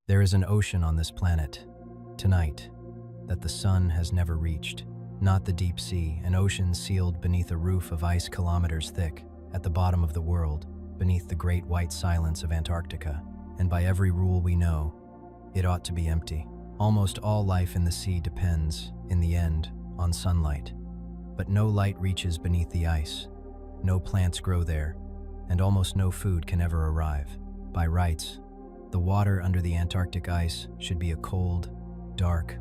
There is an ocean on this planet, tonight, that the sun has never reached. Not the deep sea, an ocean sealed beneath a roof of ice kilometers thick, at the bottom of the world, beneath the great white silence of Antarctica. And by every rule we know, it ought to be empty. Almost all life in the sea depends, in the end, on sunlight. But no light reaches beneath the ice. No plants grow there, and almost no food can ever arrive. By rights, the water under the Antarctic ice should be a cold, dark,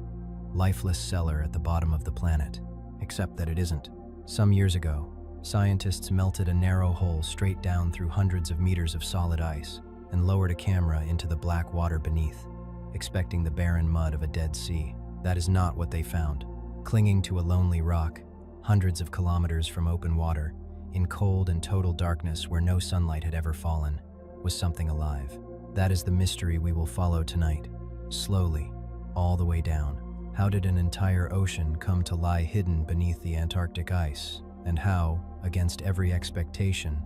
lifeless cellar at the bottom of the planet, except that it isn't. Some years ago, scientists melted a narrow hole straight down through hundreds of meters of solid ice and lowered a camera into the black water beneath, expecting the barren mud of a dead sea. That is not what they found. Clinging to a lonely rock, hundreds of kilometers from open water, in cold and total darkness where no sunlight had ever fallen, was something alive. That is the mystery we will follow tonight, slowly, all the way down. How did an entire ocean come to lie hidden beneath the Antarctic ice? And how, against every expectation,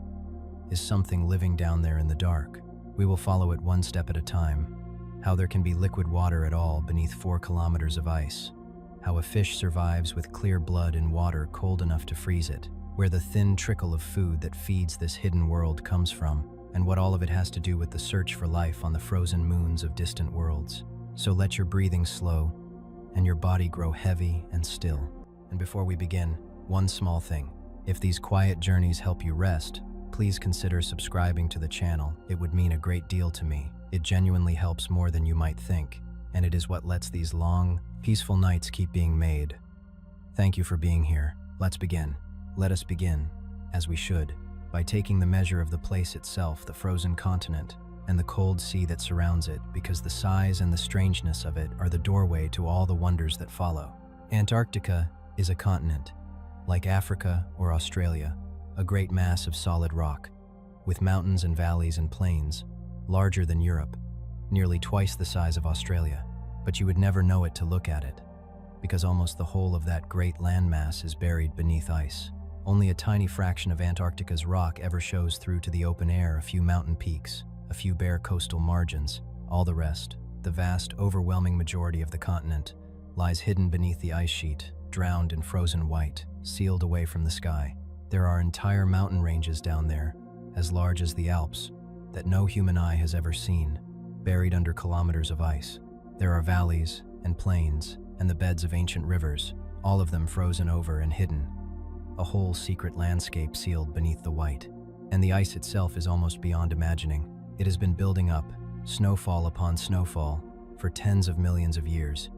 is something living down there in the dark? We will follow it one step at a time. How there can be liquid water at all beneath 4 kilometers of ice. How a fish survives with clear blood in water cold enough to freeze it. Where the thin trickle of food that feeds this hidden world comes from, and what all of it has to do with the search for life on the frozen moons of distant worlds. So let your breathing slow, and your body grow heavy and still. And before we begin, one small thing. If these quiet journeys help you rest, please consider subscribing to the channel. It would mean a great deal to me. It genuinely helps more than you might think, and it is what lets these long, peaceful nights keep being made. Thank you for being here. Let's begin. Let us begin, as we should, by taking the measure of the place itself, the frozen continent, and the cold sea that surrounds it, because the size and the strangeness of it are the doorway to all the wonders that follow. Antarctica is a continent, like Africa or Australia, a great mass of solid rock, with mountains and valleys and plains, larger than Europe, nearly twice the size of Australia. But you would never know it to look at it, because almost the whole of that great landmass is buried beneath ice. Only a tiny fraction of Antarctica's rock ever shows through to the open air, a few mountain peaks, a few bare coastal margins. All the rest, the vast, overwhelming majority of the continent, lies hidden beneath the ice sheet, drowned in frozen white, sealed away from the sky. There are entire mountain ranges down there, as large as the Alps, that no human eye has ever seen, buried under kilometers of ice. There are valleys and plains and the beds of ancient rivers, all of them frozen over and hidden. A whole secret landscape sealed beneath the white. And the ice itself is almost beyond imagining. It has been building up, snowfall upon snowfall, for tens of millions of years.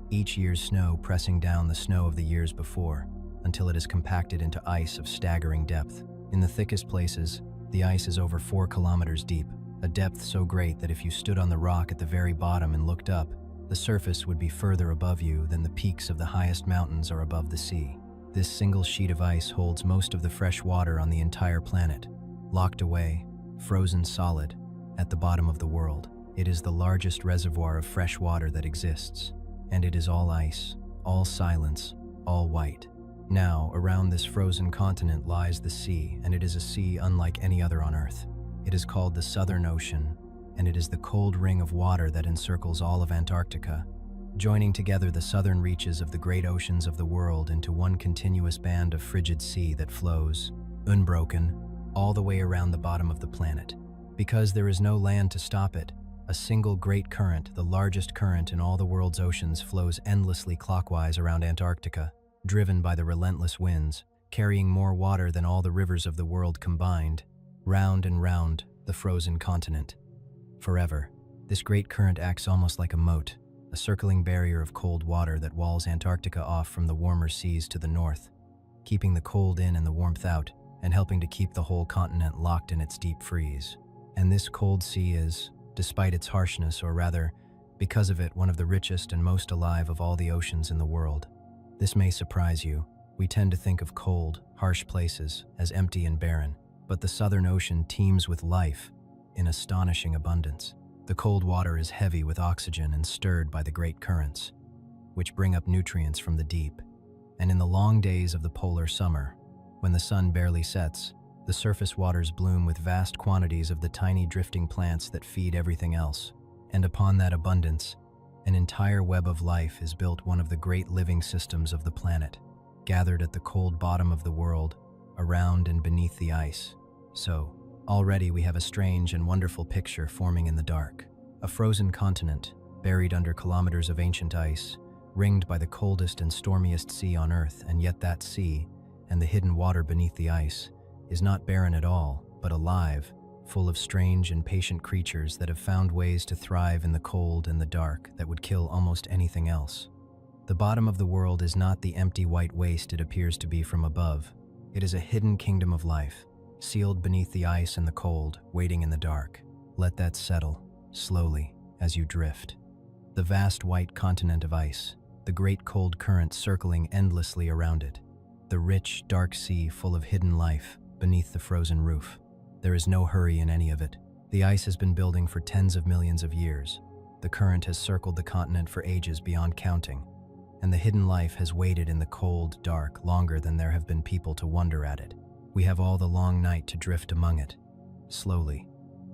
Each year's snow pressing down the snow of the years before, until it is compacted into ice of staggering depth. In the thickest places, the ice is over 4 kilometers deep, a depth so great that if you stood on the rock at the very bottom and looked up, the surface would be further above you than the peaks of the highest mountains are above the sea. This single sheet of ice holds most of the fresh water on the entire planet, locked away, frozen solid, at the bottom of the world. It is the largest reservoir of fresh water that exists, and it is all ice, all silence, all white. Now, around this frozen continent lies the sea, and it is a sea unlike any other on Earth. It is called the Southern Ocean, and it is the cold ring of water that encircles all of Antarctica, joining together the southern reaches of the great oceans of the world into one continuous band of frigid sea that flows, unbroken, all the way around the bottom of the planet. Because there is no land to stop it, a single great current, the largest current in all the world's oceans, flows endlessly clockwise around Antarctica, driven by the relentless winds, carrying more water than all the rivers of the world combined, round and round the frozen continent. Forever, this great current acts almost like a moat, a circling barrier of cold water that walls Antarctica off from the warmer seas to the north, keeping the cold in and the warmth out, and helping to keep the whole continent locked in its deep freeze. And this cold sea is, despite its harshness, or rather, because of it, one of the richest and most alive of all the oceans in the world. This may surprise you. We tend to think of cold, harsh places as empty and barren, but the Southern Ocean teems with life in astonishing abundance. The cold water is heavy with oxygen and stirred by the great currents, which bring up nutrients from the deep. And in the long days of the polar summer, when the sun barely sets, the surface waters bloom with vast quantities of the tiny drifting plants that feed everything else. And upon that abundance, an entire web of life is built, one of the great living systems of the planet, gathered at the cold bottom of the world, around and beneath the ice. So, already we have a strange and wonderful picture forming in the dark. A frozen continent, buried under kilometers of ancient ice, ringed by the coldest and stormiest sea on Earth, and yet that sea, and the hidden water beneath the ice, is not barren at all, but alive, full of strange and patient creatures that have found ways to thrive in the cold and the dark that would kill almost anything else. The bottom of the world is not the empty white waste it appears to be from above. It is a hidden kingdom of life, sealed beneath the ice and the cold, waiting in the dark. Let that settle, slowly, as you drift. The vast white continent of ice, the great cold current circling endlessly around it. The rich, dark sea full of hidden life beneath the frozen roof. There is no hurry in any of it. The ice has been building for tens of millions of years. The current has circled the continent for ages beyond counting, and the hidden life has waited in the cold, dark longer than there have been people to wonder at it. We have all the long night to drift among it, slowly,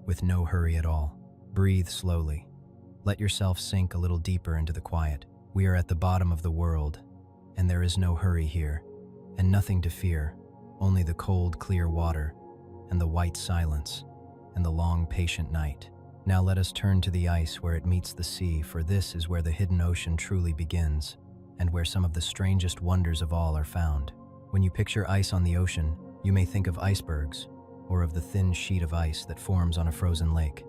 with no hurry at all. Breathe slowly. Let yourself sink a little deeper into the quiet. We are at the bottom of the world, and there is no hurry here, and nothing to fear, only the cold, clear water, and the white silence, and the long, patient night. Now let us turn to the ice where it meets the sea, for this is where the hidden ocean truly begins, and where some of the strangest wonders of all are found. When you picture ice on the ocean, you may think of icebergs, or of the thin sheet of ice that forms on a frozen lake.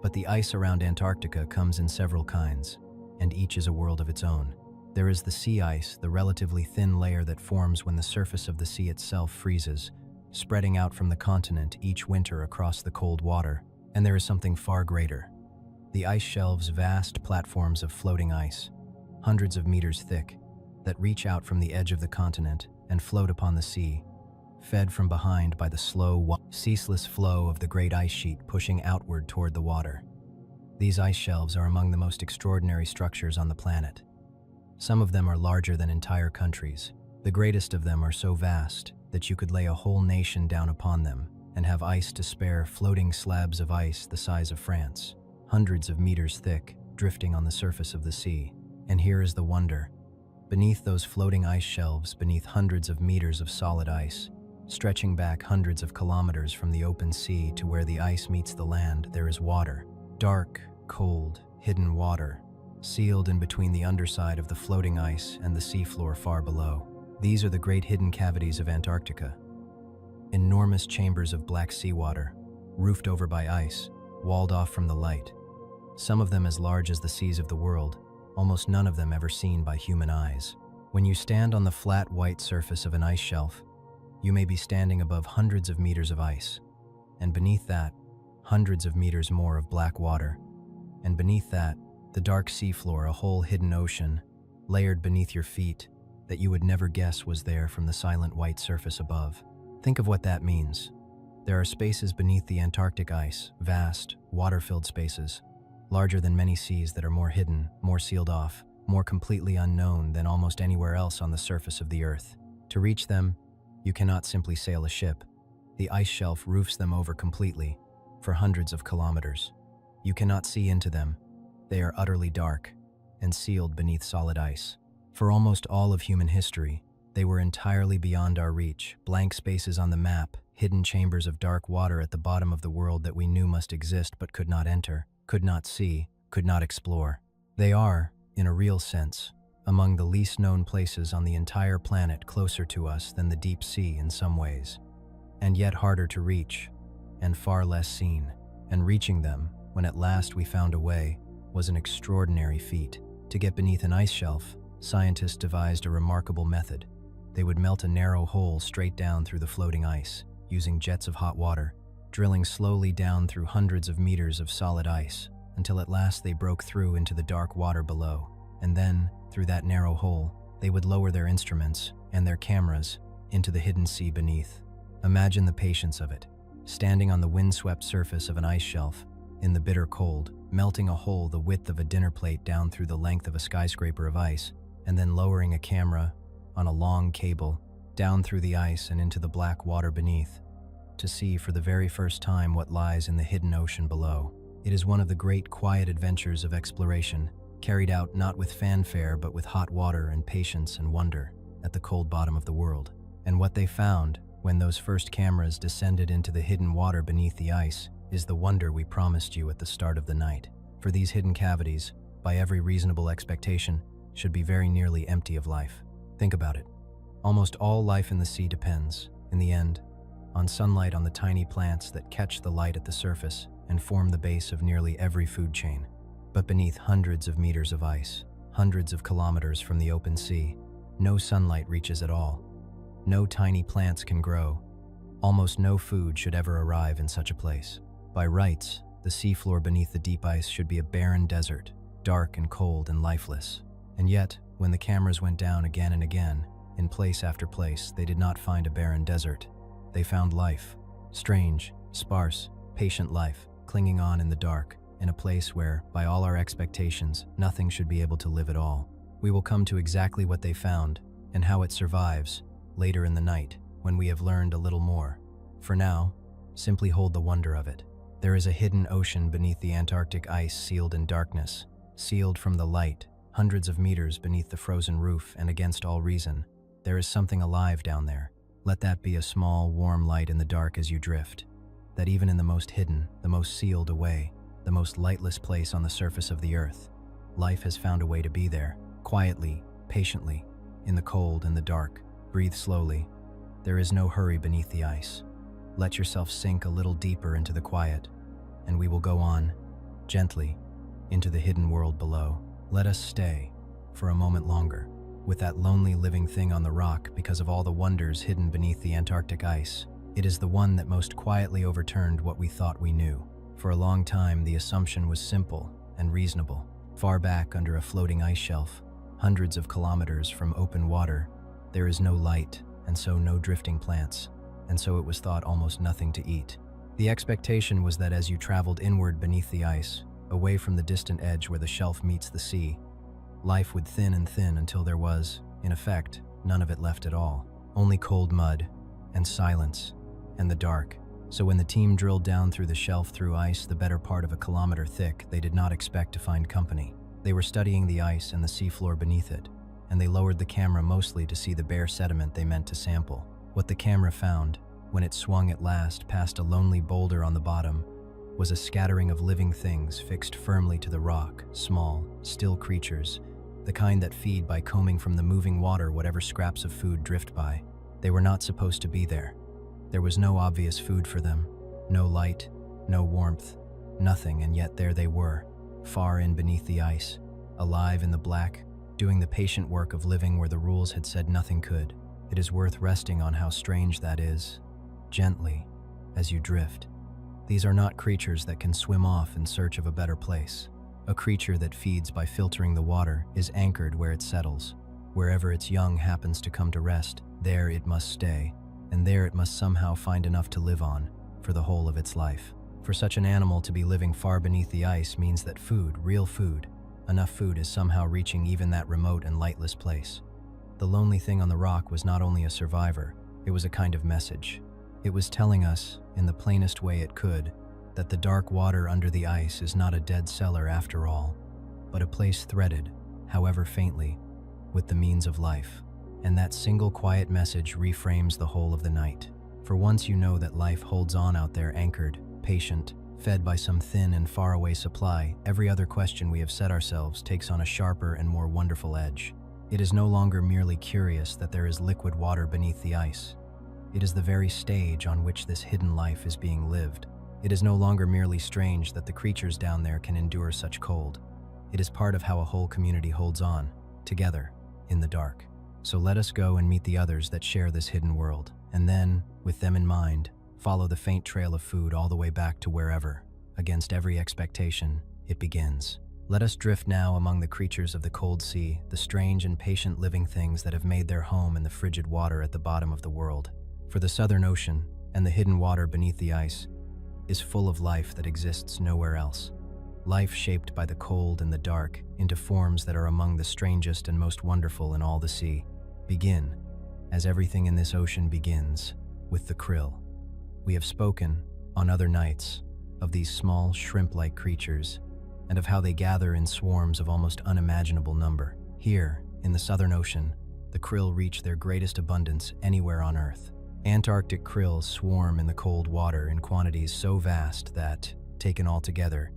But the ice around Antarctica comes in several kinds, and each is a world of its own. There is the sea ice, the relatively thin layer that forms when the surface of the sea itself freezes, spreading out from the continent each winter across the cold water. And there is something far greater. The ice shelves, vast platforms of floating ice, hundreds of meters thick, that reach out from the edge of the continent and float upon the sea, fed from behind by the slow, ceaseless flow of the great ice sheet pushing outward toward the water. These ice shelves are among the most extraordinary structures on the planet. Some of them are larger than entire countries. The greatest of them are so vast that you could lay a whole nation down upon them and have ice to spare, floating slabs of ice the size of France, hundreds of meters thick, drifting on the surface of the sea. And here is the wonder. Beneath those floating ice shelves, beneath hundreds of meters of solid ice, stretching back hundreds of kilometers from the open sea to where the ice meets the land, there is water. Dark, cold, hidden water, sealed in between the underside of the floating ice and the seafloor far below. These are the great hidden cavities of Antarctica. Enormous chambers of black seawater, roofed over by ice, walled off from the light. Some of them as large as the seas of the world, almost none of them ever seen by human eyes. When you stand on the flat white surface of an ice shelf, you may be standing above hundreds of meters of ice, and beneath that, hundreds of meters more of black water, and beneath that, the dark seafloor, a whole hidden ocean, layered beneath your feet, that you would never guess was there from the silent white surface above. Think of what that means. There are spaces beneath the Antarctic ice, vast, water-filled spaces, larger than many seas that are more hidden, more sealed off, more completely unknown than almost anywhere else on the surface of the Earth. To reach them, you cannot simply sail a ship. The ice shelf roofs them over completely, for hundreds of kilometers. You cannot see into them. They are utterly dark, and sealed beneath solid ice. For almost all of human history, they were entirely beyond our reach, blank spaces on the map, hidden chambers of dark water at the bottom of the world that we knew must exist but could not enter, could not see, could not explore. They are, in a real sense, among the least known places on the entire planet, closer to us than the deep sea in some ways, and yet harder to reach, and far less seen. And reaching them, when at last we found a way, was an extraordinary feat. To get beneath an ice shelf, scientists devised a remarkable method. They would melt a narrow hole straight down through the floating ice, using jets of hot water, drilling slowly down through hundreds of meters of solid ice, until at last they broke through into the dark water below. And then, through that narrow hole, they would lower their instruments and their cameras into the hidden sea beneath. Imagine the patience of it, standing on the windswept surface of an ice shelf, in the bitter cold, melting a hole the width of a dinner plate down through the length of a skyscraper of ice, and then lowering a camera on a long cable down through the ice and into the black water beneath, to see for the very first time what lies in the hidden ocean below. It is one of the great quiet adventures of exploration, carried out not with fanfare but with hot water and patience and wonder at the cold bottom of the world. And what they found, when those first cameras descended into the hidden water beneath the ice, is the wonder we promised you at the start of the night. For these hidden cavities, by every reasonable expectation, should be very nearly empty of life. Think about it. Almost all life in the sea depends, in the end, on sunlight on the tiny plants that catch the light at the surface and form the base of nearly every food chain. But beneath hundreds of meters of ice, hundreds of kilometers from the open sea, no sunlight reaches at all. No tiny plants can grow. Almost no food should ever arrive in such a place. By rights, the seafloor beneath the deep ice should be a barren desert, dark and cold and lifeless. And yet, when the cameras went down again and again, in place after place, they did not find a barren desert. They found life. Strange, sparse, patient life, clinging on in the dark, in a place where, by all our expectations, nothing should be able to live at all. We will come to exactly what they found, and how it survives, later in the night, when we have learned a little more. For now, simply hold the wonder of it. There is a hidden ocean beneath the Antarctic ice, sealed in darkness, sealed from the light, hundreds of meters beneath the frozen roof, and against all reason. There is something alive down there. Let that be a small, warm light in the dark as you drift. That even in the most hidden, the most sealed away, the most lightless place on the surface of the earth, life has found a way to be there, quietly, patiently, in the cold and the dark. Breathe slowly. There is no hurry beneath the ice. Let yourself sink a little deeper into the quiet, and we will go on, gently, into the hidden world below. Let us stay, for a moment longer, with that lonely living thing on the rock because of all the wonders hidden beneath the Antarctic ice. It is the one that most quietly overturned what we thought we knew. For a long time, the assumption was simple and reasonable. Far back under a floating ice shelf, hundreds of kilometers from open water, there is no light, and so no drifting plants, and so it was thought almost nothing to eat. The expectation was that as you traveled inward beneath the ice, away from the distant edge where the shelf meets the sea, life would thin and thin until there was, in effect, none of it left at all. Only cold mud, and silence, and the dark. So when the team drilled down through the shelf through ice the better part of a kilometer thick, they did not expect to find company. They were studying the ice and the seafloor beneath it, and they lowered the camera mostly to see the bare sediment they meant to sample. What the camera found, when it swung at last past a lonely boulder on the bottom, was a scattering of living things fixed firmly to the rock, small, still creatures, the kind that feed by combing from the moving water whatever scraps of food drift by. They were not supposed to be there. There was no obvious food for them, no light, no warmth, nothing, and yet there they were, far in beneath the ice, alive in the black, doing the patient work of living where the rules had said nothing could. It is worth resting on how strange that is, gently, as you drift. These are not creatures that can swim off in search of a better place. A creature that feeds by filtering the water is anchored where it settles. Wherever its young happens to come to rest, there it must stay, and there it must somehow find enough to live on for the whole of its life. For such an animal to be living far beneath the ice means that food, real food, enough food is somehow reaching even that remote and lightless place. The lonely thing on the rock was not only a survivor, it was a kind of message. It was telling us, in the plainest way it could, that the dark water under the ice is not a dead cellar after all, but a place threaded, however faintly, with the means of life. And that single quiet message reframes the whole of the night. For once you know that life holds on out there, anchored, patient, fed by some thin and faraway supply, every other question we have set ourselves takes on a sharper and more wonderful edge. It is no longer merely curious that there is liquid water beneath the ice. It is the very stage on which this hidden life is being lived. It is no longer merely strange that the creatures down there can endure such cold. It is part of how a whole community holds on, together, in the dark. So let us go and meet the others that share this hidden world, and then, with them in mind, follow the faint trail of food all the way back to wherever, against every expectation, it begins. Let us drift now among the creatures of the cold sea, the strange and patient living things that have made their home in the frigid water at the bottom of the world. For the Southern Ocean, and the hidden water beneath the ice, is full of life that exists nowhere else. Life shaped by the cold and the dark into forms that are among the strangest and most wonderful in all the sea. Begin, as everything in this ocean begins, with the krill. We have spoken, on other nights, of these small, shrimp-like creatures, and of how they gather in swarms of almost unimaginable number. Here, in the Southern Ocean, the krill reach their greatest abundance anywhere on Earth. Antarctic krill swarm in the cold water in quantities so vast that, taken all together,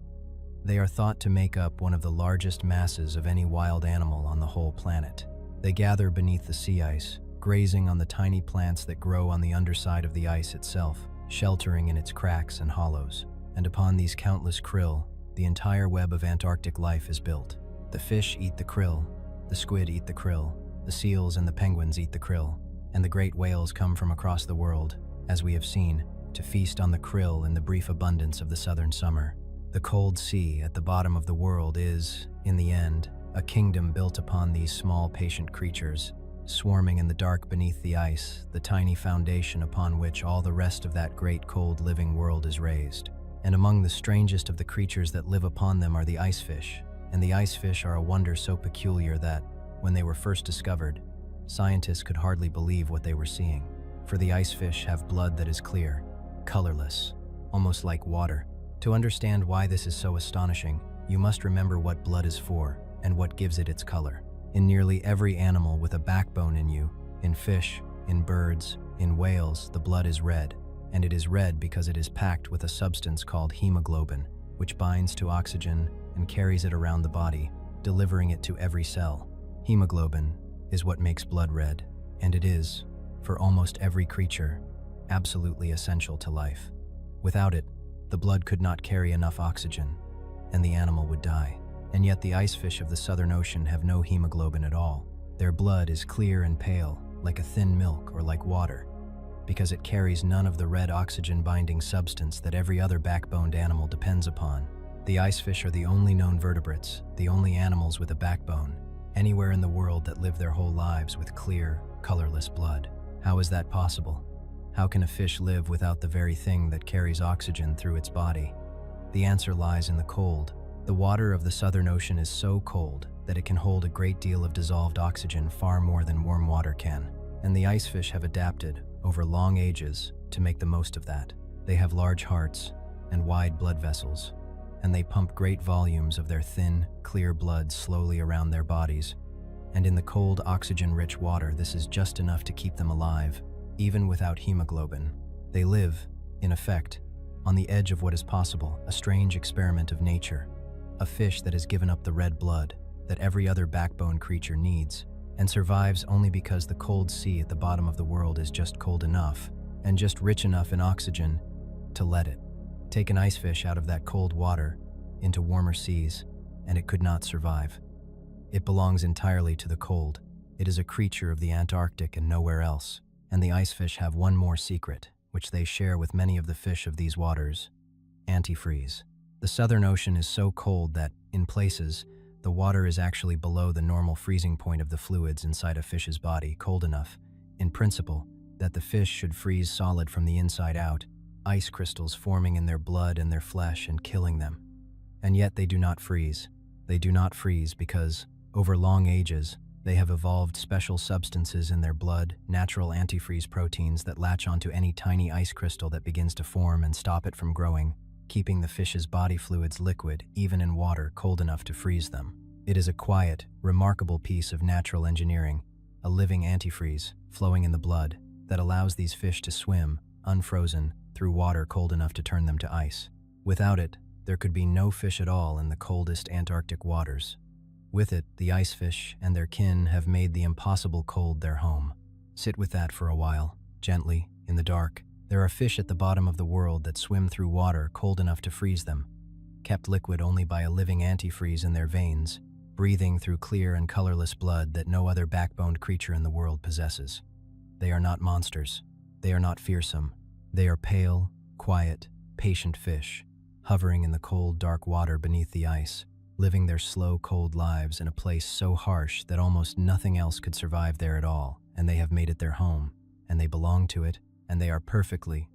they are thought to make up one of the largest masses of any wild animal on the whole planet. They gather beneath the sea ice, grazing on the tiny plants that grow on the underside of the ice itself, sheltering in its cracks and hollows. And upon these countless krill, the entire web of Antarctic life is built. The fish eat the krill, the squid eat the krill, the seals and the penguins eat the krill, and the great whales come from across the world, as we have seen, to feast on the krill in the brief abundance of the southern summer. The cold sea at the bottom of the world is, in the end, a kingdom built upon these small, patient creatures, swarming in the dark beneath the ice, the tiny foundation upon which all the rest of that great cold living world is raised. And among the strangest of the creatures that live upon them are the ice fish, and the ice fish are a wonder so peculiar that, when they were first discovered, scientists could hardly believe what they were seeing. For the ice fish have blood that is clear, colorless, almost like water. To understand why this is so astonishing, you must remember what blood is for and what gives it its color. In nearly every animal with a backbone in fish, in birds, in whales, the blood is red, and it is red because it is packed with a substance called hemoglobin, which binds to oxygen and carries it around the body, delivering it to every cell. Hemoglobin is what makes blood red, and it is, for almost every creature, absolutely essential to life. Without it, the blood could not carry enough oxygen, and the animal would die. And yet the ice fish of the Southern Ocean have no hemoglobin at all. Their blood is clear and pale, like a thin milk or like water, because it carries none of the red oxygen-binding substance that every other backboned animal depends upon. The ice fish are the only known vertebrates, the only animals with a backbone, anywhere in the world that live their whole lives with clear, colorless blood. How is that possible? How can a fish live without the very thing that carries oxygen through its body? The answer lies in the cold. The water of the Southern Ocean is so cold that it can hold a great deal of dissolved oxygen, far more than warm water can. And the ice fish have adapted, over long ages, to make the most of that. They have large hearts and wide blood vessels, and they pump great volumes of their thin, clear blood slowly around their bodies. And in the cold, oxygen-rich water, this is just enough to keep them alive, even without hemoglobin. They live, in effect, on the edge of what is possible, a strange experiment of nature. A fish that has given up the red blood that every other backbone creature needs, and survives only because the cold sea at the bottom of the world is just cold enough, and just rich enough in oxygen, to let it. Take an ice fish out of that cold water into warmer seas, and it could not survive. It belongs entirely to the cold. It is a creature of the Antarctic and nowhere else. And the ice fish have one more secret, which they share with many of the fish of these waters: antifreeze. The Southern Ocean is so cold that, in places, the water is actually below the normal freezing point of the fluids inside a fish's body, cold enough, in principle, that the fish should freeze solid from the inside out, ice crystals forming in their blood and their flesh and killing them. And yet they do not freeze. They do not freeze because, over long ages, they have evolved special substances in their blood, natural antifreeze proteins that latch onto any tiny ice crystal that begins to form and stop it from growing, keeping the fish's body fluids liquid, even in water cold enough to freeze them. It is a quiet, remarkable piece of natural engineering, a living antifreeze flowing in the blood that allows these fish to swim, unfrozen, through water cold enough to turn them to ice. Without it, there could be no fish at all in the coldest Antarctic waters. With it, the ice fish and their kin have made the impossible cold their home. Sit with that for a while, gently, in the dark. There are fish at the bottom of the world that swim through water cold enough to freeze them, kept liquid only by a living antifreeze in their veins, breathing through clear and colorless blood that no other backboned creature in the world possesses. They are not monsters. They are not fearsome. They are pale, quiet, patient fish, hovering in the cold, dark water beneath the ice, living their slow, cold lives in a place so harsh that almost nothing else could survive there at all, and they have made it their home, and they belong to it, and they are perfectly,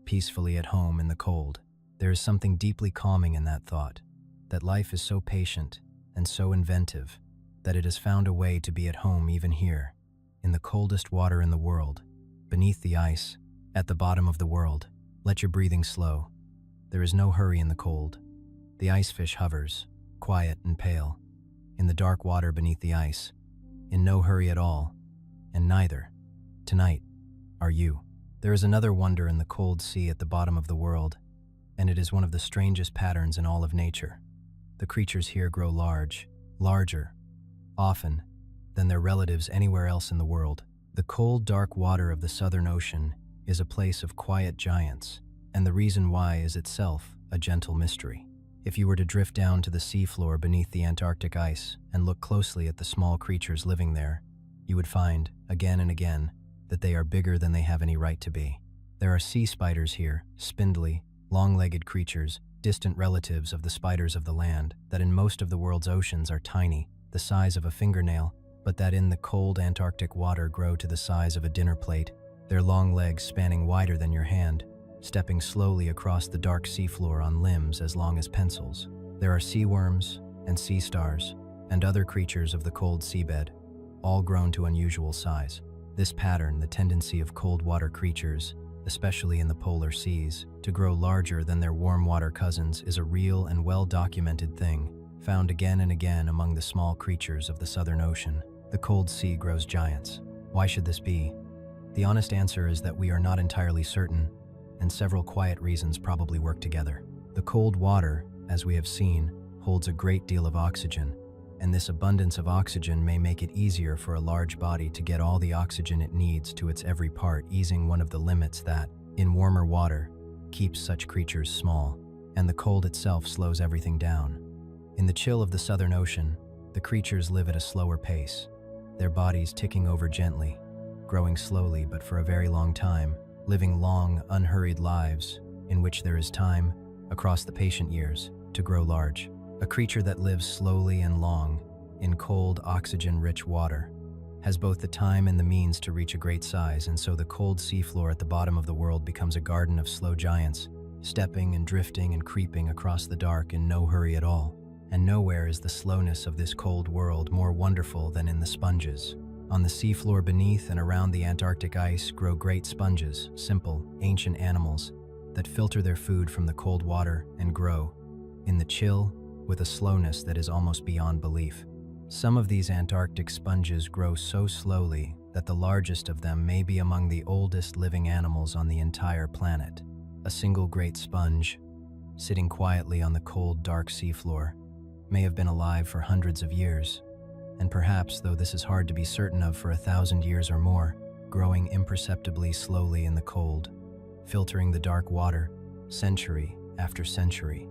peacefully at home in the cold. There is something deeply calming in that thought, that life is so patient and so inventive that it has found a way to be at home even here, in the coldest water in the world, beneath the ice, at the bottom of the world. Let your breathing slow. There is no hurry in the cold. The ice fish hovers, quiet and pale, in the dark water beneath the ice, in no hurry at all, and neither, tonight, are you. There is another wonder in the cold sea at the bottom of the world, and it is one of the strangest patterns in all of nature. The creatures here grow larger, often, than their relatives anywhere else in the world. The cold, dark water of the Southern Ocean is a place of quiet giants, and the reason why is itself a gentle mystery. If you were to drift down to the seafloor beneath the Antarctic ice and look closely at the small creatures living there, you would find, again and again, that they are bigger than they have any right to be. There are sea spiders here, spindly, long-legged creatures, distant relatives of the spiders of the land, that in most of the world's oceans are tiny, the size of a fingernail, but that in the cold Antarctic water grow to the size of a dinner plate, their long legs spanning wider than your hand, stepping slowly across the dark seafloor on limbs as long as pencils. There are sea worms and sea stars and other creatures of the cold seabed, all grown to unusual size. This pattern, the tendency of cold water creatures, especially in the polar seas, to grow larger than their warm water cousins is a real and well-documented thing, found again and again among the small creatures of the Southern Ocean. The cold sea grows giants. Why should this be? The honest answer is that we are not entirely certain, and several quiet reasons probably work together. The cold water, as we have seen, holds a great deal of oxygen, and this abundance of oxygen may make it easier for a large body to get all the oxygen it needs to its every part, easing one of the limits that, in warmer water, keeps such creatures small, and the cold itself slows everything down. In the chill of the Southern Ocean, the creatures live at a slower pace, their bodies ticking over gently, growing slowly but for a very long time, living long, unhurried lives in which there is time, across the patient years, to grow large. A creature that lives slowly and long, in cold, oxygen-rich water, has both the time and the means to reach a great size, and so the cold seafloor at the bottom of the world becomes a garden of slow giants, stepping and drifting and creeping across the dark in no hurry at all. And nowhere is the slowness of this cold world more wonderful than in the sponges. On the seafloor beneath and around the Antarctic ice grow great sponges, simple, ancient animals that filter their food from the cold water and grow, in the chill, with a slowness that is almost beyond belief. Some of these Antarctic sponges grow so slowly that the largest of them may be among the oldest living animals on the entire planet. A single great sponge, sitting quietly on the cold, dark seafloor, may have been alive for hundreds of years, and perhaps, though this is hard to be certain of, for 1,000 years or more, growing imperceptibly slowly in the cold, filtering the dark water, century after century,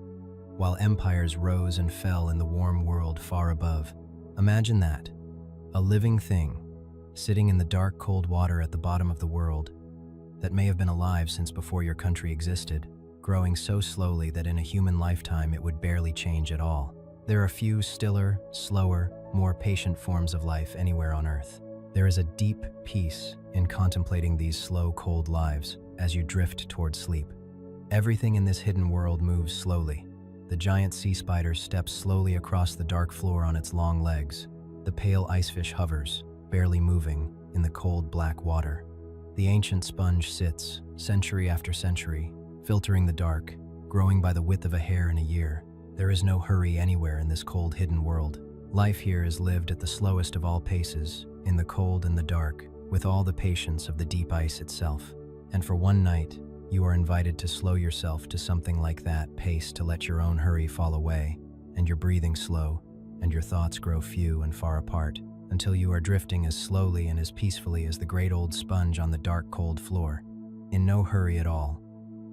while empires rose and fell in the warm world far above. Imagine that, a living thing, sitting in the dark, cold water at the bottom of the world, that may have been alive since before your country existed, growing so slowly that in a human lifetime it would barely change at all. There are few stiller, slower, more patient forms of life anywhere on Earth. There is a deep peace in contemplating these slow, cold lives as you drift toward sleep. Everything in this hidden world moves slowly. The giant sea spider steps slowly across the dark floor on its long legs. The pale icefish hovers, barely moving, in the cold black water. The ancient sponge sits, century after century, filtering the dark, growing by the width of a hair in a year. There is no hurry anywhere in this cold, hidden world. Life here is lived at the slowest of all paces, in the cold and the dark, with all the patience of the deep ice itself. And for one night, you are invited to slow yourself to something like that pace, to let your own hurry fall away, and your breathing slow, and your thoughts grow few and far apart, until you are drifting as slowly and as peacefully as the great old sponge on the dark, cold floor, in no hurry at all,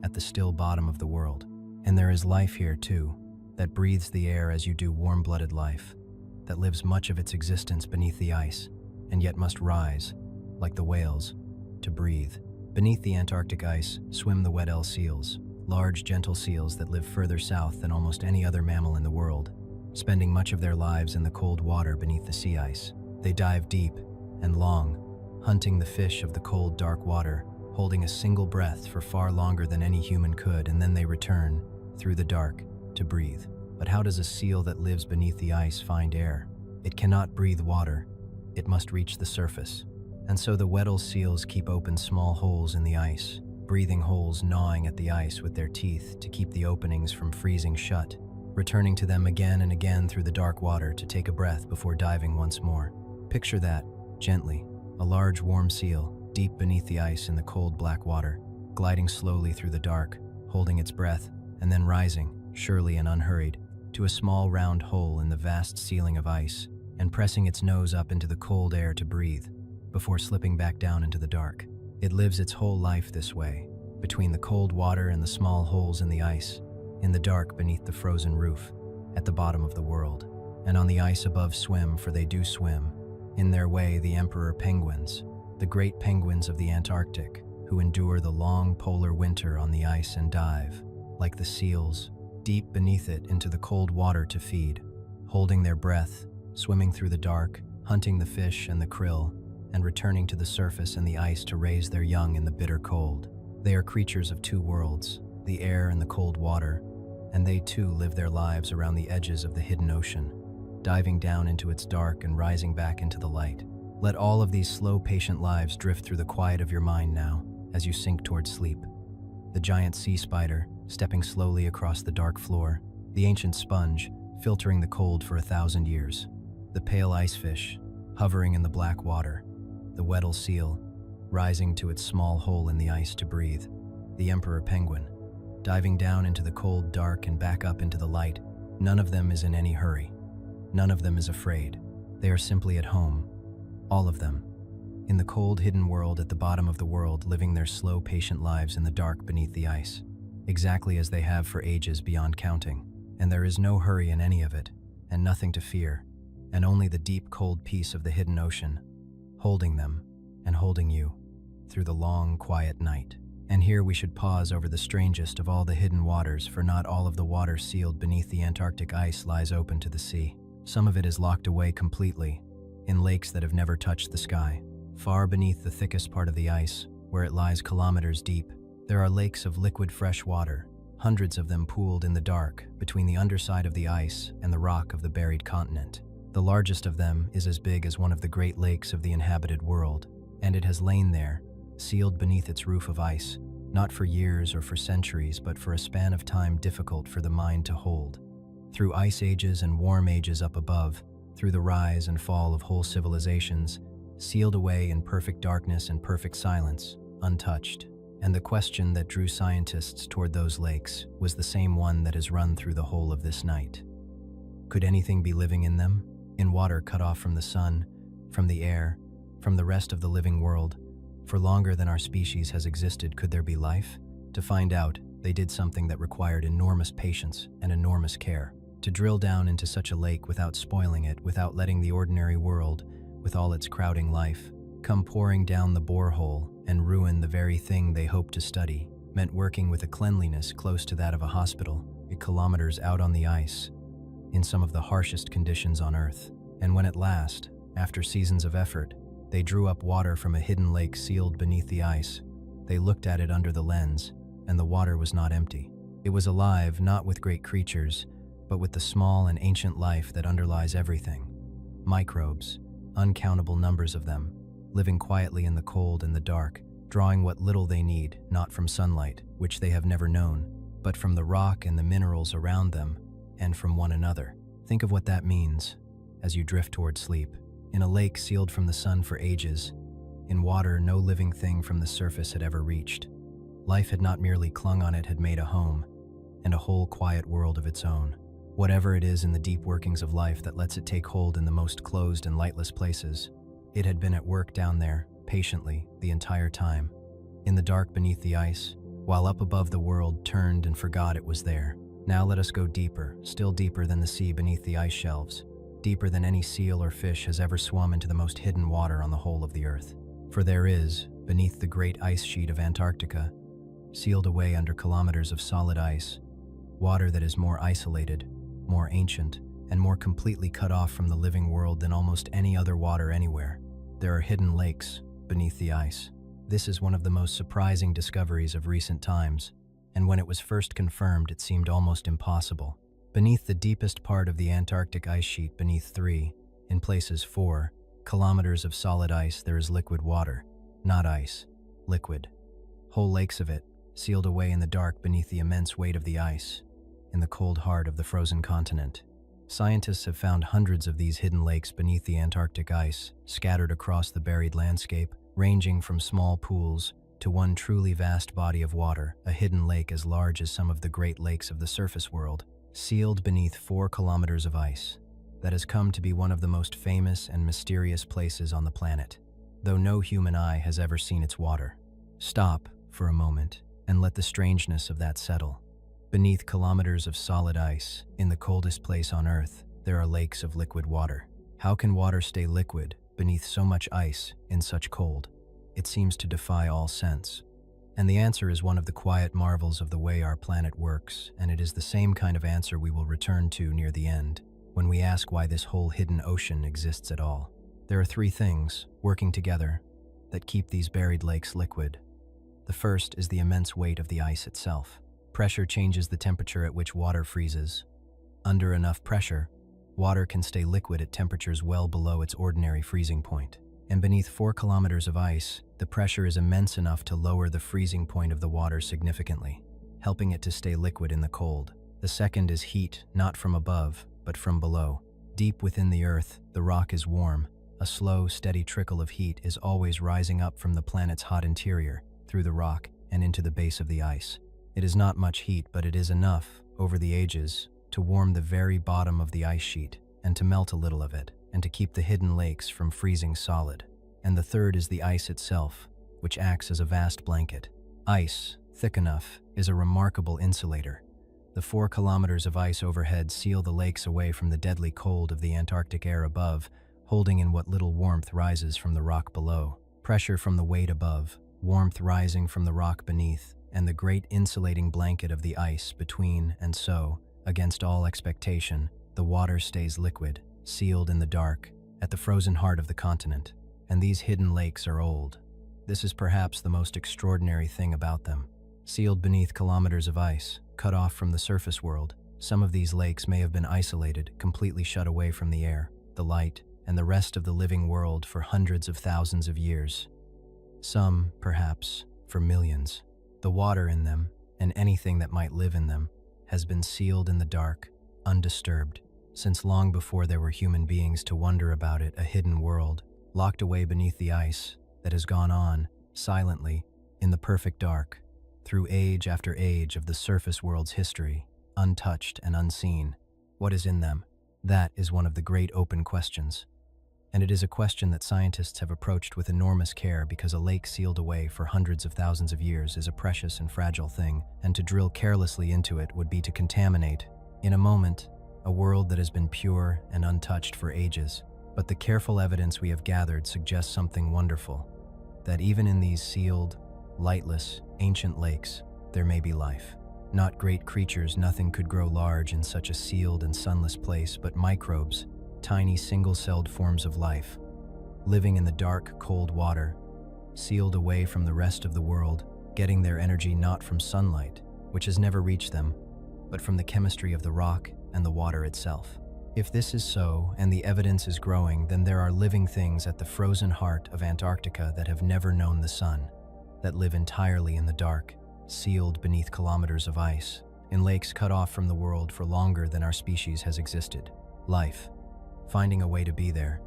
at the still bottom of the world. And there is life here, too, that breathes the air as you do, warm-blooded life, that lives much of its existence beneath the ice, and yet must rise, like the whales, to breathe. Beneath the Antarctic ice swim the Weddell seals, large, gentle seals that live further south than almost any other mammal in the world, spending much of their lives in the cold water beneath the sea ice. They dive deep and long, hunting the fish of the cold, dark water, holding a single breath for far longer than any human could, and then they return, through the dark, to breathe. But how does a seal that lives beneath the ice find air? It cannot breathe water. It must reach the surface. And so the Weddell seals keep open small holes in the ice, breathing holes gnawing at the ice with their teeth to keep the openings from freezing shut, returning to them again and again through the dark water to take a breath before diving once more. Picture that, gently, a large warm seal, deep beneath the ice in the cold black water, gliding slowly through the dark, holding its breath, and then rising, surely and unhurried, to a small round hole in the vast ceiling of ice, and pressing its nose up into the cold air to breathe, before slipping back down into the dark. It lives its whole life this way, between the cold water and the small holes in the ice, in the dark beneath the frozen roof, at the bottom of the world, and on the ice above swim, for they do swim, in their way, the emperor penguins, the great penguins of the Antarctic, who endure the long polar winter on the ice and dive, like the seals, deep beneath it into the cold water to feed, holding their breath, swimming through the dark, hunting the fish and the krill, and returning to the surface and the ice to raise their young in the bitter cold. They are creatures of two worlds, the air and the cold water, and they too live their lives around the edges of the hidden ocean, diving down into its dark and rising back into the light. Let all of these slow, patient lives drift through the quiet of your mind now, as you sink towards sleep. The giant sea spider, stepping slowly across the dark floor, the ancient sponge, filtering the cold for 1,000 years, the pale ice fish, hovering in the black water, the Weddell seal, rising to its small hole in the ice to breathe, the emperor penguin, diving down into the cold dark and back up into the light. None of them is in any hurry. None of them is afraid. They are simply at home, all of them, in the cold hidden world at the bottom of the world, living their slow, patient lives in the dark beneath the ice, exactly as they have for ages beyond counting. And there is no hurry in any of it, and nothing to fear, and only the deep, cold peace of the hidden ocean, holding them and holding you through the long, quiet night. And here we should pause over the strangest of all the hidden waters, for not all of the water sealed beneath the Antarctic ice lies open to the sea. Some of it is locked away completely, in lakes that have never touched the sky. Far beneath the thickest part of the ice, where it lies kilometers deep, there are lakes of liquid fresh water, hundreds of them pooled in the dark between the underside of the ice and the rock of the buried continent. The largest of them is as big as one of the great lakes of the inhabited world, and it has lain there, sealed beneath its roof of ice, not for years or for centuries, but for a span of time difficult for the mind to hold. Through ice ages and warm ages up above, through the rise and fall of whole civilizations, sealed away in perfect darkness and perfect silence, untouched. And the question that drew scientists toward those lakes was the same one that has run through the whole of this night. Could anything be living in them? In water cut off from the sun, from the air, from the rest of the living world, for longer than our species has existed, could there be life? To find out, they did something that required enormous patience and enormous care. To drill down into such a lake without spoiling it, without letting the ordinary world, with all its crowding life, come pouring down the borehole and ruin the very thing they hoped to study, meant working with a cleanliness close to that of a hospital, kilometers out on the ice, in some of the harshest conditions on Earth. And when at last, after seasons of effort, they drew up water from a hidden lake sealed beneath the ice, they looked at it under the lens, and the water was not empty. It was alive, not with great creatures, but with the small and ancient life that underlies everything. Microbes, uncountable numbers of them, living quietly in the cold and the dark, drawing what little they need, not from sunlight, which they have never known, but from the rock and the minerals around them, and from one another. Think of what that means as you drift toward sleep. In a lake sealed from the sun for ages, in water no living thing from the surface had ever reached. Life had not merely clung on it, had made a home, and a whole quiet world of its own. Whatever it is in the deep workings of life that lets it take hold in the most closed and lightless places, it had been at work down there, patiently, the entire time. In the dark beneath the ice, while up above the world turned and forgot it was there. Now let us go deeper, still deeper than the sea beneath the ice shelves, deeper than any seal or fish has ever swum into the most hidden water on the whole of the earth. For there is, beneath the great ice sheet of Antarctica, sealed away under kilometers of solid ice, water that is more isolated, more ancient, and more completely cut off from the living world than almost any other water anywhere. There are hidden lakes beneath the ice. This is one of the most surprising discoveries of recent times, and when it was first confirmed, it seemed almost impossible. Beneath the deepest part of the Antarctic ice sheet, beneath 3, in places 4, kilometers of solid ice, there is liquid water. Not ice, liquid. whole lakes of it, sealed away in the dark beneath the immense weight of the ice, in the cold heart of the frozen continent. Scientists have found hundreds of these hidden lakes beneath the Antarctic ice, scattered across the buried landscape, ranging from small pools to one truly vast body of water, a hidden lake as large as some of the Great Lakes of the surface world, sealed beneath 4 kilometers of ice, that has come to be one of the most famous and mysterious places on the planet, though no human eye has ever seen its water. Stop for a moment and let the strangeness of that settle. Beneath kilometers of solid ice, in the coldest place on Earth, there are lakes of liquid water. How can water stay liquid beneath so much ice in such cold? It seems to defy all sense. And the answer is one of the quiet marvels of the way our planet works, and it is the same kind of answer we will return to near the end, when we ask why this whole hidden ocean exists at all. There are 3 things, working together, that keep these buried lakes liquid. The first is the immense weight of the ice itself. Pressure changes the temperature at which water freezes. Under enough pressure, water can stay liquid at temperatures well below its ordinary freezing point. And beneath 4 kilometers of ice, the pressure is immense enough to lower the freezing point of the water significantly, helping it to stay liquid in the cold. The second is heat, not from above, but from below. Deep within the Earth, the rock is warm. A slow, steady trickle of heat is always rising up from the planet's hot interior, through the rock, and into the base of the ice. It is not much heat, but it is enough, over the ages, to warm the very bottom of the ice sheet, and to melt a little of it, and to keep the hidden lakes from freezing solid. And the third is the ice itself, which acts as a vast blanket. Ice, thick enough, is a remarkable insulator. The 4 kilometers of ice overhead seal the lakes away from the deadly cold of the Antarctic air above, holding in what little warmth rises from the rock below. Pressure from the weight above, warmth rising from the rock beneath, and the great insulating blanket of the ice between, and so, against all expectation, the water stays liquid, sealed in the dark, at the frozen heart of the continent. And these hidden lakes are old. This is perhaps the most extraordinary thing about them. Sealed beneath kilometers of ice, cut off from the surface world, some of these lakes may have been isolated, completely shut away from the air, the light, and the rest of the living world for hundreds of thousands of years. Some, perhaps, for millions. The water in them, and anything that might live in them, has been sealed in the dark, undisturbed, since long before there were human beings to wonder about it, a hidden world, locked away beneath the ice, that has gone on, silently, in the perfect dark, through age after age of the surface world's history, untouched and unseen. What is in them? That is one of the great open questions. And it is a question that scientists have approached with enormous care, because a lake sealed away for hundreds of thousands of years is a precious and fragile thing, and to drill carelessly into it would be to contaminate, in a moment, a world that has been pure and untouched for ages. But the careful evidence we have gathered suggests something wonderful, that even in these sealed, lightless, ancient lakes, there may be life. Not great creatures, nothing could grow large in such a sealed and sunless place, but microbes, tiny single-celled forms of life, living in the dark, cold water, sealed away from the rest of the world, getting their energy not from sunlight, which has never reached them, but from the chemistry of the rock and the water itself. If this is so, and the evidence is growing, then there are living things at the frozen heart of Antarctica that have never known the sun, that live entirely in the dark, sealed beneath kilometers of ice, in lakes cut off from the world for longer than our species has existed. Life, finding a way to be there,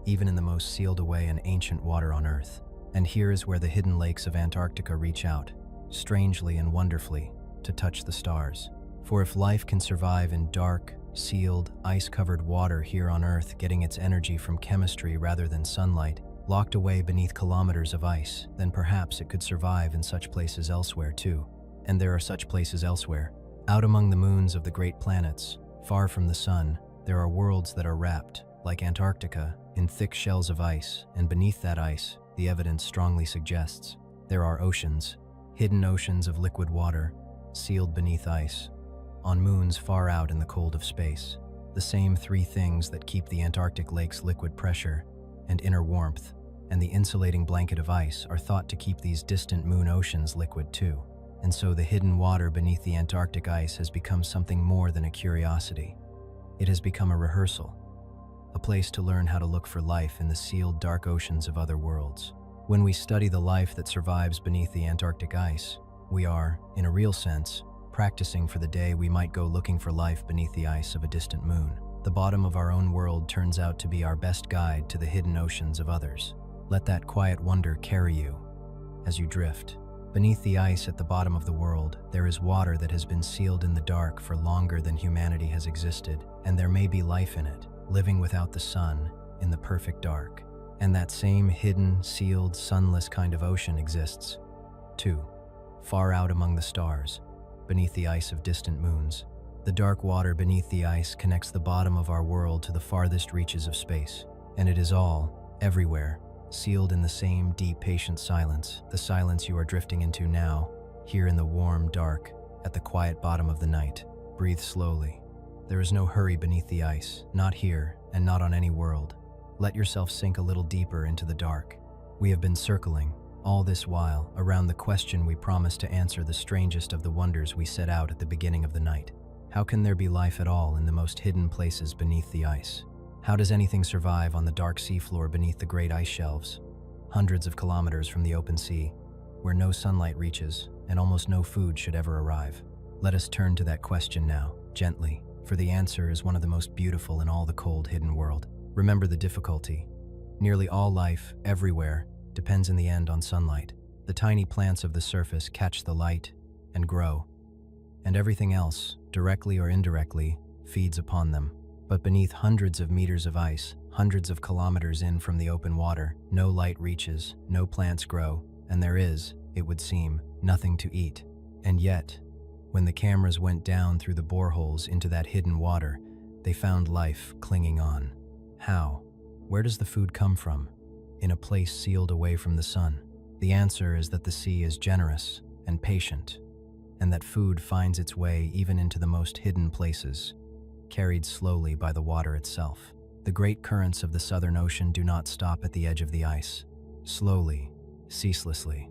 even in the most sealed away and ancient water on Earth. And here is where the hidden lakes of Antarctica reach out, strangely and wonderfully, to touch the stars. For if life can survive in dark, sealed, ice-covered water here on Earth, getting its energy from chemistry rather than sunlight, locked away beneath kilometers of ice, then perhaps it could survive in such places elsewhere too. And there are such places elsewhere. Out among the moons of the great planets, far from the sun, there are worlds that are wrapped, like Antarctica, in thick shells of ice, and beneath that ice, the evidence strongly suggests, there are oceans, hidden oceans of liquid water, sealed beneath ice, on moons far out in the cold of space. The same 3 things that keep the Antarctic lakes' liquid pressure and inner warmth, and the insulating blanket of ice are thought to keep these distant moon oceans liquid too. And so the hidden water beneath the Antarctic ice has become something more than a curiosity. It has become a rehearsal, a place to learn how to look for life in the sealed dark oceans of other worlds. When we study the life that survives beneath the Antarctic ice, we are, in a real sense, practicing for the day we might go looking for life beneath the ice of a distant moon. The bottom of our own world turns out to be our best guide to the hidden oceans of others. Let that quiet wonder carry you as you drift. Beneath the ice at the bottom of the world, there is water that has been sealed in the dark for longer than humanity has existed, and there may be life in it, living without the sun, in the perfect dark. And that same hidden, sealed, sunless kind of ocean exists, too, far out among the stars, beneath the ice of distant moons. The dark water beneath the ice connects the bottom of our world to the farthest reaches of space, and it is all, everywhere, sealed in the same deep, patient silence, the silence you are drifting into now, here in the warm, dark, at the quiet bottom of the night. Breathe slowly. There is no hurry beneath the ice, not here, and not on any world. Let yourself sink a little deeper into the dark. We have been circling, all this while, around the question we promised to answer, the strangest of the wonders we set out at the beginning of the night. How can there be life at all in the most hidden places beneath the ice? How does anything survive on the dark seafloor beneath the great ice shelves, hundreds of kilometers from the open sea, where no sunlight reaches and almost no food should ever arrive? Let us turn to that question now, gently, for the answer is one of the most beautiful in all the cold, hidden world. Remember the difficulty. Nearly all life, everywhere, depends in the end on sunlight. The tiny plants of the surface catch the light and grow, and everything else, directly or indirectly, feeds upon them. But beneath hundreds of meters of ice, hundreds of kilometers in from the open water, no light reaches, no plants grow, and there is, it would seem, nothing to eat. And yet, when the cameras went down through the boreholes into that hidden water, they found life clinging on. How? Where does the food come from? In a place sealed away from the sun. The answer is that the sea is generous and patient, and that food finds its way even into the most hidden places, carried slowly by the water itself. The great currents of the Southern Ocean do not stop at the edge of the ice. Slowly, ceaselessly,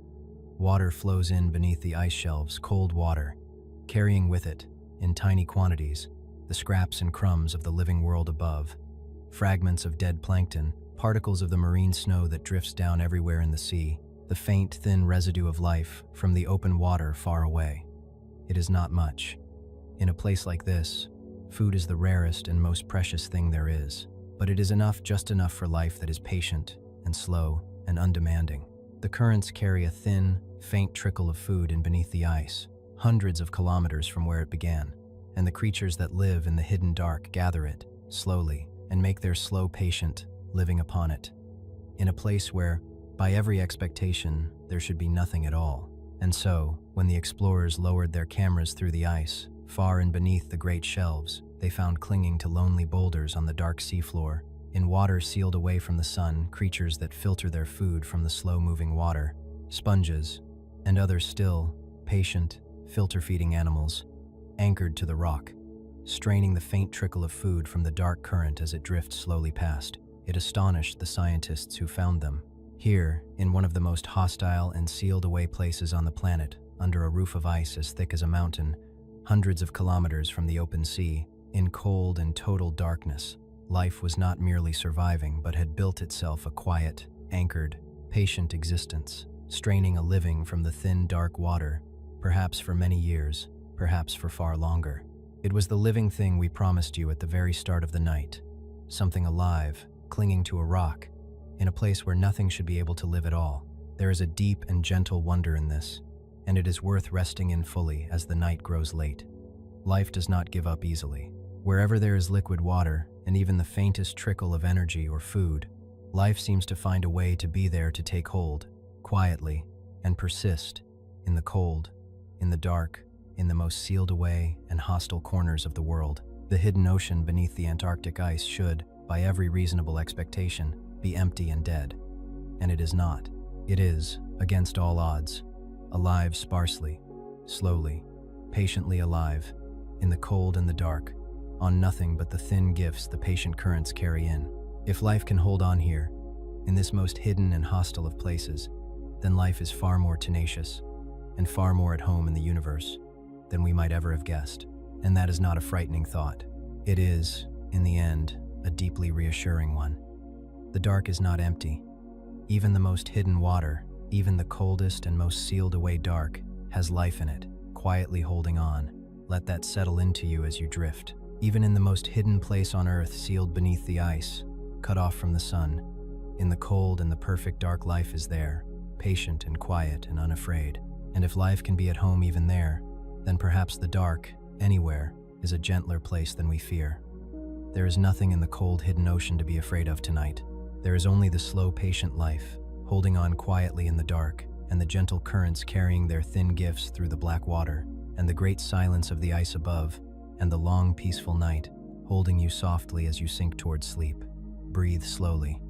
water flows in beneath the ice shelves, cold water, carrying with it, in tiny quantities, the scraps and crumbs of the living world above, fragments of dead plankton, particles of the marine snow that drifts down everywhere in the sea, the faint, thin residue of life from the open water far away. It is not much. In a place like this, food is the rarest and most precious thing there is, but it is enough, just enough for life that is patient and slow and undemanding. The currents carry a thin, faint trickle of food in beneath the ice, hundreds of kilometers from where it began, and the creatures that live in the hidden dark gather it, slowly, and make their slow, patient living upon it, in a place where, by every expectation, there should be nothing at all. And so, when the explorers lowered their cameras through the ice, far and beneath the great shelves, they found clinging to lonely boulders on the dark seafloor, in water sealed away from the sun, creatures that filter their food from the slow-moving water, sponges, and other still, patient, filter-feeding animals, anchored to the rock, straining the faint trickle of food from the dark current as it drifts slowly past. It astonished the scientists who found them. Here, in one of the most hostile and sealed-away places on the planet, under a roof of ice as thick as a mountain, hundreds of kilometers from the open sea, in cold and total darkness, life was not merely surviving but had built itself a quiet, anchored, patient existence, straining a living from the thin, dark water, perhaps for many years, perhaps for far longer. It was the living thing we promised you at the very start of the night, something alive, clinging to a rock, in a place where nothing should be able to live at all. There is a deep and gentle wonder in this, and it is worth resting in fully as the night grows late. Life does not give up easily. Wherever there is liquid water, and even the faintest trickle of energy or food, life seems to find a way to be there to take hold, quietly, and persist, in the cold, in the dark, in the most sealed away and hostile corners of the world. The hidden ocean beneath the Antarctic ice should, by every reasonable expectation, be empty and dead. And it is not. It is, against all odds, alive sparsely, slowly, patiently alive, in the cold and the dark, on nothing but the thin gifts the patient currents carry in. If life can hold on here, in this most hidden and hostile of places, then life is far more tenacious, and far more at home in the universe, than we might ever have guessed. And that is not a frightening thought. It is, in the end, a deeply reassuring one. The dark is not empty. Even the most hidden water, even the coldest and most sealed away dark, has life in it, quietly holding on. Let that settle into you as you drift. Even in the most hidden place on Earth, sealed beneath the ice, cut off from the sun, in the cold and the perfect dark, life is there, patient and quiet and unafraid. And if life can be at home even there, then perhaps the dark, anywhere, is a gentler place than we fear. There is nothing in the cold, hidden ocean to be afraid of tonight. There is only the slow, patient life, holding on quietly in the dark, and the gentle currents carrying their thin gifts through the black water, and the great silence of the ice above, and the long, peaceful night, holding you softly as you sink towards sleep. Breathe slowly.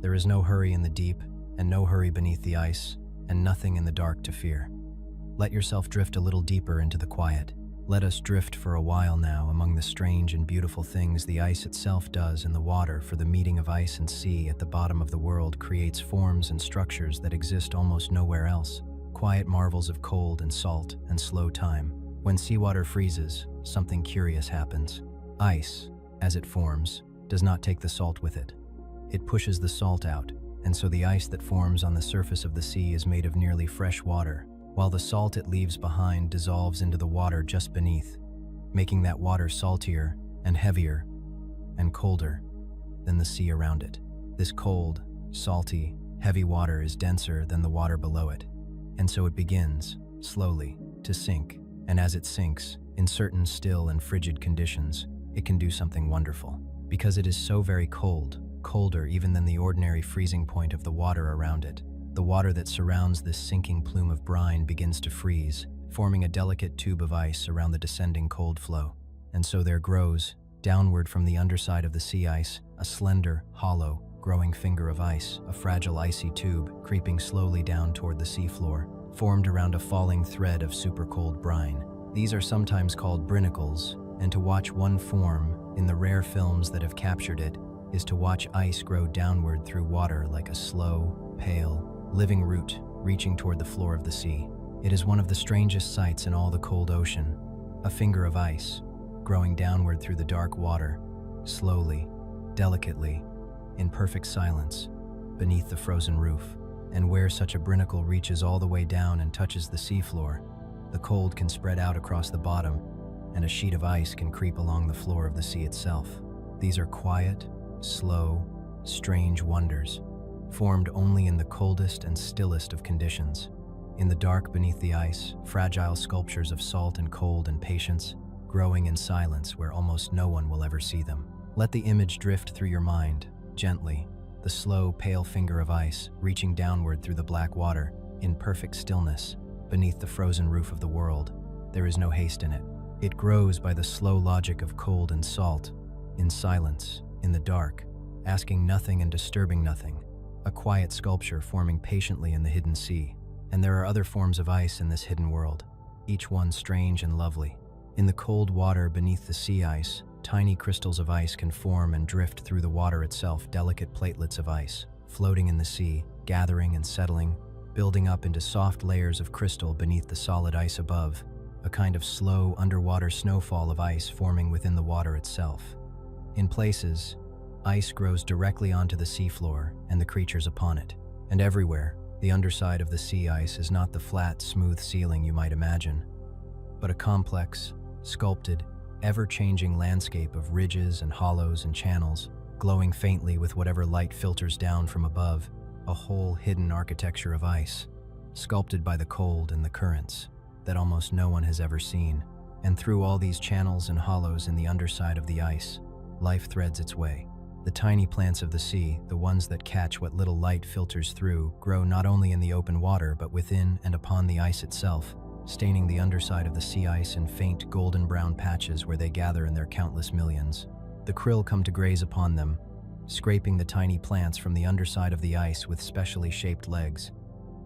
There is no hurry in the deep, and no hurry beneath the ice, and nothing in the dark to fear. Let yourself drift a little deeper into the quiet. Let us drift for a while now among the strange and beautiful things the ice itself does in the water, for the meeting of ice and sea at the bottom of the world creates forms and structures that exist almost nowhere else. Quiet marvels of cold and salt and slow time. When seawater freezes, something curious happens. Ice, as it forms, does not take the salt with it. It pushes the salt out, and so the ice that forms on the surface of the sea is made of nearly fresh water, while the salt it leaves behind dissolves into the water just beneath, making that water saltier and heavier and colder than the sea around it. This cold, salty, heavy water is denser than the water below it, and so it begins, slowly, to sink. And as it sinks, in certain still and frigid conditions, it can do something wonderful. Because it is so very cold, colder even than the ordinary freezing point of the water around it, the water that surrounds this sinking plume of brine begins to freeze, forming a delicate tube of ice around the descending cold flow. And so there grows, downward from the underside of the sea ice, a slender, hollow, growing finger of ice, a fragile icy tube creeping slowly down toward the seafloor, formed around a falling thread of super-cold brine. These are sometimes called brinicles, and to watch one form, in the rare films that have captured it, is to watch ice grow downward through water like a slow, pale, living root reaching toward the floor of the sea. It is one of the strangest sights in all the cold ocean, a finger of ice, growing downward through the dark water, slowly, delicately, in perfect silence, beneath the frozen roof. And where such a brinicle reaches all the way down and touches the seafloor, the cold can spread out across the bottom, and a sheet of ice can creep along the floor of the sea itself. These are quiet, slow, strange wonders, formed only in the coldest and stillest of conditions. In the dark beneath the ice, fragile sculptures of salt and cold and patience, growing in silence where almost no one will ever see them. Let the image drift through your mind, gently, the slow, pale finger of ice reaching downward through the black water, in perfect stillness, beneath the frozen roof of the world. There is no haste in it. It grows by the slow logic of cold and salt, in silence, in the dark, asking nothing and disturbing nothing, a quiet sculpture forming patiently in the hidden sea. And there are other forms of ice in this hidden world, each one strange and lovely. In the cold water beneath the sea ice, tiny crystals of ice can form and drift through the water itself, delicate platelets of ice, floating in the sea, gathering and settling, building up into soft layers of crystal beneath the solid ice above, a kind of slow underwater snowfall of ice forming within the water itself. In places, ice grows directly onto the seafloor and the creatures upon it. And everywhere, the underside of the sea ice is not the flat, smooth ceiling you might imagine, but a complex, sculpted, ever-changing landscape of ridges and hollows and channels, glowing faintly with whatever light filters down from above, a whole hidden architecture of ice, sculpted by the cold and the currents, that almost no one has ever seen. And through all these channels and hollows in the underside of the ice, life threads its way. The tiny plants of the sea, the ones that catch what little light filters through, grow not only in the open water but within and upon the ice itself, staining the underside of the sea ice in faint golden-brown patches where they gather in their countless millions. The krill come to graze upon them, scraping the tiny plants from the underside of the ice with specially shaped legs,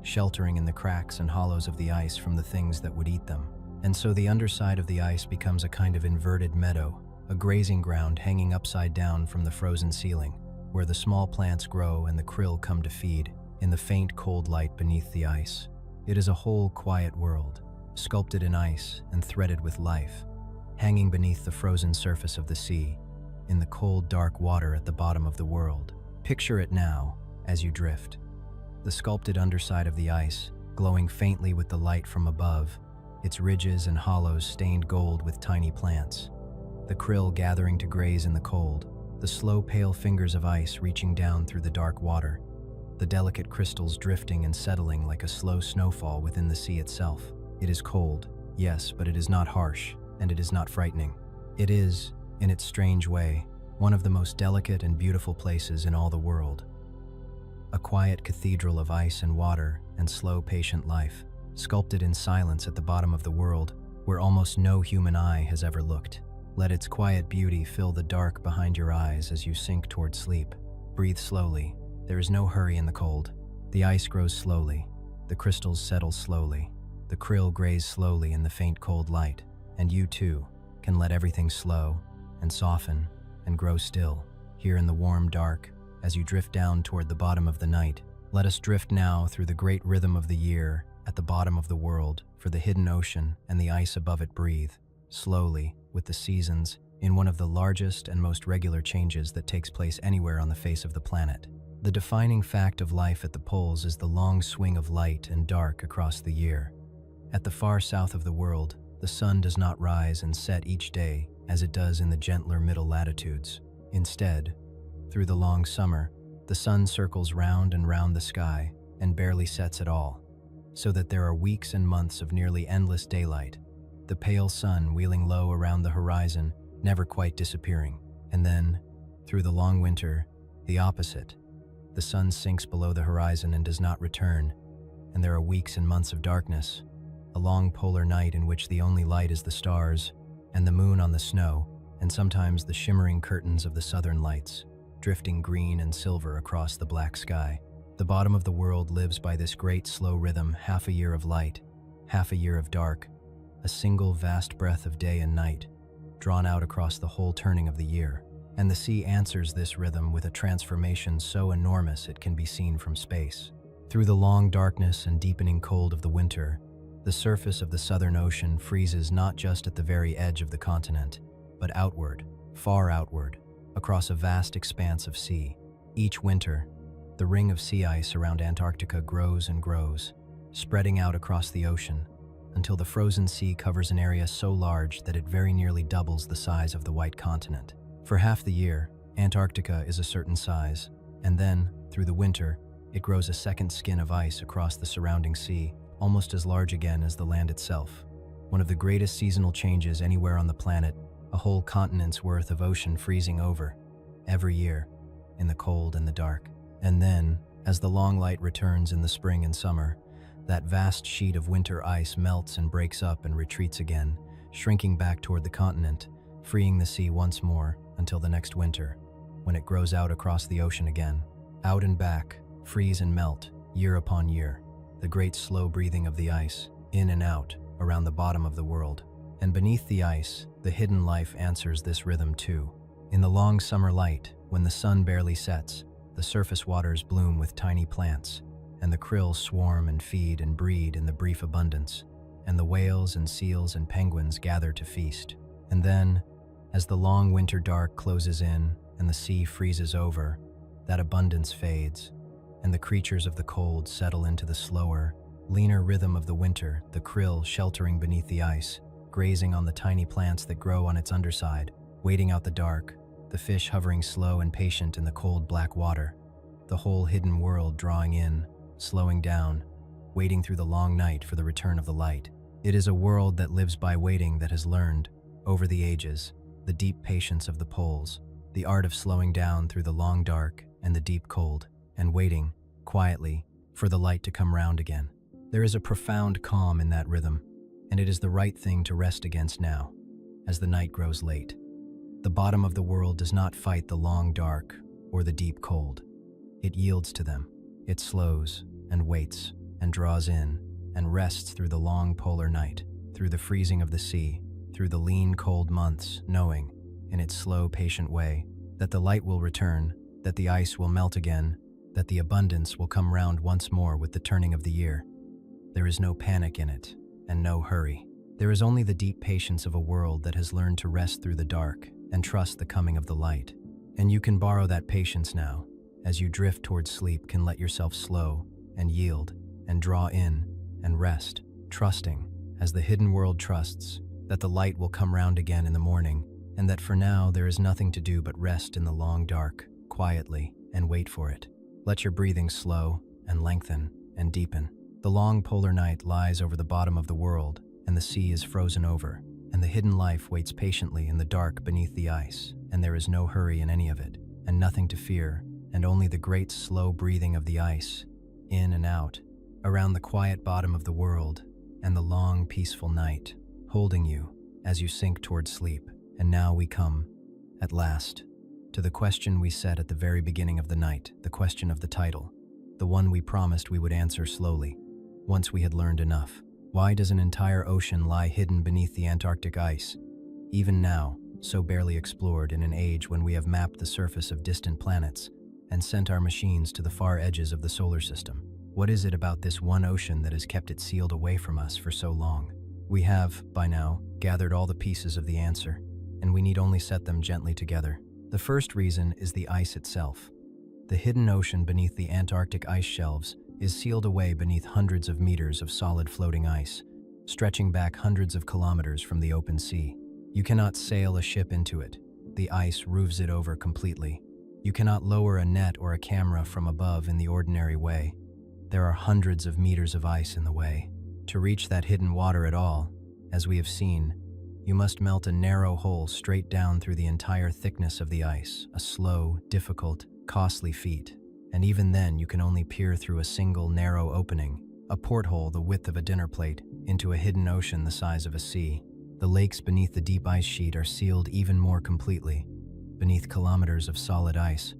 sheltering in the cracks and hollows of the ice from the things that would eat them. And so the underside of the ice becomes a kind of inverted meadow, a grazing ground hanging upside down from the frozen ceiling, where the small plants grow and the krill come to feed, in the faint cold light beneath the ice. It is a whole quiet world, sculpted in ice and threaded with life, hanging beneath the frozen surface of the sea, in the cold dark water at the bottom of the world. Picture it now, as you drift. the sculpted underside of the ice, glowing faintly with the light from above, its ridges and hollows stained gold with tiny plants. The krill gathering to graze in the cold, the slow pale fingers of ice reaching down through the dark water, the delicate crystals drifting and settling like a slow snowfall within the sea itself. It is cold, yes, but it is not harsh, and it is not frightening. It is, in its strange way, one of the most delicate and beautiful places in all the world. A quiet cathedral of ice and water and slow, patient life, sculpted in silence at the bottom of the world, where almost no human eye has ever looked. Let its quiet beauty fill the dark behind your eyes as you sink toward sleep. Breathe slowly. There is no hurry in the cold. The ice grows slowly. The crystals settle slowly. The krill graze slowly in the faint cold light. And you, too, can let everything slow and soften and grow still. Here in the warm dark, as you drift down toward the bottom of the night, let us drift now through the great rhythm of the year at the bottom of the world, for the hidden ocean and the ice above it breathe, slowly, with the seasons, in one of the largest and most regular changes that takes place anywhere on the face of the planet. The defining fact of life at the poles is the long swing of light and dark across the year. At the far south of the world, the sun does not rise and set each day as it does in the gentler middle latitudes. Instead, through the long summer, the sun circles round and round the sky and barely sets at all, so that there are weeks and months of nearly endless daylight, the pale sun wheeling low around the horizon, never quite disappearing. And then, through the long winter, the opposite. The sun sinks below the horizon and does not return, and there are weeks and months of darkness, a long polar night in which the only light is the stars and the moon on the snow, and sometimes the shimmering curtains of the southern lights, drifting green and silver across the black sky. The bottom of the world lives by this great slow rhythm, half a year of light, half a year of dark, a single vast breath of day and night, drawn out across the whole turning of the year. And the sea answers this rhythm with a transformation so enormous it can be seen from space. Through the long darkness and deepening cold of the winter, the surface of the Southern Ocean freezes not just at the very edge of the continent, but outward, far outward, across a vast expanse of sea. Each winter, the ring of sea ice around Antarctica grows and grows, spreading out across the ocean, until the frozen sea covers an area so large that it very nearly doubles the size of the white continent. For half the year, Antarctica is a certain size, and then, through the winter, it grows a second skin of ice across the surrounding sea, almost as large again as the land itself. One of the greatest seasonal changes anywhere on the planet, a whole continent's worth of ocean freezing over, every year, in the cold and the dark. And then, as the long light returns in the spring and summer, that vast sheet of winter ice melts and breaks up and retreats again, shrinking back toward the continent, freeing the sea once more until the next winter, when it grows out across the ocean again. Out and back, freeze and melt, year upon year, the great slow breathing of the ice, in and out, around the bottom of the world. And beneath the ice, the hidden life answers this rhythm too. In the long summer light, when the sun barely sets, the surface waters bloom with tiny plants, and the krill swarm and feed and breed in the brief abundance, and the whales and seals and penguins gather to feast. And then, as the long winter dark closes in and the sea freezes over, that abundance fades, and the creatures of the cold settle into the slower, leaner rhythm of the winter, the krill sheltering beneath the ice, grazing on the tiny plants that grow on its underside, waiting out the dark, the fish hovering slow and patient in the cold black water, the whole hidden world drawing in, slowing down, waiting through the long night for the return of the light. It is a world that lives by waiting, that has learned, over the ages, the deep patience of the poles, the art of slowing down through the long dark and the deep cold, and waiting, quietly, for the light to come round again. There is a profound calm in that rhythm, and it is the right thing to rest against now, as the night grows late. The bottom of the world does not fight the long dark or the deep cold. It yields to them. It slows and waits and draws in and rests through the long polar night, through the freezing of the sea, through the lean cold months, knowing, in its slow patient way, that the light will return, that the ice will melt again, that the abundance will come round once more with the turning of the year. There is no panic in it, and no hurry. There is only the deep patience of a world that has learned to rest through the dark and trust the coming of the light. And you can borrow that patience now, as you drift towards sleep, can let yourself slow and yield, and draw in, and rest, trusting, as the hidden world trusts, that the light will come round again in the morning, and that for now there is nothing to do but rest in the long dark, quietly, and wait for it. Let your breathing slow, and lengthen, and deepen. The long polar night lies over the bottom of the world, and the sea is frozen over, and the hidden life waits patiently in the dark beneath the ice, and there is no hurry in any of it, and nothing to fear, and only the great slow breathing of the ice, in and out, around the quiet bottom of the world, and the long peaceful night, holding you as you sink toward sleep. And now we come, at last, to the question we set at the very beginning of the night, the question of the title, the one we promised we would answer slowly, once we had learned enough. Why does an entire ocean lie hidden beneath the Antarctic ice, even now, so barely explored in an age when we have mapped the surface of distant planets and sent our machines to the far edges of the solar system? What is it about this one ocean that has kept it sealed away from us for so long? We have, by now, gathered all the pieces of the answer, and we need only set them gently together. The first reason is the ice itself. The hidden ocean beneath the Antarctic ice shelves is sealed away beneath hundreds of meters of solid floating ice, stretching back hundreds of kilometers from the open sea. You cannot sail a ship into it. The ice roofs it over completely. You cannot lower a net or a camera from above in the ordinary way. There are hundreds of meters of ice in the way. To reach that hidden water at all, as we have seen, you must melt a narrow hole straight down through the entire thickness of the ice, a slow, difficult, costly feat. And even then you can only peer through a single narrow opening, a porthole the width of a dinner plate, into a hidden ocean the size of a sea. The lakes beneath the deep ice sheet are sealed even more completely, beneath kilometers of solid ice,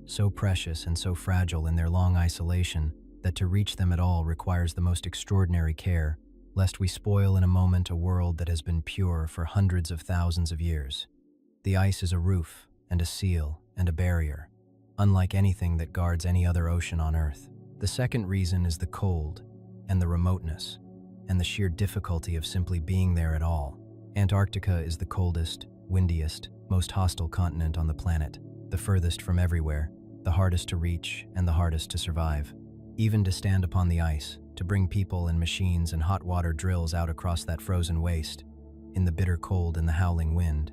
so precious and so fragile in their long isolation that to reach them at all requires the most extraordinary care, lest we spoil in a moment a world that has been pure for hundreds of thousands of years. The ice is a roof and a seal and a barrier, unlike anything that guards any other ocean on Earth. The second reason is the cold and the remoteness and the sheer difficulty of simply being there at all. Antarctica is the coldest, windiest, most hostile continent on the planet, the furthest from everywhere, the hardest to reach and the hardest to survive. Even to stand upon the ice, to bring people and machines and hot water drills out across that frozen waste, in the bitter cold and the howling wind,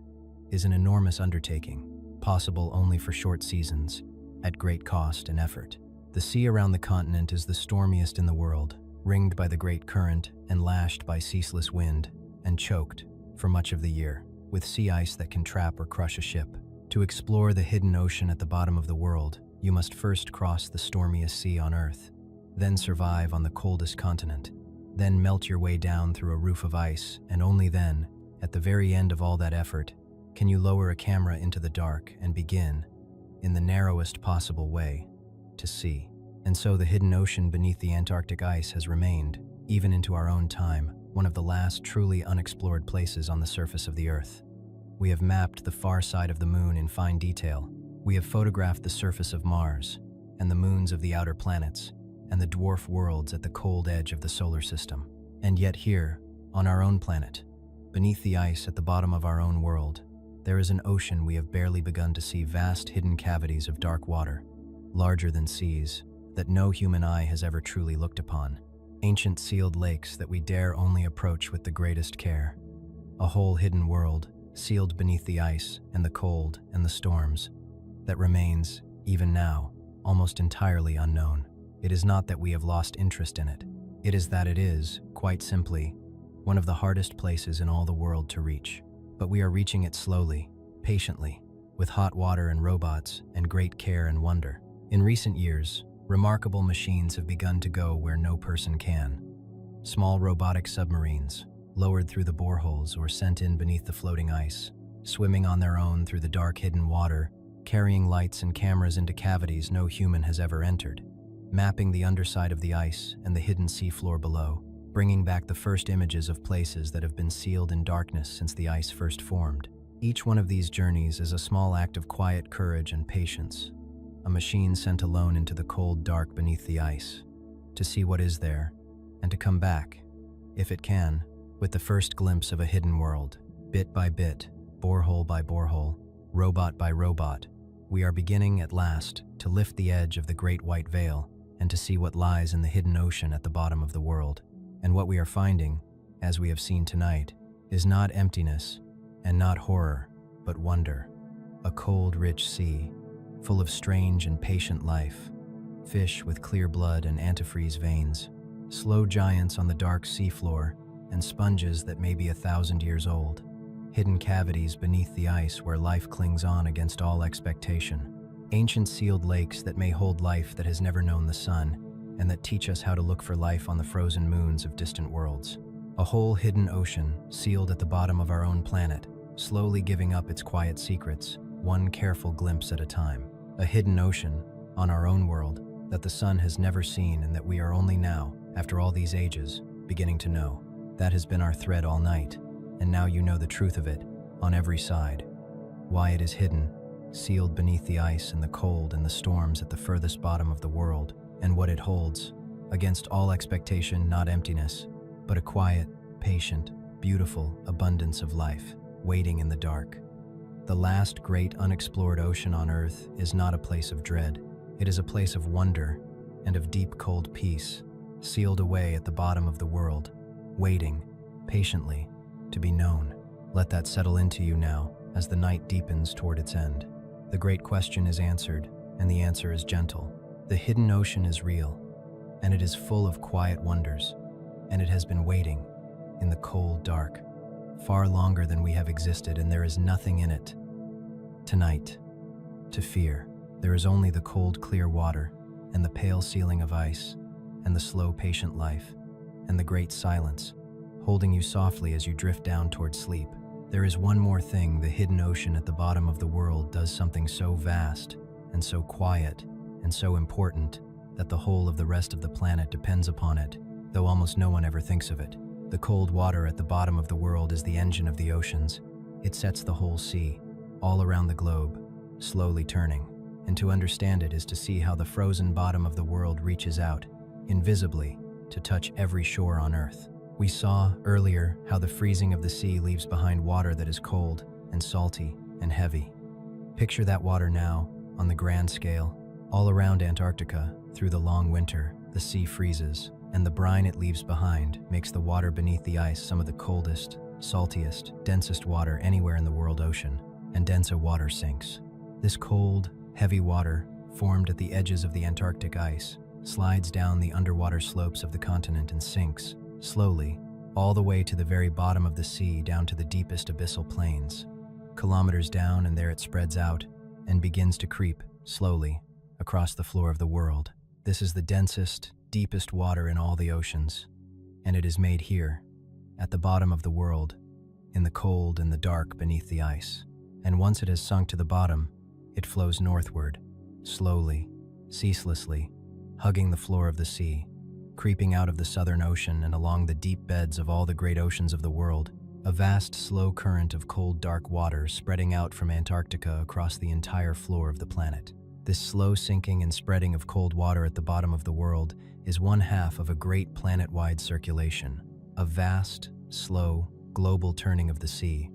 is an enormous undertaking, possible only for short seasons, at great cost and effort. The sea around the continent is the stormiest in the world, ringed by the great current and lashed by ceaseless wind, and choked, for much of the year, with sea ice that can trap or crush a ship. To explore the hidden ocean at the bottom of the world, you must first cross the stormiest sea on Earth, then survive on the coldest continent, then melt your way down through a roof of ice, and only then, at the very end of all that effort, can you lower a camera into the dark and begin, in the narrowest possible way, to see. And so the hidden ocean beneath the Antarctic ice has remained, even into our own time, one of the last truly unexplored places on the surface of the Earth. We have mapped the far side of the moon in fine detail. We have photographed the surface of Mars, and the moons of the outer planets, and the dwarf worlds at the cold edge of the solar system. And yet here, on our own planet, beneath the ice at the bottom of our own world, there is an ocean we have barely begun to see, vast hidden cavities of dark water, larger than seas, that no human eye has ever truly looked upon. Ancient sealed lakes that we dare only approach with the greatest care. A whole hidden world, sealed beneath the ice and the cold and the storms, that remains, even now, almost entirely unknown. It is not that we have lost interest in it. It is that it is, quite simply, one of the hardest places in all the world to reach. But we are reaching it slowly, patiently, with hot water and robots, and great care and wonder. In recent years, remarkable machines have begun to go where no person can. Small robotic submarines, lowered through the boreholes or sent in beneath the floating ice, swimming on their own through the dark hidden water, carrying lights and cameras into cavities no human has ever entered, mapping the underside of the ice and the hidden seafloor below, bringing back the first images of places that have been sealed in darkness since the ice first formed. Each one of these journeys is a small act of quiet courage and patience, a machine sent alone into the cold dark beneath the ice, to see what is there, and to come back, if it can, with the first glimpse of a hidden world. Bit by bit, borehole by borehole, robot by robot, we are beginning at last to lift the edge of the great white veil and to see what lies in the hidden ocean at the bottom of the world. And what we are finding, as we have seen tonight, is not emptiness and not horror, but wonder. A cold, rich sea, full of strange and patient life. Fish with clear blood and antifreeze veins, slow giants on the dark seafloor, and sponges that may be 1,000 years old. Hidden cavities beneath the ice where life clings on against all expectation. Ancient sealed lakes that may hold life that has never known the sun, and that teach us how to look for life on the frozen moons of distant worlds. A whole hidden ocean, sealed at the bottom of our own planet, slowly giving up its quiet secrets, one careful glimpse at a time. A hidden ocean, on our own world, that the sun has never seen and that we are only now, after all these ages, beginning to know. That has been our thread all night, and now you know the truth of it, on every side. Why it is hidden, sealed beneath the ice and the cold and the storms at the furthest bottom of the world, and what it holds, against all expectation, not emptiness, but a quiet, patient, beautiful abundance of life, waiting in the dark. The last great unexplored ocean on Earth is not a place of dread. It is a place of wonder and of deep cold peace, sealed away at the bottom of the world, waiting, patiently, to be known. Let that settle into you now as the night deepens toward its end. The great question is answered, and the answer is gentle. The hidden ocean is real, and it is full of quiet wonders, and it has been waiting in the cold dark far longer than we have existed, and there is nothing in it tonight to fear. There is only the cold, clear water, and the pale ceiling of ice, and the slow, patient life, and the great silence, holding you softly as you drift down toward sleep. There is one more thing. The hidden ocean at the bottom of the world does something so vast, and so quiet, and so important, that the whole of the rest of the planet depends upon it, though almost no one ever thinks of it. The cold water at the bottom of the world is the engine of the oceans. It sets the whole sea, all around the globe, slowly turning. And to understand it is to see how the frozen bottom of the world reaches out, invisibly, to touch every shore on Earth. We saw earlier how the freezing of the sea leaves behind water that is cold and salty and heavy. Picture that water now, on the grand scale. All around Antarctica, through the long winter, the sea freezes, and the brine it leaves behind makes the water beneath the ice some of the coldest, saltiest, densest water anywhere in the world ocean, and denser water sinks. This cold, heavy water, formed at the edges of the Antarctic ice, slides down the underwater slopes of the continent and sinks, slowly, all the way to the very bottom of the sea, down to the deepest abyssal plains. Kilometers down, and there it spreads out and begins to creep, slowly, across the floor of the world. This is the densest, deepest water in all the oceans, and it is made here, at the bottom of the world, in the cold and the dark beneath the ice. And once it has sunk to the bottom, it flows northward, slowly, ceaselessly, hugging the floor of the sea, creeping out of the Southern Ocean and along the deep beds of all the great oceans of the world, a vast, slow current of cold, dark water spreading out from Antarctica across the entire floor of the planet. This slow sinking and spreading of cold water at the bottom of the world is one half of a great planet-wide circulation, a vast, slow, global turning of the sea,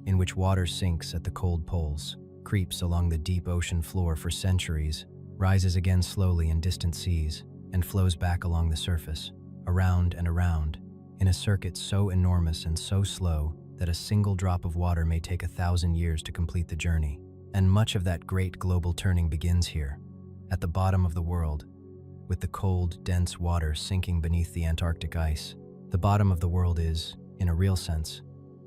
in which water sinks at the cold poles, creeps along the deep ocean floor for centuries, rises again slowly in distant seas, and flows back along the surface, around and around, in a circuit so enormous and so slow that a single drop of water may take 1,000 years to complete the journey. And much of that great global turning begins here, at the bottom of the world, with the cold, dense water sinking beneath the Antarctic ice. The bottom of the world is, in a real sense,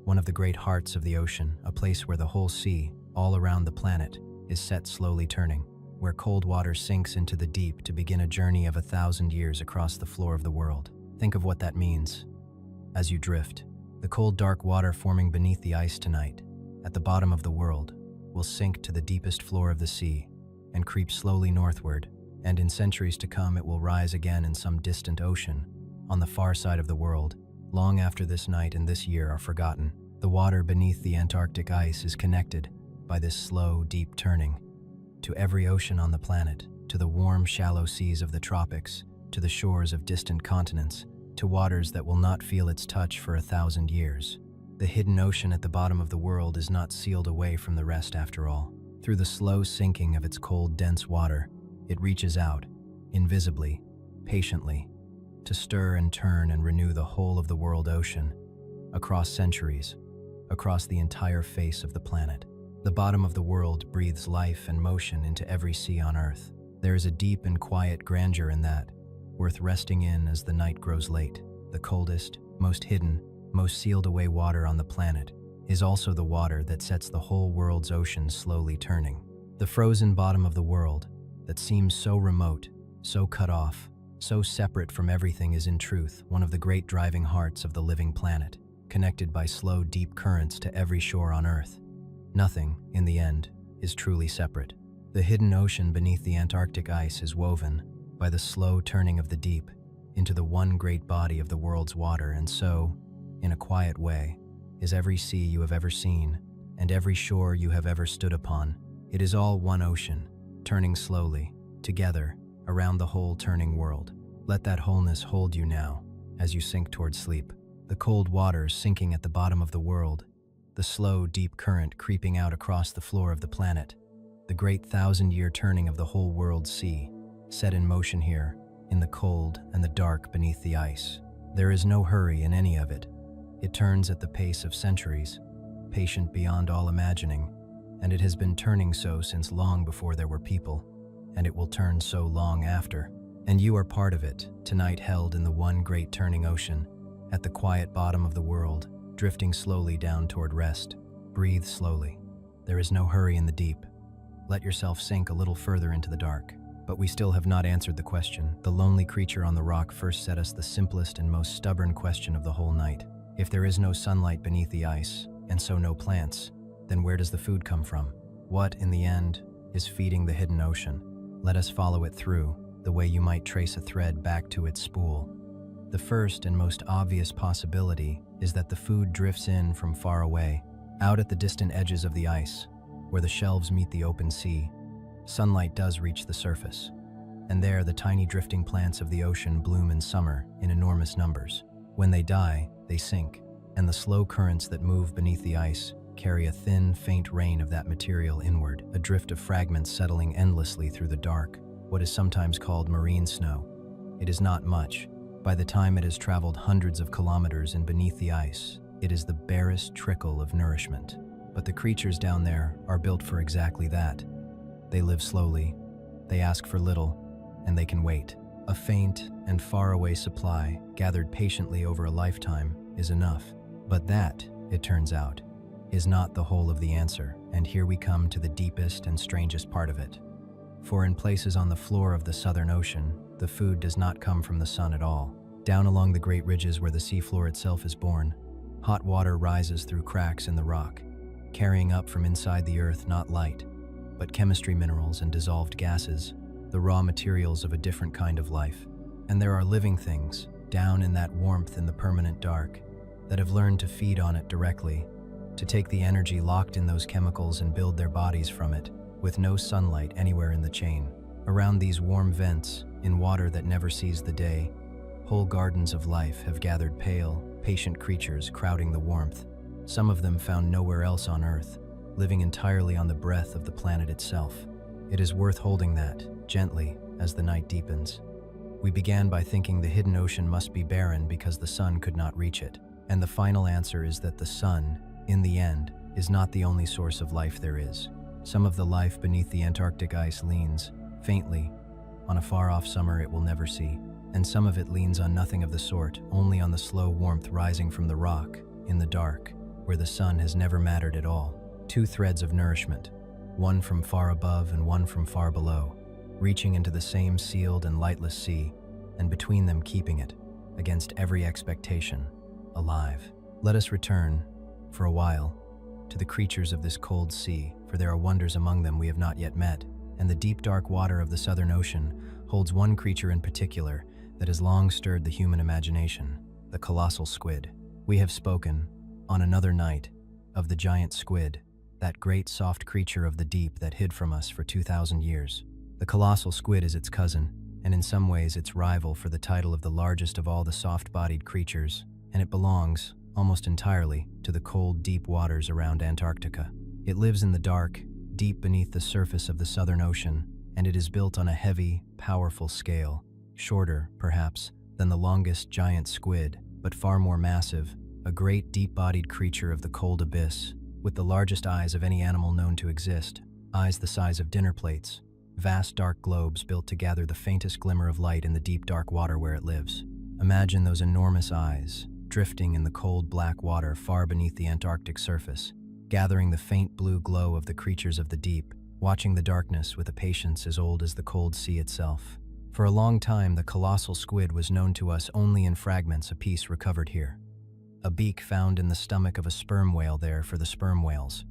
one of the great hearts of the ocean, a place where the whole sea, all around the planet, is set slowly turning, where cold water sinks into the deep to begin a journey of 1,000 years across the floor of the world. Think of what that means. As you drift, the cold, dark water forming beneath the ice tonight, at the bottom of the world, will sink to the deepest floor of the sea and creep slowly northward, and in centuries to come it will rise again in some distant ocean, on the far side of the world, long after this night and this year are forgotten. The water beneath the Antarctic ice is connected, by this slow, deep turning, to every ocean on the planet, to the warm, shallow seas of the tropics, to the shores of distant continents, to waters that will not feel its touch for 1,000 years. The hidden ocean at the bottom of the world is not sealed away from the rest after all. Through the slow sinking of its cold, dense water, it reaches out, invisibly, patiently, to stir and turn and renew the whole of the world ocean, across centuries, across the entire face of the planet. The bottom of the world breathes life and motion into every sea on Earth. There is a deep and quiet grandeur in that, worth resting in as the night grows late. The coldest, most hidden, most sealed away water on the planet is also the water that sets the whole world's oceans slowly turning. The frozen bottom of the world, that seems so remote, so cut off, so separate from everything, is in truth one of the great driving hearts of the living planet, connected by slow, deep currents to every shore on Earth. Nothing, in the end, is truly separate. The hidden ocean beneath the Antarctic ice is woven, by the slow turning of the deep, into the one great body of the world's water, and so, in a quiet way, is every sea you have ever seen, and every shore you have ever stood upon. It is all one ocean, turning slowly, together, around the whole turning world. Let that wholeness hold you now, as you sink towards sleep. The cold waters sinking at the bottom of the world, the slow, deep current creeping out across the floor of the planet, the great thousand-year turning of the whole world's sea, set in motion here, in the cold and the dark beneath the ice. There is no hurry in any of it. It turns at the pace of centuries, patient beyond all imagining, and it has been turning so since long before there were people, and it will turn so long after. And you are part of it, tonight held in the one great turning ocean, at the quiet bottom of the world, drifting slowly down toward rest. Breathe slowly. There is no hurry in the deep. Let yourself sink a little further into the dark. But we still have not answered the question. The lonely creature on the rock first set us the simplest and most stubborn question of the whole night. If there is no sunlight beneath the ice, and so no plants, then where does the food come from? What, in the end, is feeding the hidden ocean? Let us follow it through, the way you might trace a thread back to its spool. The first and most obvious possibility is that the food drifts in from far away, out at the distant edges of the ice, where the shelves meet the open sea. Sunlight does reach the surface, and there the tiny drifting plants of the ocean bloom in summer in enormous numbers. When they die, they sink, and the slow currents that move beneath the ice carry a thin, faint rain of that material inward, a drift of fragments settling endlessly through the dark, what is sometimes called marine snow. It is not much. By the time it has traveled hundreds of kilometers and beneath the ice, it is the barest trickle of nourishment. But the creatures down there are built for exactly that. They live slowly, they ask for little, and they can wait. A faint and faraway supply, gathered patiently over a lifetime, is enough. But that, it turns out, is not the whole of the answer, and here we come to the deepest and strangest part of it. For in places on the floor of the Southern Ocean, the food does not come from the sun at all. Down along the great ridges where the seafloor itself is born, hot water rises through cracks in the rock, carrying up from inside the earth not light, but chemistry minerals and dissolved gases, the raw materials of a different kind of life. And there are living things, down in that warmth in the permanent dark, that have learned to feed on it directly, to take the energy locked in those chemicals and build their bodies from it, with no sunlight anywhere in the chain. Around these warm vents, in water that never sees the day, whole gardens of life have gathered, pale, patient creatures crowding the warmth, some of them found nowhere else on Earth, living entirely on the breath of the planet itself. It is worth holding that, gently, as the night deepens. We began by thinking the hidden ocean must be barren because the sun could not reach it, and the final answer is that the sun, in the end, is not the only source of life there is. Some of the life beneath the Antarctic ice leans, faintly, on a far-off summer it will never see, and some of it leans on nothing of the sort, only on the slow warmth rising from the rock, in the dark, where the sun has never mattered at all. Two threads of nourishment, one from far above and one from far below, reaching into the same sealed and lightless sea, and between them keeping it, against every expectation, alive. Let us return, for a while, to the creatures of this cold sea, for there are wonders among them we have not yet met, and the deep dark water of the Southern Ocean holds one creature in particular that has long stirred the human imagination, the colossal squid. We have spoken, on another night, of the giant squid, that great soft creature of the deep that hid from us for 2,000 years. The colossal squid is its cousin, and in some ways its rival for the title of the largest of all the soft-bodied creatures, and it belongs, almost entirely, to the cold, deep waters around Antarctica. It lives in the dark, deep beneath the surface of the Southern Ocean, and it is built on a heavy, powerful scale, shorter, perhaps, than the longest giant squid, but far more massive, a great deep-bodied creature of the cold abyss, with the largest eyes of any animal known to exist, eyes the size of dinner plates, vast dark globes built to gather the faintest glimmer of light in the deep dark water where it lives. Imagine those enormous eyes, drifting in the cold black water far beneath the Antarctic surface, gathering the faint blue glow of the creatures of the deep, watching the darkness with a patience as old as the cold sea itself. For a long time, the colossal squid was known to us only in fragments, a piece recovered here. A beak found in the stomach of a sperm whale there for the sperm whales.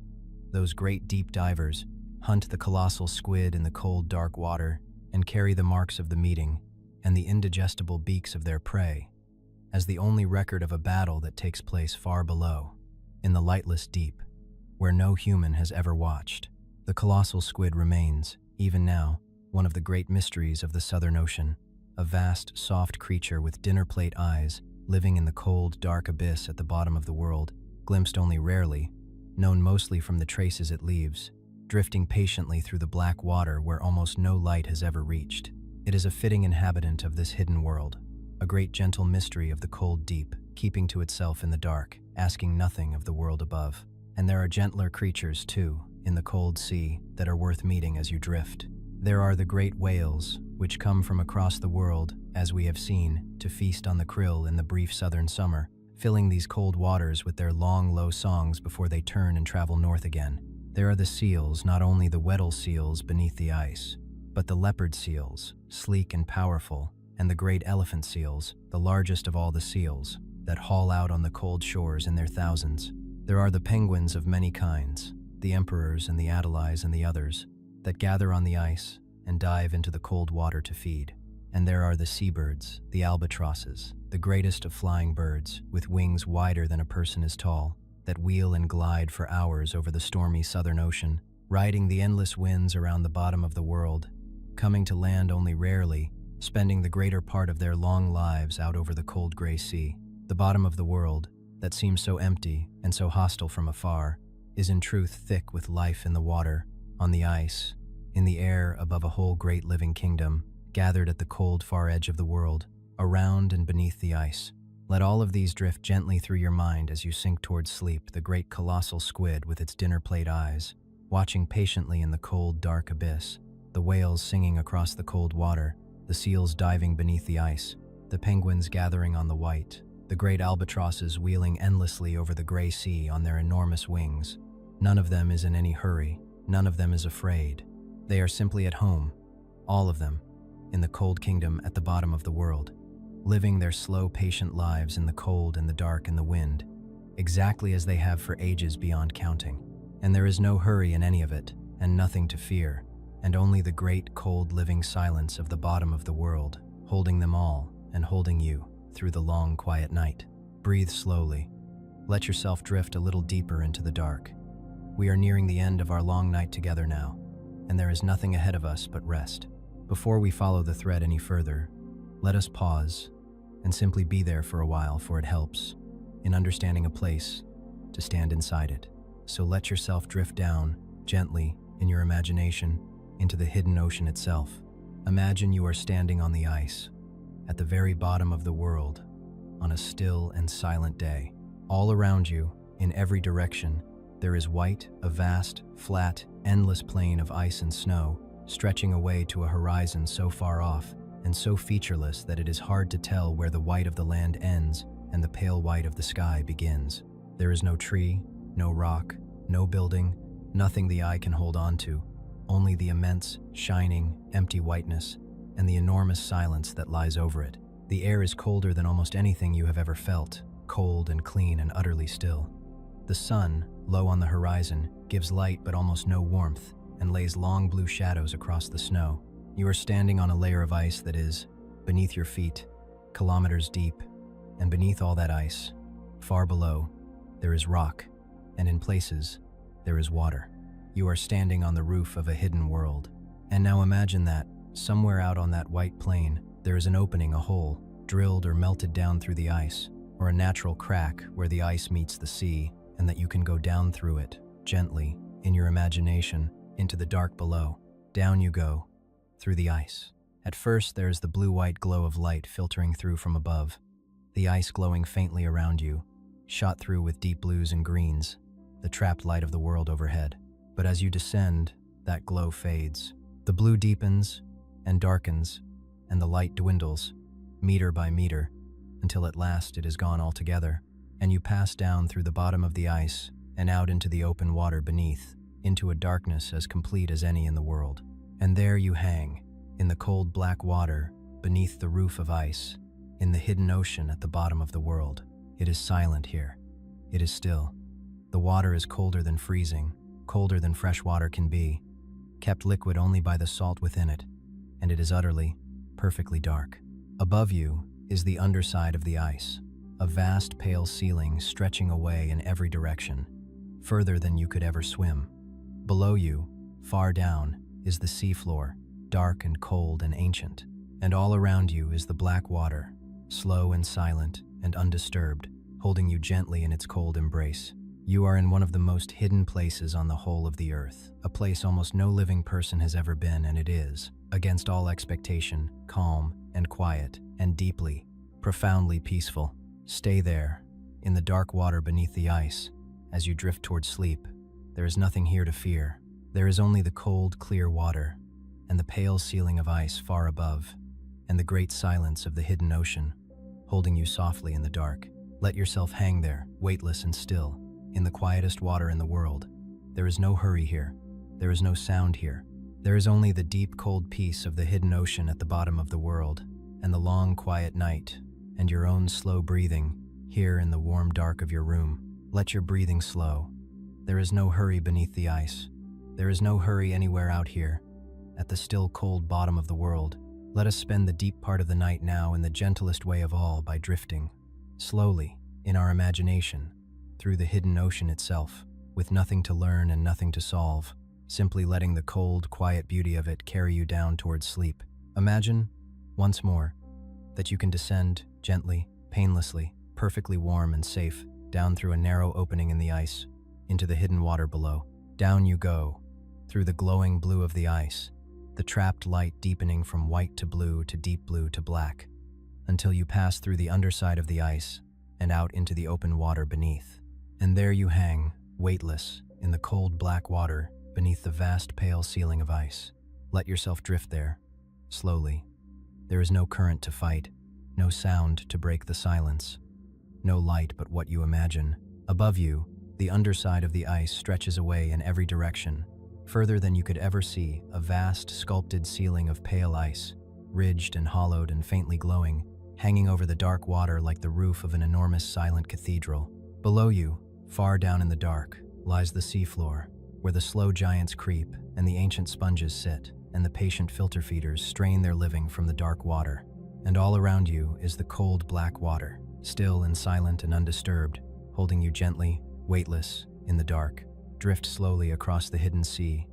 Those great deep divers hunt the colossal squid in the cold dark water and carry the marks of the meeting and the indigestible beaks of their prey as the only record of a battle that takes place far below, in the lightless deep, where no human has ever watched. The colossal squid remains, even now, one of the great mysteries of the Southern Ocean, a vast, soft creature with dinner plate eyes, living in the cold, dark abyss at the bottom of the world, glimpsed only rarely, known mostly from the traces it leaves, drifting patiently through the black water where almost no light has ever reached. It is a fitting inhabitant of this hidden world, a great gentle mystery of the cold deep, keeping to itself in the dark, asking nothing of the world above. And there are gentler creatures, too, in the cold sea that are worth meeting as you drift. There are the great whales, which come from across the world, as we have seen, to feast on the krill in the brief southern summer, filling these cold waters with their long, low songs before they turn and travel north again. There are the seals, not only the Weddell seals beneath the ice, but the leopard seals, sleek and powerful, and the great elephant seals, the largest of all the seals, that haul out on the cold shores in their thousands. There are the penguins of many kinds, the emperors and the adelies and the others, that gather on the ice and dive into the cold water to feed. And there are the seabirds, the albatrosses, the greatest of flying birds, with wings wider than a person is tall, that wheel and glide for hours over the stormy Southern Ocean, riding the endless winds around the bottom of the world, coming to land only rarely, spending the greater part of their long lives out over the cold gray sea. The bottom of the world, that seems so empty and so hostile from afar, is in truth thick with life in the water, on the ice, in the air above a whole great living kingdom, gathered at the cold far edge of the world, around and beneath the ice. Let all of these drift gently through your mind as you sink towards sleep, the great colossal squid with its dinner plate eyes, watching patiently in the cold dark abyss, the whales singing across the cold water, the seals diving beneath the ice, the penguins gathering on the white, the great albatrosses wheeling endlessly over the gray sea on their enormous wings. None of them is in any hurry, none of them is afraid. They are simply at home, all of them, in the cold kingdom at the bottom of the world, living their slow, patient lives in the cold and the dark and the wind, exactly as they have for ages beyond counting. And there is no hurry in any of it, and nothing to fear, and only the great, cold, living silence of the bottom of the world, holding them all and holding you through the long, quiet night. Breathe slowly. Let yourself drift a little deeper into the dark. We are nearing the end of our long night together now, and there is nothing ahead of us but rest. Before we follow the thread any further, let us pause and simply be there for a while, for it helps, in understanding a place, to stand inside it. So let yourself drift down, gently, in your imagination, into the hidden ocean itself. Imagine you are standing on the ice, at the very bottom of the world, on a still and silent day. All around you, in every direction, there is white, a vast, flat, endless plain of ice and snow, stretching away to a horizon so far off and so featureless that it is hard to tell where the white of the land ends and the pale white of the sky begins. There is no tree, no rock, no building, nothing the eye can hold on to, only the immense, shining, empty whiteness and the enormous silence that lies over it. The air is colder than almost anything you have ever felt, cold and clean and utterly still. The sun, low on the horizon, gives light but almost no warmth, and lays long blue shadows across the snow. You are standing on a layer of ice that is, beneath your feet, kilometers deep, and beneath all that ice, far below, there is rock, and in places, there is water. You are standing on the roof of a hidden world. And now imagine that, somewhere out on that white plain, there is an opening, a hole, drilled or melted down through the ice, or a natural crack where the ice meets the sea, and that you can go down through it, gently, in your imagination, into the dark below. Down you go, through the ice. At first, there is the blue-white glow of light filtering through from above, the ice glowing faintly around you, shot through with deep blues and greens, the trapped light of the world overhead. But as you descend, that glow fades. The blue deepens and darkens, and the light dwindles, meter by meter, until at last it is gone altogether, and you pass down through the bottom of the ice and out into the open water beneath, into a darkness as complete as any in the world. And there you hang, in the cold black water, beneath the roof of ice, in the hidden ocean at the bottom of the world. It is silent here. It is still. The water is colder than freezing, colder than fresh water can be, kept liquid only by the salt within it, and it is utterly, perfectly dark. Above you is the underside of the ice, a vast pale ceiling stretching away in every direction, further than you could ever swim. Below you, far down, is the seafloor, dark and cold and ancient, and all around you is the black water, slow and silent and undisturbed, holding you gently in its cold embrace. You are in one of the most hidden places on the whole of the earth, a place almost no living person has ever been, and it is, against all expectation, calm and quiet and deeply, profoundly peaceful. Stay there, in the dark water beneath the ice, as you drift toward sleep. There is nothing here to fear. There is only the cold, clear water, and the pale ceiling of ice far above, and the great silence of the hidden ocean, holding you softly in the dark. Let yourself hang there, weightless and still, in the quietest water in the world. There is no hurry here. There is no sound here. There is only the deep, cold peace of the hidden ocean at the bottom of the world, and the long, quiet night, and your own slow breathing, here in the warm dark of your room. Let your breathing slow. There is no hurry beneath the ice. There is no hurry anywhere out here, at the still cold bottom of the world. Let us spend the deep part of the night now in the gentlest way of all, by drifting, slowly, in our imagination, through the hidden ocean itself, with nothing to learn and nothing to solve, simply letting the cold, quiet beauty of it carry you down towards sleep. Imagine, once more, that you can descend gently, painlessly, perfectly warm and safe, down through a narrow opening in the ice, into the hidden water below. Down you go, through the glowing blue of the ice, the trapped light deepening from white to blue to deep blue to black, until you pass through the underside of the ice and out into the open water beneath. And there you hang, weightless, in the cold black water beneath the vast pale ceiling of ice. Let yourself drift there, slowly. There is no current to fight, no sound to break the silence, no light but what you imagine. Above you, the underside of the ice stretches away in every direction, further than you could ever see, a vast sculpted ceiling of pale ice, ridged and hollowed and faintly glowing, hanging over the dark water like the roof of an enormous silent cathedral. Below you, far down in the dark, lies the seafloor, where the slow giants creep and the ancient sponges sit, and the patient filter feeders strain their living from the dark water. And all around you is the cold black water, still and silent and undisturbed, holding you gently, weightless, in the dark. Drift slowly across the hidden sea,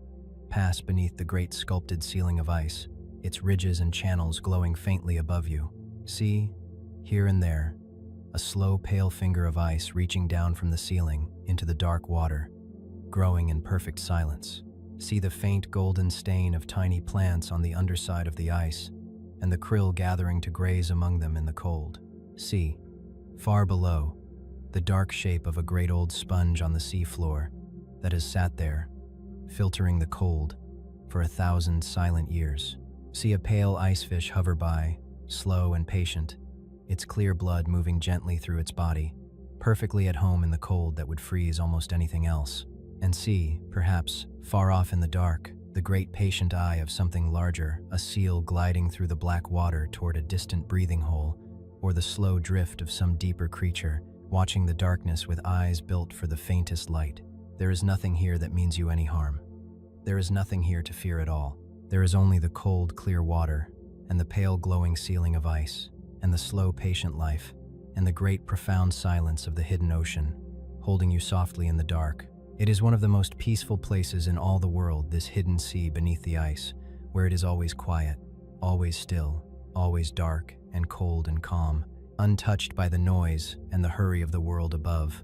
pass beneath the great sculpted ceiling of ice, its ridges and channels glowing faintly above you. See, here and there, a slow pale finger of ice reaching down from the ceiling into the dark water, growing in perfect silence. See the faint golden stain of tiny plants on the underside of the ice, and the krill gathering to graze among them in the cold. See, far below, the dark shape of a great old sponge on the seafloor that has sat there, filtering the cold, for 1,000 silent years. See a pale icefish hover by, slow and patient, its clear blood moving gently through its body, perfectly at home in the cold that would freeze almost anything else. And see, perhaps, far off in the dark, the great patient eye of something larger, a seal gliding through the black water toward a distant breathing hole, or the slow drift of some deeper creature, watching the darkness with eyes built for the faintest light. There is nothing here that means you any harm. There is nothing here to fear at all. There is only the cold, clear water, and the pale glowing ceiling of ice, and the slow, patient life, and the great, profound silence of the hidden ocean, holding you softly in the dark. It is one of the most peaceful places in all the world, this hidden sea beneath the ice, where it is always quiet, always still, always dark and cold and calm, untouched by the noise and the hurry of the world above.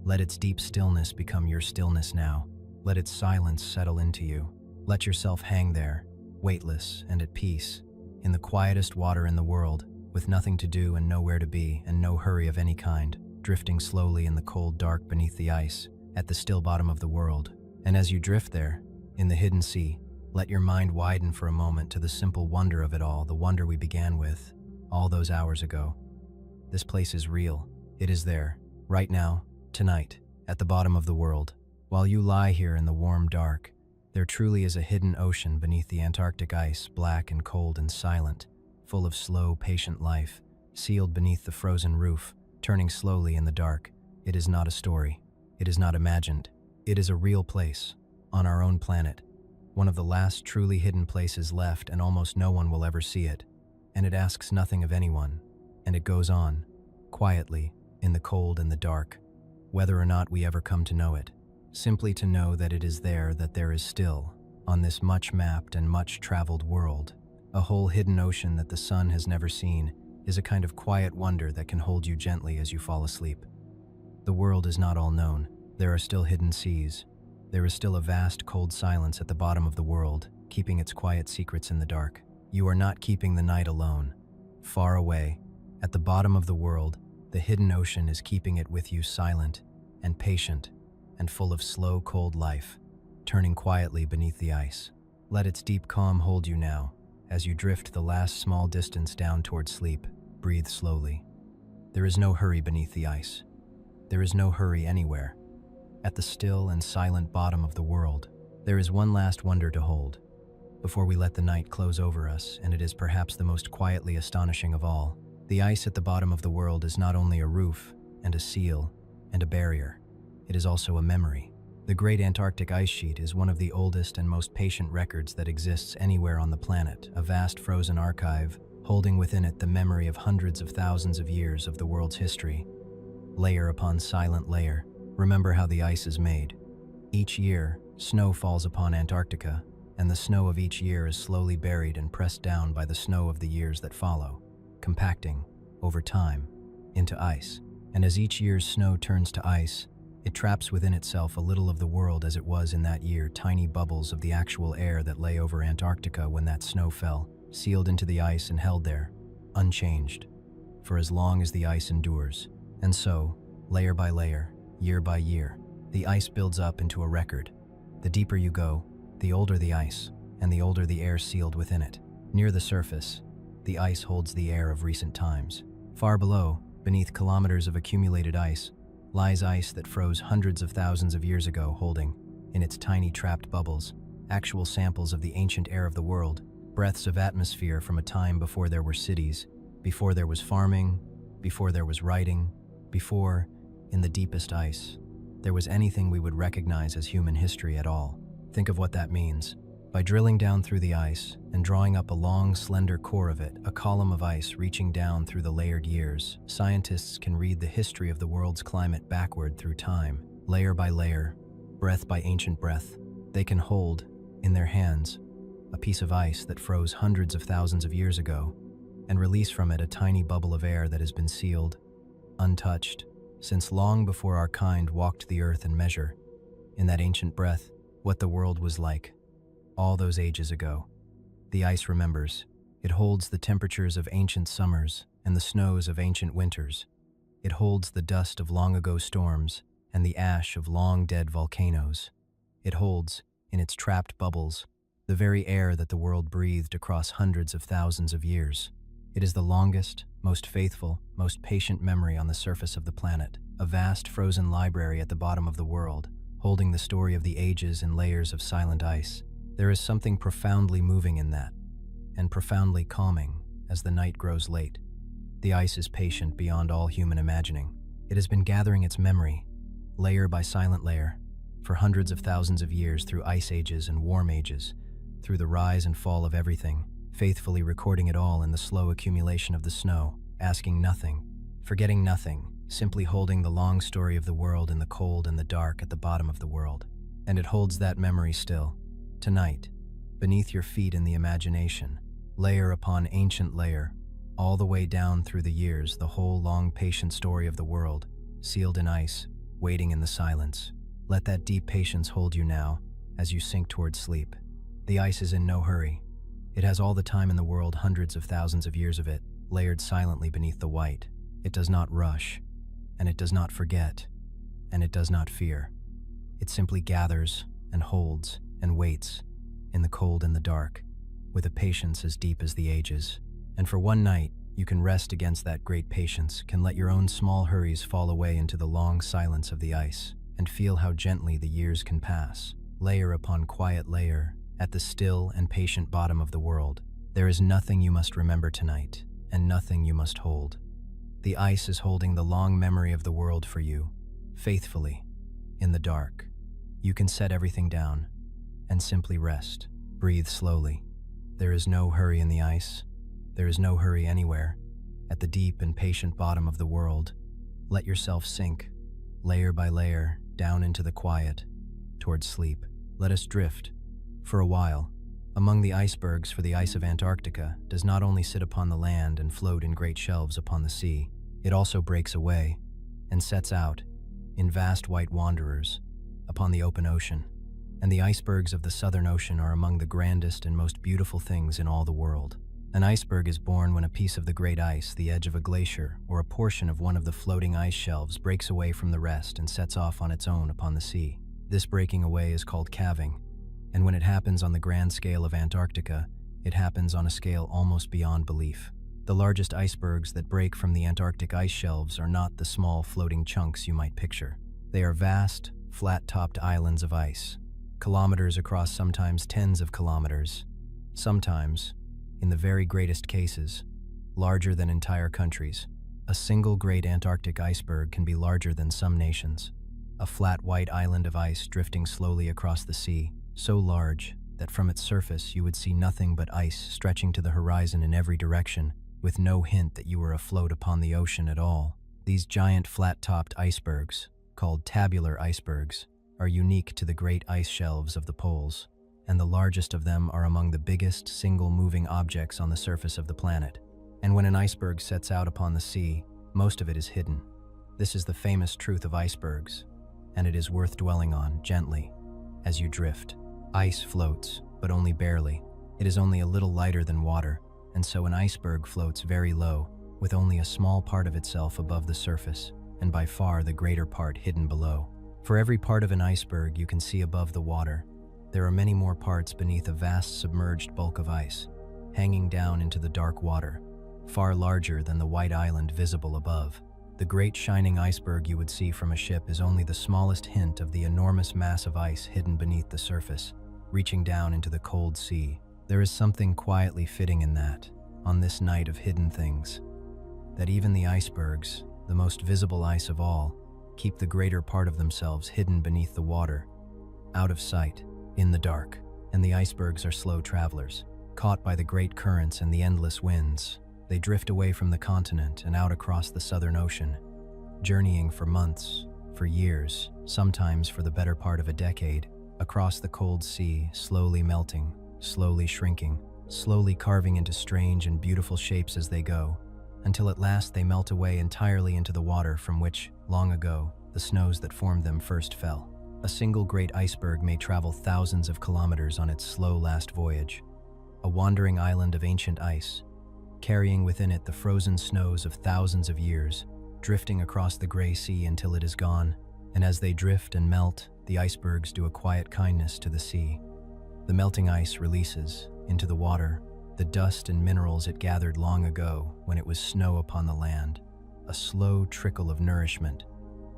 Let its deep stillness become your stillness now. Let its silence settle into you. Let yourself hang there, weightless and at peace, in the quietest water in the world, with nothing to do and nowhere to be, and no hurry of any kind, drifting slowly in the cold dark beneath the ice, at the still bottom of the world. And as you drift there, in the hidden sea, let your mind widen for a moment to the simple wonder of it all, the wonder we began with, all those hours ago. This place is real. It is there, right now, tonight, at the bottom of the world. While you lie here in the warm dark, there truly is a hidden ocean beneath the Antarctic ice, black and cold and silent, full of slow, patient life, sealed beneath the frozen roof, turning slowly in the dark. It is not a story. It is not imagined. It is a real place, on our own planet, one of the last truly hidden places left, and almost no one will ever see it. And it asks nothing of anyone, and it goes on, quietly, in the cold and the dark, whether or not we ever come to know it. Simply to know that it is there, that there is still, on this much-mapped and much-traveled world, a whole hidden ocean that the sun has never seen, is a kind of quiet wonder that can hold you gently as you fall asleep. The world is not all known. There are still hidden seas. There is still a vast cold silence at the bottom of the world, keeping its quiet secrets in the dark. You are not keeping the night alone. Far away, at the bottom of the world, the hidden ocean is keeping it with you, silent and patient and full of slow, cold life, turning quietly beneath the ice. Let its deep calm hold you now. As you drift the last small distance down toward sleep, breathe slowly. There is no hurry beneath the ice. There is no hurry anywhere. At the still and silent bottom of the world, there is one last wonder to hold, before we let the night close over us, and it is perhaps the most quietly astonishing of all. The ice at the bottom of the world is not only a roof and a seal and a barrier, it is also a memory. The Great Antarctic Ice Sheet is one of the oldest and most patient records that exists anywhere on the planet, a vast frozen archive holding within it the memory of hundreds of thousands of years of the world's history. Layer upon silent layer, remember how the ice is made. Each year, snow falls upon Antarctica, and the snow of each year is slowly buried and pressed down by the snow of the years that follow, compacting, over time, into ice. And as each year's snow turns to ice, it traps within itself a little of the world as it was in that year, tiny bubbles of the actual air that lay over Antarctica when that snow fell, sealed into the ice and held there, unchanged, for as long as the ice endures. And so, layer by layer, year by year, the ice builds up into a record. The deeper you go, the older the ice, and the older the air sealed within it. Near the surface, the ice holds the air of recent times. Far below, beneath kilometers of accumulated ice, lies ice that froze hundreds of thousands of years ago, holding, in its tiny trapped bubbles, actual samples of the ancient air of the world, breaths of atmosphere from a time before there were cities, before there was farming, before there was writing, before, in the deepest ice, there was anything we would recognize as human history at all. Think of what that means. By drilling down through the ice and drawing up a long, slender core of it, a column of ice reaching down through the layered years, scientists can read the history of the world's climate backward through time, layer by layer, breath by ancient breath. They can hold, in their hands, a piece of ice that froze hundreds of thousands of years ago, and release from it a tiny bubble of air that has been sealed, untouched, since long before our kind walked the earth and measure, in that ancient breath, what the world was like. All those ages ago. The ice remembers. It holds the temperatures of ancient summers and the snows of ancient winters. It holds the dust of long ago storms and the ash of long dead volcanoes. It holds, in its trapped bubbles, the very air that the world breathed across hundreds of thousands of years. It is the longest, most faithful, most patient memory on the surface of the planet, a vast frozen library at the bottom of the world, holding the story of the ages in layers of silent ice. There is something profoundly moving in that, and profoundly calming as the night grows late. The ice is patient beyond all human imagining. It has been gathering its memory, layer by silent layer, for hundreds of thousands of years through ice ages and warm ages, through the rise and fall of everything, faithfully recording it all in the slow accumulation of the snow, asking nothing, forgetting nothing, simply holding the long story of the world in the cold and the dark at the bottom of the world. And it holds that memory still. Tonight, beneath your feet in the imagination, layer upon ancient layer, all the way down through the years, the whole long patient story of the world, sealed in ice, waiting in the silence. Let that deep patience hold you now, as you sink towards sleep. The ice is in no hurry. It has all the time in the world, hundreds of thousands of years of it, layered silently beneath the white. It does not rush, and it does not forget, and it does not fear. It simply gathers and holds and waits in the cold and the dark, with a patience as deep as the ages. And for one night, you can rest against that great patience, can let your own small hurries fall away into the long silence of the ice, and feel how gently the years can pass, layer upon quiet layer, at the still and patient bottom of the world. There is nothing you must remember tonight, and nothing you must hold. The ice is holding the long memory of the world for you, faithfully, in the dark. You can set everything down, and simply rest. Breathe slowly. There is no hurry in the ice. There is no hurry anywhere. At the deep and patient bottom of the world, let yourself sink, layer by layer, down into the quiet, towards sleep. Let us drift, for a while, among the icebergs, for the ice of Antarctica does not only sit upon the land and float in great shelves upon the sea, it also breaks away and sets out in vast white wanderers upon the open ocean. And the icebergs of the Southern Ocean are among the grandest and most beautiful things in all the world. An iceberg is born when a piece of the great ice, the edge of a glacier, or a portion of one of the floating ice shelves breaks away from the rest and sets off on its own upon the sea. This breaking away is called calving, and when it happens on the grand scale of Antarctica, it happens on a scale almost beyond belief. The largest icebergs that break from the Antarctic ice shelves are not the small floating chunks you might picture. They are vast, flat-topped islands of ice, kilometers across, sometimes tens of kilometers, sometimes, in the very greatest cases, larger than entire countries. A single great Antarctic iceberg can be larger than some nations. A flat white island of ice drifting slowly across the sea, so large that from its surface you would see nothing but ice stretching to the horizon in every direction, with no hint that you were afloat upon the ocean at all. These giant flat-topped icebergs, called tabular icebergs, are unique to the great ice shelves of the poles, and the largest of them are among the biggest single moving objects on the surface of the planet. And when an iceberg sets out upon the sea, most of it is hidden. This is the famous truth of icebergs, and it is worth dwelling on gently as you drift. Ice floats, but only barely. It is only a little lighter than water, and so an iceberg floats very low, with only a small part of itself above the surface, and by far the greater part hidden below. For every part of an iceberg you can see above the water, there are many more parts beneath a vast submerged bulk of ice, hanging down into the dark water, far larger than the white island visible above. The great shining iceberg you would see from a ship is only the smallest hint of the enormous mass of ice hidden beneath the surface, reaching down into the cold sea. There is something quietly fitting in that, on this night of hidden things, that even the icebergs, the most visible ice of all, keep the greater part of themselves hidden beneath the water, out of sight, in the dark. And the icebergs are slow travelers, caught by the great currents and the endless winds. They drift away from the continent and out across the Southern Ocean, journeying for months, for years, sometimes for the better part of a decade, across the cold sea, slowly melting, slowly shrinking, slowly carving into strange and beautiful shapes as they go, until at last they melt away entirely into the water from which, long ago, the snows that formed them first fell. A single great iceberg may travel thousands of kilometers on its slow last voyage, a wandering island of ancient ice, carrying within it the frozen snows of thousands of years, drifting across the gray sea until it is gone. And as they drift and melt, the icebergs do a quiet kindness to the sea. The melting ice releases, into the water, the dust and minerals it gathered long ago when it was snow upon the land, a slow trickle of nourishment,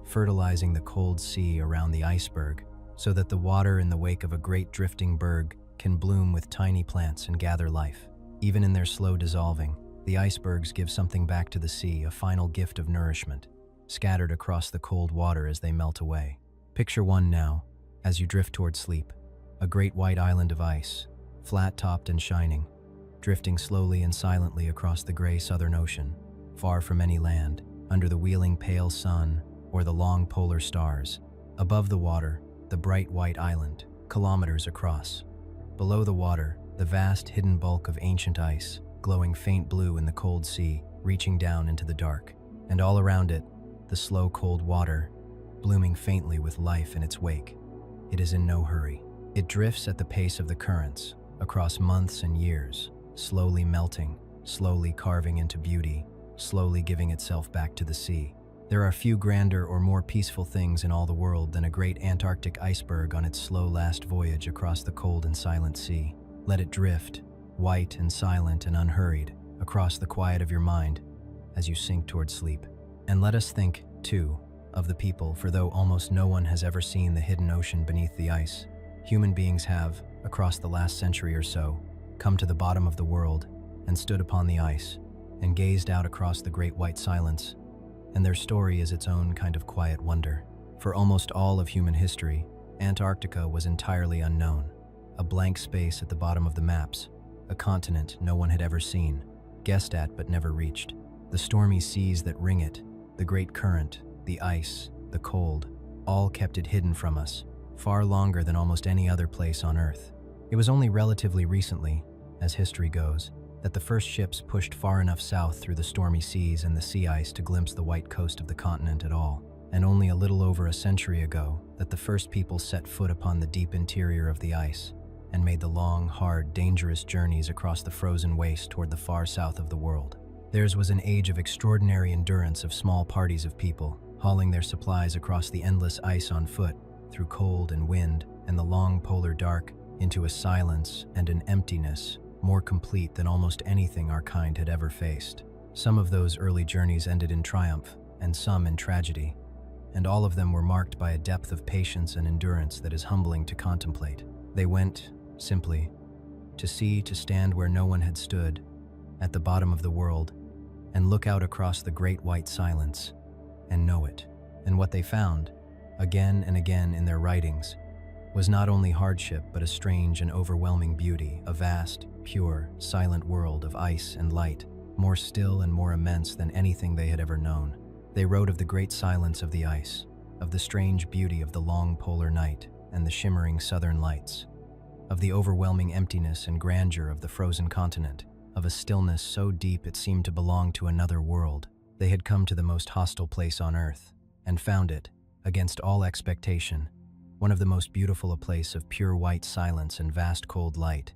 fertilizing the cold sea around the iceberg, so that the water in the wake of a great drifting berg can bloom with tiny plants and gather life. Even in their slow dissolving, the icebergs give something back to the sea, a final gift of nourishment, scattered across the cold water as they melt away. Picture one now, as you drift toward sleep, a great white island of ice, flat-topped and shining, drifting slowly and silently across the gray Southern Ocean, far from any land, under the wheeling pale sun or the long polar stars. Above the water, the bright white island, kilometers across. Below the water, the vast hidden bulk of ancient ice, glowing faint blue in the cold sea, reaching down into the dark. And all around it, the slow cold water, blooming faintly with life in its wake. It is in no hurry. It drifts at the pace of the currents, across months and years, slowly melting, slowly carving into beauty, slowly giving itself back to the sea. There are few grander or more peaceful things in all the world than a great Antarctic iceberg on its slow last voyage across the cold and silent sea. Let it drift, white and silent and unhurried, across the quiet of your mind as you sink toward sleep. And let us think, too, of the people, for though almost no one has ever seen the hidden ocean beneath the ice, human beings have, across the last century or so, come to the bottom of the world and stood upon the ice and gazed out across the great white silence. And their story is its own kind of quiet wonder. For almost all of human history, Antarctica was entirely unknown, a blank space at the bottom of the maps, a continent no one had ever seen, guessed at but never reached. The stormy seas that ring it, the great current, the ice, the cold, all kept it hidden from us, far longer than almost any other place on Earth. It was only relatively recently, as history goes, that the first ships pushed far enough south through the stormy seas and the sea ice to glimpse the white coast of the continent at all, and only a little over a century ago that the first people set foot upon the deep interior of the ice and made the long, hard, dangerous journeys across the frozen waste toward the far south of the world. Theirs was an age of extraordinary endurance of small parties of people, hauling their supplies across the endless ice on foot, through cold and wind and the long polar dark, into a silence and an emptiness more complete than almost anything our kind had ever faced. Some of those early journeys ended in triumph, and some in tragedy, and all of them were marked by a depth of patience and endurance that is humbling to contemplate. They went, simply, to stand where no one had stood, at the bottom of the world, and look out across the great white silence, and know it. And what they found, again and again in their writings, was not only hardship but a strange and overwhelming beauty, a vast, pure, silent world of ice and light, more still and more immense than anything they had ever known. They wrote of the great silence of the ice, of the strange beauty of the long polar night and the shimmering southern lights, of the overwhelming emptiness and grandeur of the frozen continent, of a stillness so deep it seemed to belong to another world. They had come to the most hostile place on Earth, and found it, against all expectation, one of the most beautiful, a place of pure white silence and vast cold light.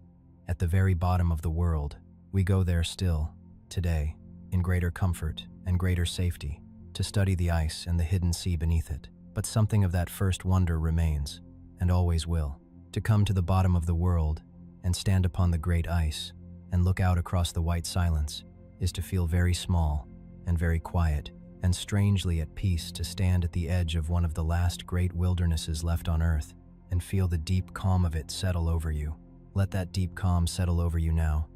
At the very bottom of the world, we go there still, today, in greater comfort and greater safety, to study the ice and the hidden sea beneath it. But something of that first wonder remains, and always will. To come to the bottom of the world and stand upon the great ice and look out across the white silence is to feel very small and very quiet, and strangely at peace, to stand at the edge of one of the last great wildernesses left on Earth and feel the deep calm of it settle over you. Let that deep calm settle over you now,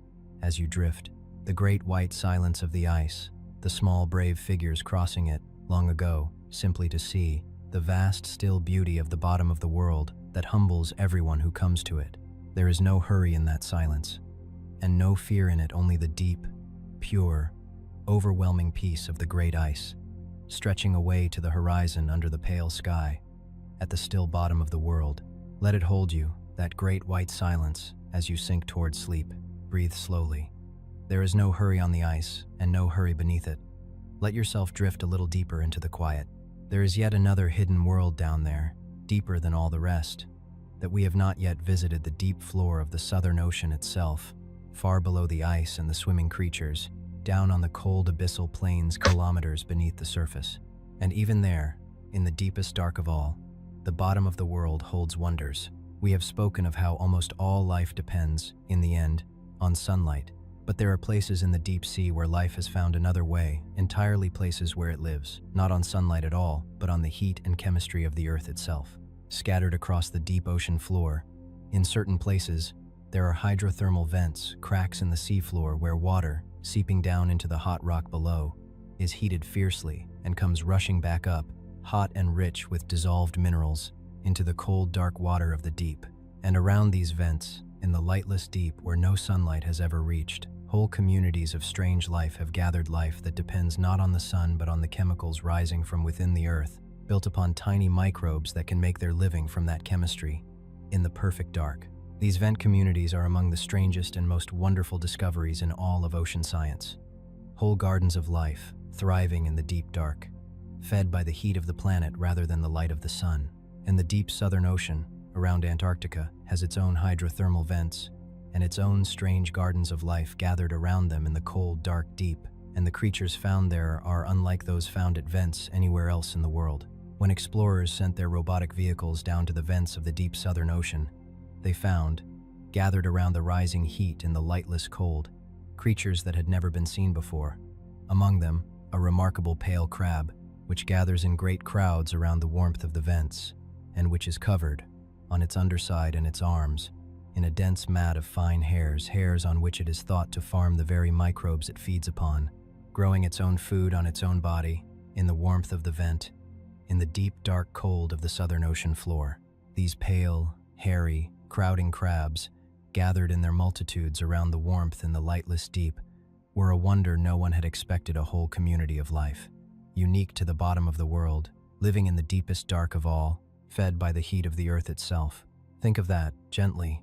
as you drift. The great white silence of the ice, the small brave figures crossing it long ago, simply to see the vast still beauty of the bottom of the world that humbles everyone who comes to it. There is no hurry in that silence, and no fear in it, only the deep, pure, overwhelming peace of the great ice, stretching away to the horizon under the pale sky, at the still bottom of the world. Let it hold you, that great white silence, as you sink toward sleep. Breathe slowly. There is no hurry on the ice, and no hurry beneath it. Let yourself drift a little deeper into the quiet. There is yet another hidden world down there, deeper than all the rest, that we have not yet visited, the deep floor of the Southern Ocean itself, far below the ice and the swimming creatures, down on the cold abyssal plains kilometers beneath the surface. And even there, in the deepest dark of all, the bottom of the world holds wonders. We have spoken of how almost all life depends, in the end, on sunlight. But there are places in the deep sea where life has found another way, entirely places where it lives, not on sunlight at all, but on the heat and chemistry of the Earth itself. Scattered across the deep ocean floor, in certain places, there are hydrothermal vents, cracks in the seafloor where water, seeping down into the hot rock below, is heated fiercely and comes rushing back up, hot and rich with dissolved minerals, into the cold dark water of the deep. And around these vents, in the lightless deep where no sunlight has ever reached, whole communities of strange life have gathered, life that depends not on the sun but on the chemicals rising from within the earth, built upon tiny microbes that can make their living from that chemistry, in the perfect dark. These vent communities are among the strangest and most wonderful discoveries in all of ocean science. Whole gardens of life, thriving in the deep dark, fed by the heat of the planet rather than the light of the sun. And the deep Southern Ocean, around Antarctica, has its own hydrothermal vents, and its own strange gardens of life gathered around them in the cold, dark deep, and the creatures found there are unlike those found at vents anywhere else in the world. When explorers sent their robotic vehicles down to the vents of the deep southern ocean, they found, gathered around the rising heat in the lightless cold, creatures that had never been seen before. Among them, a remarkable pale crab, which gathers in great crowds around the warmth of the vents, and which is covered, on its underside and its arms, in a dense mat of fine hairs on which it is thought to farm the very microbes it feeds upon, growing its own food on its own body, in the warmth of the vent, in the deep dark cold of the southern ocean floor. These pale, hairy, crowding crabs, gathered in their multitudes around the warmth in the lightless deep, were a wonder no one had expected. A whole community of life, unique to the bottom of the world, living in the deepest dark of all, fed by the heat of the earth itself. Think of that, gently,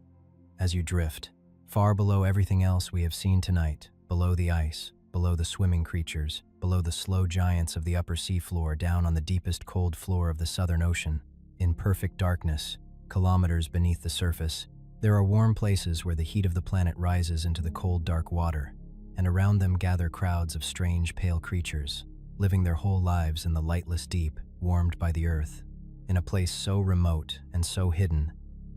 as you drift, far below everything else we have seen tonight, below the ice, below the swimming creatures, below the slow giants of the upper seafloor, down on the deepest cold floor of the Southern Ocean, in perfect darkness, kilometers beneath the surface. There are warm places where the heat of the planet rises into the cold, dark water, and around them gather crowds of strange, pale creatures, living their whole lives in the lightless deep, warmed by the earth, in a place so remote and so hidden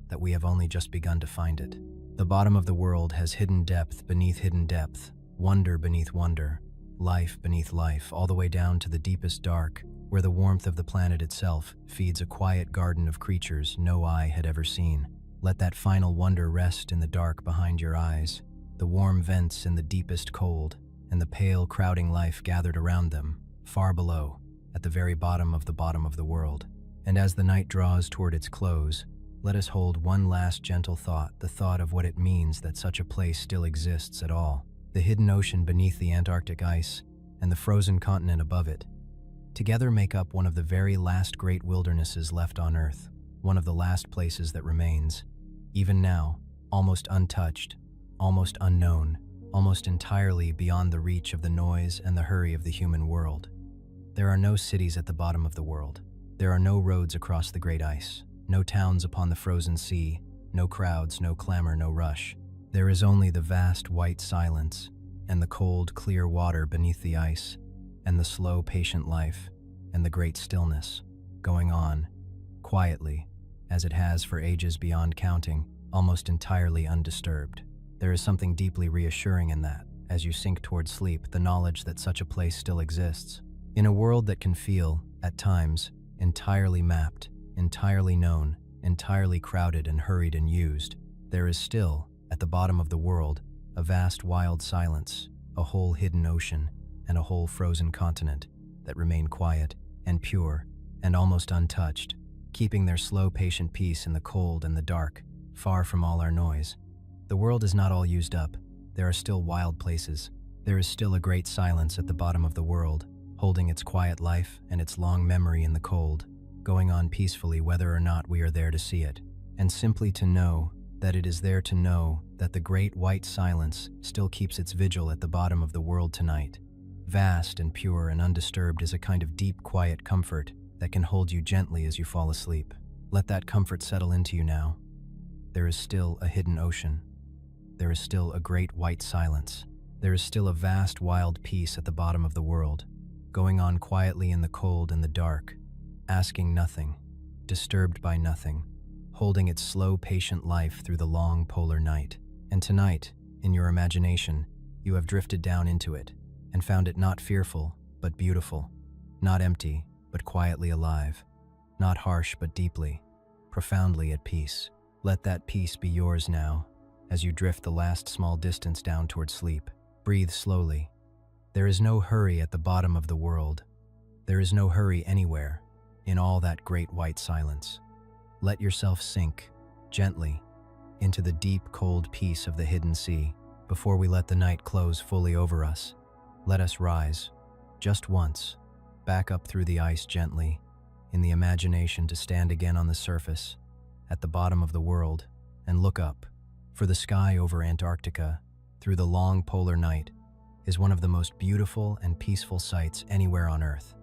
that we have only just begun to find it. The bottom of the world has hidden depth beneath hidden depth, wonder beneath wonder, life beneath life, all the way down to the deepest dark, where the warmth of the planet itself feeds a quiet garden of creatures no eye had ever seen. Let that final wonder rest in the dark behind your eyes, the warm vents in the deepest cold, and the pale, crowding life gathered around them, far below, at the very bottom of the world. And as the night draws toward its close, let us hold one last gentle thought, the thought of what it means that such a place still exists at all. The hidden ocean beneath the Antarctic ice and the frozen continent above it together make up one of the very last great wildernesses left on Earth, one of the last places that remains, even now, almost untouched, almost unknown, almost entirely beyond the reach of the noise and the hurry of the human world. There are no cities at the bottom of the world. There are no roads across the great ice, no towns upon the frozen sea, no crowds, no clamor, no rush. There is only the vast white silence, and the cold, clear water beneath the ice, and the slow, patient life, and the great stillness, going on, quietly, as it has for ages beyond counting, almost entirely undisturbed. There is something deeply reassuring in that, as you sink toward sleep, the knowledge that such a place still exists. In a world that can feel, at times, entirely mapped, entirely known, entirely crowded and hurried and used, there is still, at the bottom of the world, a vast wild silence, a whole hidden ocean, and a whole frozen continent that remain quiet and pure and almost untouched, keeping their slow, patient peace in the cold and the dark, far from all our noise. The world is not all used up. There are still wild places. There is still a great silence at the bottom of the world, holding its quiet life and its long memory in the cold, going on peacefully whether or not we are there to see it. And simply to know that it is there, to know that the great white silence still keeps its vigil at the bottom of the world tonight, vast and pure and undisturbed, is a kind of deep, quiet comfort that can hold you gently as you fall asleep. Let that comfort settle into you now. There is still a hidden ocean. There is still a great white silence. There is still a vast wild peace at the bottom of the world, going on quietly in the cold and the dark, asking nothing, disturbed by nothing, holding its slow, patient life through the long polar night. And tonight, in your imagination, you have drifted down into it and found it not fearful, but beautiful, not empty, but quietly alive, not harsh, but deeply, profoundly at peace. Let that peace be yours now, as you drift the last small distance down toward sleep. Breathe slowly. There is no hurry at the bottom of the world. There is no hurry anywhere, in all that great white silence. Let yourself sink, gently, into the deep, cold peace of the hidden sea. Before we let the night close fully over us, let us rise, just once, back up through the ice gently, in the imagination to stand again on the surface, at the bottom of the world, and look up, for the sky over Antarctica, through the long polar night, is one of the most beautiful and peaceful sights anywhere on Earth.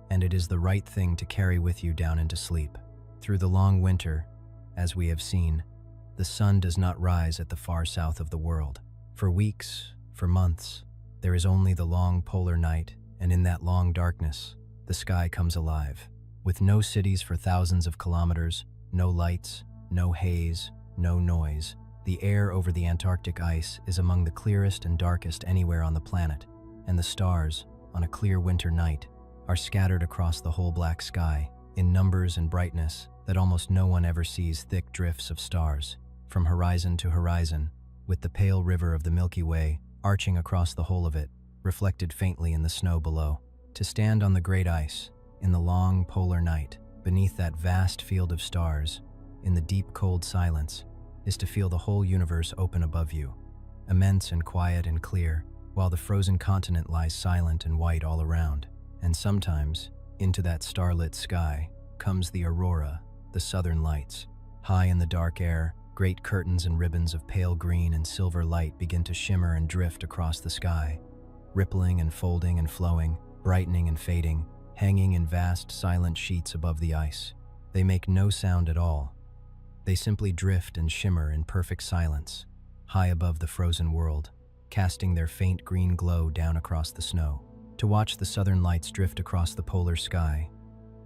And it is the right thing to carry with you down into sleep. Through the long winter, as we have seen, The sun does not rise at the far south of the world. For weeks, for months, there is only the long polar night, and in that long darkness, the sky comes alive. With no cities for thousands of kilometers, no lights, no haze, no noise, the air over the Antarctic ice is among the clearest and darkest anywhere on the planet, and the stars, on a clear winter night, are scattered across the whole black sky, in numbers and brightness that almost no one ever sees. Thick drifts of stars, from horizon to horizon, with the pale river of the Milky Way arching across the whole of it, reflected faintly in the snow below. To stand on the great ice, in the long polar night, beneath that vast field of stars, in the deep cold silence, is to feel the whole universe open above you, immense and quiet and clear, while the frozen continent lies silent and white all around. And sometimes, into that starlit sky, comes the aurora, the southern lights. High in the dark air, great curtains and ribbons of pale green and silver light begin to shimmer and drift across the sky, rippling and folding and flowing, brightening and fading, hanging in vast silent sheets above the ice. They make no sound at all. They simply drift and shimmer in perfect silence, high above the frozen world, casting their faint green glow down across the snow. To watch the southern lights drift across the polar sky,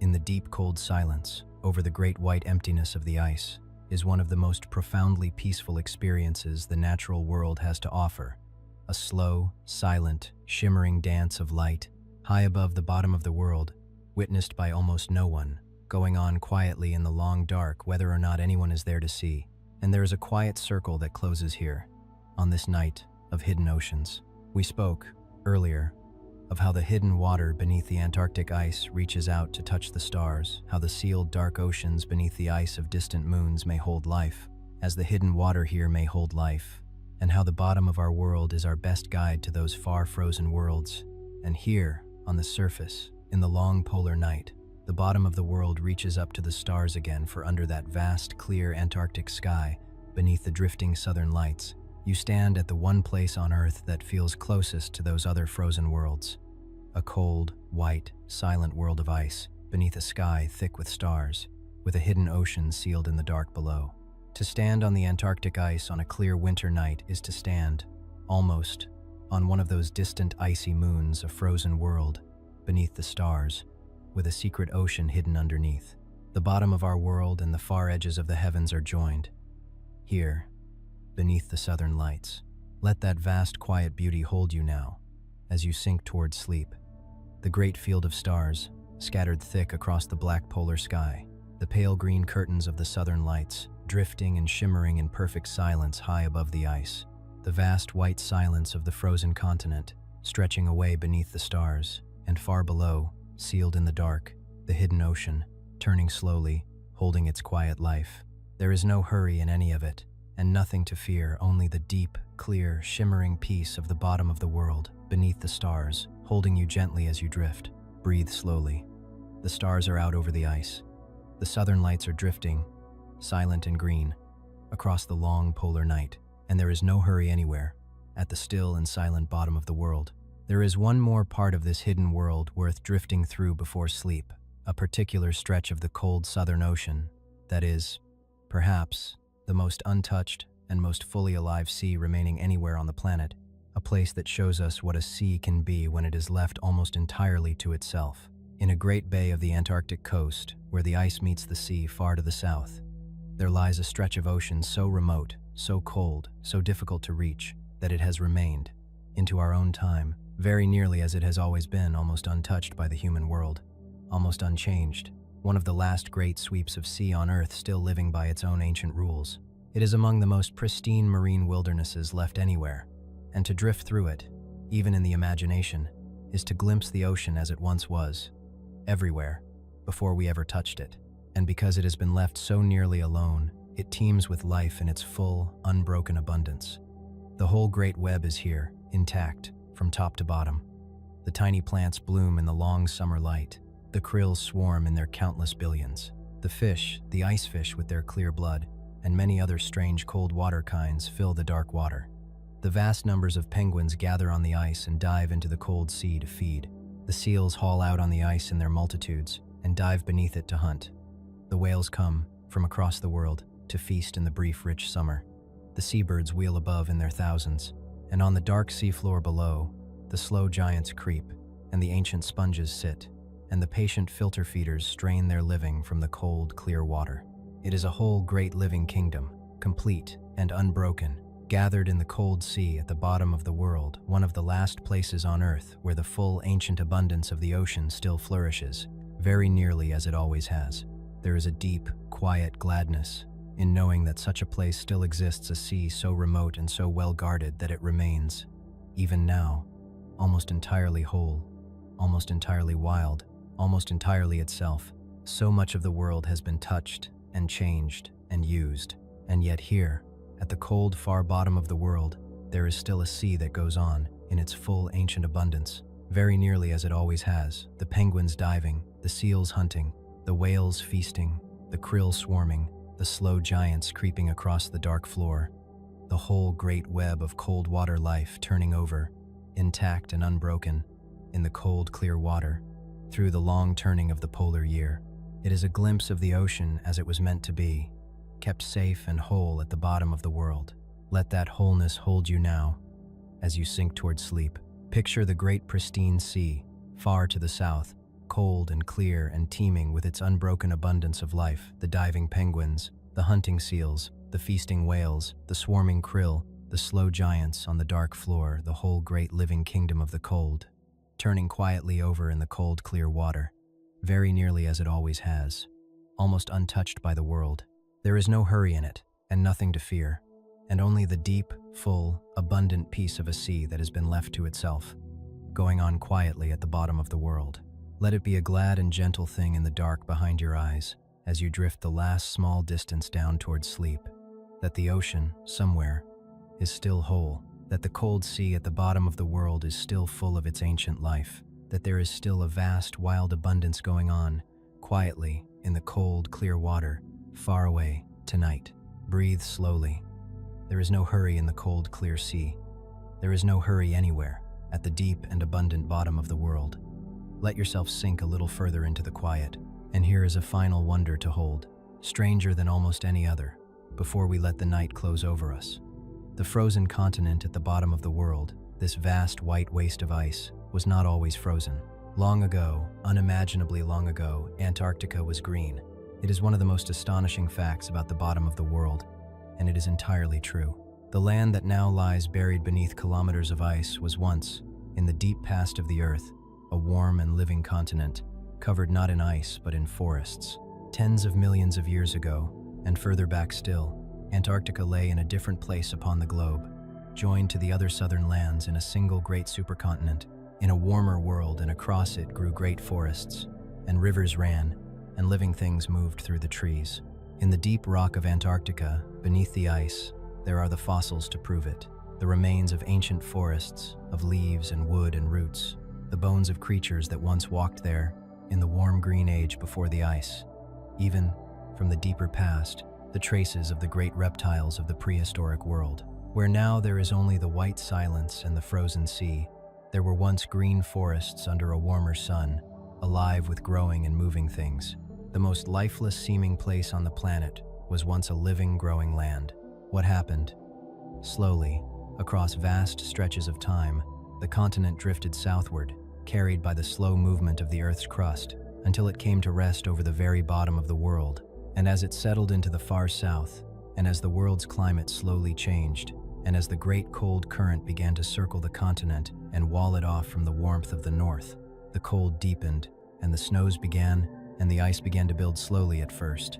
in the deep cold silence, over the great white emptiness of the ice, is one of the most profoundly peaceful experiences the natural world has to offer. A slow, silent, shimmering dance of light, high above the bottom of the world, witnessed by almost no one, going on quietly in the long dark whether or not anyone is there to see. And there is a quiet circle that closes here, on this night of hidden oceans. We spoke, earlier, of how the hidden water beneath the Antarctic ice reaches out to touch the stars, how the sealed dark oceans beneath the ice of distant moons may hold life, as the hidden water here may hold life, and how the bottom of our world is our best guide to those far frozen worlds. And here, on the surface, in the long polar night, the bottom of the world reaches up to the stars again, for under that vast, clear Antarctic sky, beneath the drifting southern lights, you stand at the one place on Earth that feels closest to those other frozen worlds. A cold, white, silent world of ice, beneath a sky thick with stars, with a hidden ocean sealed in the dark below. To stand on the Antarctic ice on a clear winter night is to stand, almost, on one of those distant icy moons, a frozen world, beneath the stars, with a secret ocean hidden underneath. The bottom of our world and the far edges of the heavens are joined. Here, beneath the southern lights. Let that vast quiet beauty hold you now, as you sink towards sleep. The great field of stars, scattered thick across the black polar sky, the pale green curtains of the southern lights, drifting and shimmering in perfect silence high above the ice. The vast white silence of the frozen continent, stretching away beneath the stars, and far below, sealed in the dark, the hidden ocean, turning slowly, holding its quiet life. There is no hurry in any of it, and nothing to fear, only the deep, clear, shimmering peace of the bottom of the world, beneath the stars, holding you gently as you drift. Breathe slowly. The stars are out over the ice. The southern lights are drifting, silent and green, across the long polar night, and there is no hurry anywhere, at the still and silent bottom of the world. There is one more part of this hidden world worth drifting through before sleep, a particular stretch of the cold southern ocean that is, perhaps, the most untouched and most fully alive sea remaining anywhere on the planet, a place that shows us what a sea can be when it is left almost entirely to itself. In a great bay of the Antarctic coast, where the ice meets the sea far to the south, there lies a stretch of ocean so remote, so cold, so difficult to reach, that it has remained, into our own time, very nearly as it has always been, almost untouched by the human world, almost unchanged. One of the last great sweeps of sea on Earth, still living by its own ancient rules. It is among the most pristine marine wildernesses left anywhere, and to drift through it, even in the imagination, is to glimpse the ocean as it once was, everywhere, before we ever touched it. And because it has been left so nearly alone, it teems with life in its full, unbroken abundance. The whole great web is here, intact, from top to bottom. The tiny plants bloom in the long summer light. The krills swarm in their countless billions. The fish, the ice fish with their clear blood, and many other strange cold water kinds fill the dark water. The vast numbers of penguins gather on the ice and dive into the cold sea to feed. The seals haul out on the ice in their multitudes and dive beneath it to hunt. The whales come, from across the world, to feast in the brief, rich summer. The seabirds wheel above in their thousands, and on the dark seafloor below, the slow giants creep, and the ancient sponges sit, and the patient filter feeders strain their living from the cold, clear water. It is a whole great living kingdom, complete and unbroken, gathered in the cold sea at the bottom of the world, one of the last places on Earth where the full ancient abundance of the ocean still flourishes, very nearly as it always has. There is a deep, quiet gladness in knowing that such a place still exists, a sea so remote and so well guarded that it remains, even now, almost entirely whole, almost entirely wild, almost entirely itself. So much of the world has been touched and changed and used, and yet here, at the cold far bottom of the world, there is still a sea that goes on in its full ancient abundance, very nearly as it always has, the penguins diving, the seals hunting, the whales feasting, the krill swarming, the slow giants creeping across the dark floor, the whole great web of cold water life turning over, intact and unbroken, in the cold clear water, through the long turning of the polar year. It is a glimpse of the ocean as it was meant to be, kept safe and whole at the bottom of the world. Let that wholeness hold you now, as you sink toward sleep. Picture the great pristine sea, far to the south, cold and clear and teeming with its unbroken abundance of life, the diving penguins, the hunting seals, the feasting whales, the swarming krill, the slow giants on the dark floor, the whole great living kingdom of the cold, turning quietly over in the cold clear water, very nearly as it always has, almost untouched by the world. There is no hurry in it, and nothing to fear, and only the deep, full, abundant peace of a sea that has been left to itself, going on quietly at the bottom of the world. Let it be a glad and gentle thing in the dark behind your eyes, as you drift the last small distance down towards sleep, that the ocean, somewhere, is still whole, that the cold sea at the bottom of the world is still full of its ancient life, that there is still a vast, wild abundance going on, quietly, in the cold, clear water, far away, tonight. Breathe slowly. There is no hurry in the cold, clear sea. There is no hurry anywhere, at the deep and abundant bottom of the world. Let yourself sink a little further into the quiet, and here is a final wonder to hold, stranger than almost any other, before we let the night close over us. The frozen continent at the bottom of the world, this vast white waste of ice, was not always frozen. Long ago, unimaginably long ago, Antarctica was green. It is one of the most astonishing facts about the bottom of the world, and it is entirely true. The land that now lies buried beneath kilometers of ice was once, in the deep past of the Earth, a warm and living continent, covered not in ice but in forests. Tens of millions of years ago, and further back still, Antarctica lay in a different place upon the globe, joined to the other southern lands in a single great supercontinent. In a warmer world, and across it grew great forests, and rivers ran, and living things moved through the trees. In the deep rock of Antarctica, beneath the ice, there are the fossils to prove it, the remains of ancient forests, of leaves and wood and roots, the bones of creatures that once walked there in the warm green age before the ice. Even, from the deeper past, the traces of the great reptiles of the prehistoric world. Where now there is only the white silence and the frozen sea, there were once green forests under a warmer sun, alive with growing and moving things. The most lifeless seeming place on the planet was once a living, growing land. What happened? Slowly, across vast stretches of time, the continent drifted southward, carried by the slow movement of the Earth's crust, until it came to rest over the very bottom of the world. And as it settled into the far south, and as the world's climate slowly changed, and as the great cold current began to circle the continent and wall it off from the warmth of the north, the cold deepened, and the snows began, and the ice began to build slowly at first.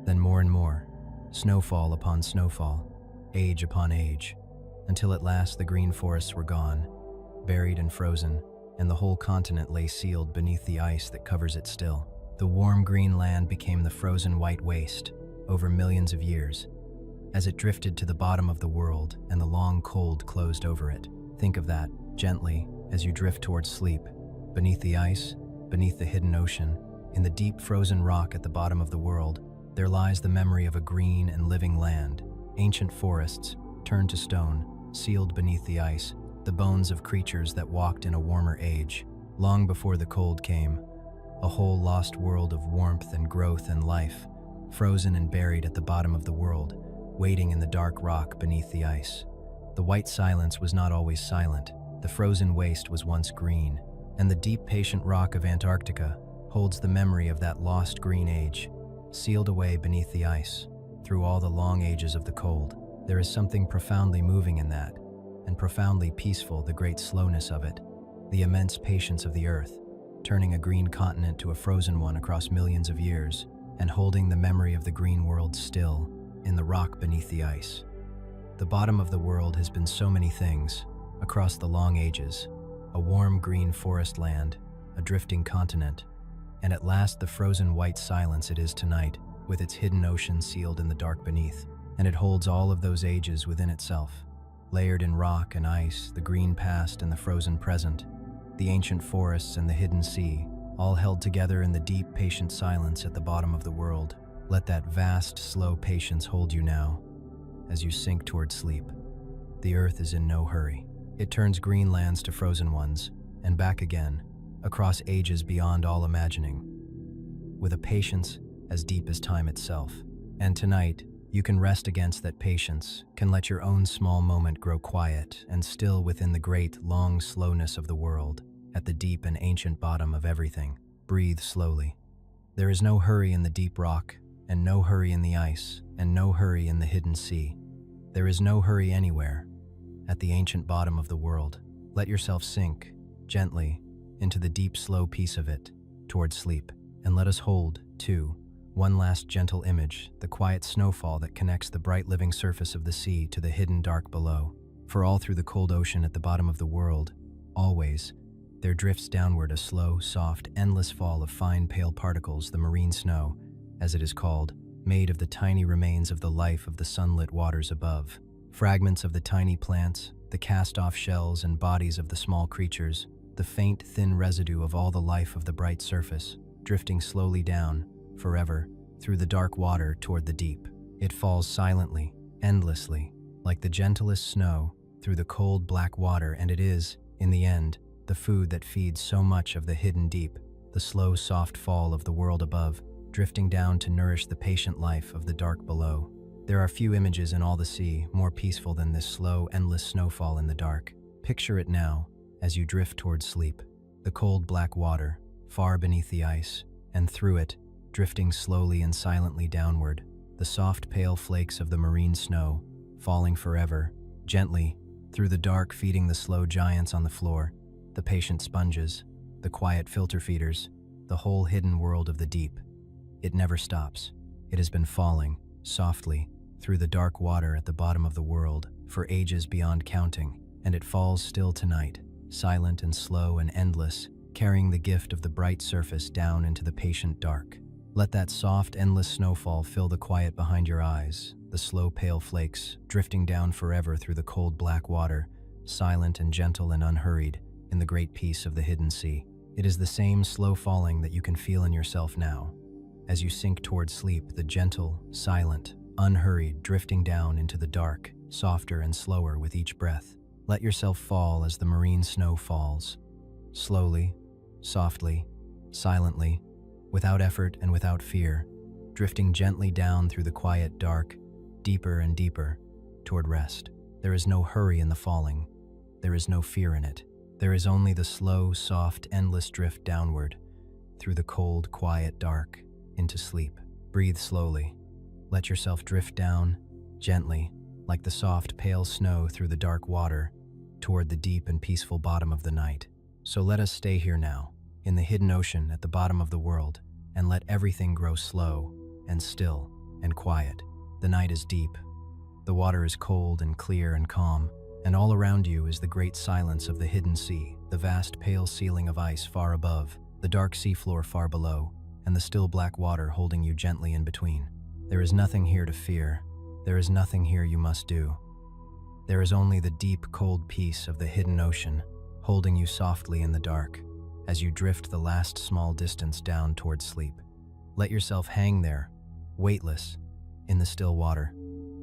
Then more and more, snowfall upon snowfall, age upon age, until at last the green forests were gone, buried and frozen, and the whole continent lay sealed beneath the ice that covers it still. The warm green land became the frozen white waste, over millions of years, as it drifted to the bottom of the world and the long cold closed over it. Think of that, gently, as you drift towards sleep, beneath the ice, beneath the hidden ocean, in the deep frozen rock at the bottom of the world, there lies the memory of a green and living land, ancient forests, turned to stone, sealed beneath the ice, the bones of creatures that walked in a warmer age, long before the cold came, a whole lost world of warmth and growth and life, frozen and buried at the bottom of the world, waiting in the dark rock beneath the ice. The white silence was not always silent. The frozen waste was once green, and the deep, patient rock of Antarctica holds the memory of that lost green age, sealed away beneath the ice. Through all the long ages of the cold, there is something profoundly moving in that, and profoundly peaceful, the great slowness of it, the immense patience of the earth, turning a green continent to a frozen one across millions of years, and holding the memory of the green world still in the rock beneath the ice. The bottom of the world has been so many things across the long ages: a warm green forest land, a drifting continent, and at last the frozen white silence it is tonight, with its hidden ocean sealed in the dark beneath. And it holds all of those ages within itself, layered in rock and ice, the green past and the frozen present, the ancient forests and the hidden sea, all held together in the deep, patient silence at the bottom of the world. Let that vast, slow patience hold you now, as you sink toward sleep. The earth is in no hurry. It turns green lands to frozen ones, and back again, across ages beyond all imagining, with a patience as deep as time itself. And tonight, you can rest against that patience, can let your own small moment grow quiet and still within the great, long slowness of the world, at the deep and ancient bottom of everything. Breathe slowly. There is no hurry in the deep rock, and no hurry in the ice, and no hurry in the hidden sea. There is no hurry anywhere. At the ancient bottom of the world, let yourself sink, gently, into the deep, slow peace of it, toward sleep. And let us hold, too, one last gentle image, the quiet snowfall that connects the bright living surface of the sea to the hidden dark below. For all through the cold ocean at the bottom of the world, always, there drifts downward a slow, soft, endless fall of fine, pale particles, the marine snow, as it is called, made of the tiny remains of the life of the sunlit waters above. Fragments of the tiny plants, the cast-off shells and bodies of the small creatures, the faint, thin residue of all the life of the bright surface, drifting slowly down, forever, through the dark water toward the deep. It falls silently, endlessly, like the gentlest snow, through the cold black water, and it is, in the end, the food that feeds so much of the hidden deep, the slow, soft fall of the world above, drifting down to nourish the patient life of the dark below. There are few images in all the sea more peaceful than this slow, endless snowfall in the dark. Picture it now, as you drift towards sleep. The cold black water, far beneath the ice, and through it, drifting slowly and silently downward, the soft pale flakes of the marine snow, falling forever, gently, through the dark, feeding the slow giants on the floor, the patient sponges, the quiet filter feeders, the whole hidden world of the deep. It never stops. It has been falling, softly, through the dark water at the bottom of the world, for ages beyond counting, and it falls still tonight, silent and slow and endless, carrying the gift of the bright surface down into the patient dark. Let that soft, endless snowfall fill the quiet behind your eyes, the slow, pale flakes drifting down forever through the cold black water, silent and gentle and unhurried, in the great peace of the hidden sea. It is the same slow falling that you can feel in yourself now. As you sink toward sleep, the gentle, silent, unhurried, drifting down into the dark, softer and slower with each breath. Let yourself fall as the marine snow falls, slowly, softly, silently, without effort and without fear, drifting gently down through the quiet dark, deeper and deeper, toward rest. There is no hurry in the falling. There is no fear in it. There is only the slow, soft, endless drift downward, through the cold, quiet dark, into sleep. Breathe slowly. Let yourself drift down, gently, like the soft, pale snow through the dark water, toward the deep and peaceful bottom of the night. So let us stay here now, in the hidden ocean at the bottom of the world, and let everything grow slow and still and quiet. The night is deep. The water is cold and clear and calm, and all around you is the great silence of the hidden sea, the vast pale ceiling of ice far above, the dark seafloor far below, and the still black water holding you gently in between. There is nothing here to fear. There is nothing here you must do. There is only the deep, cold peace of the hidden ocean, holding you softly in the dark, as you drift the last small distance down toward sleep. Let yourself hang there, weightless, in the still water.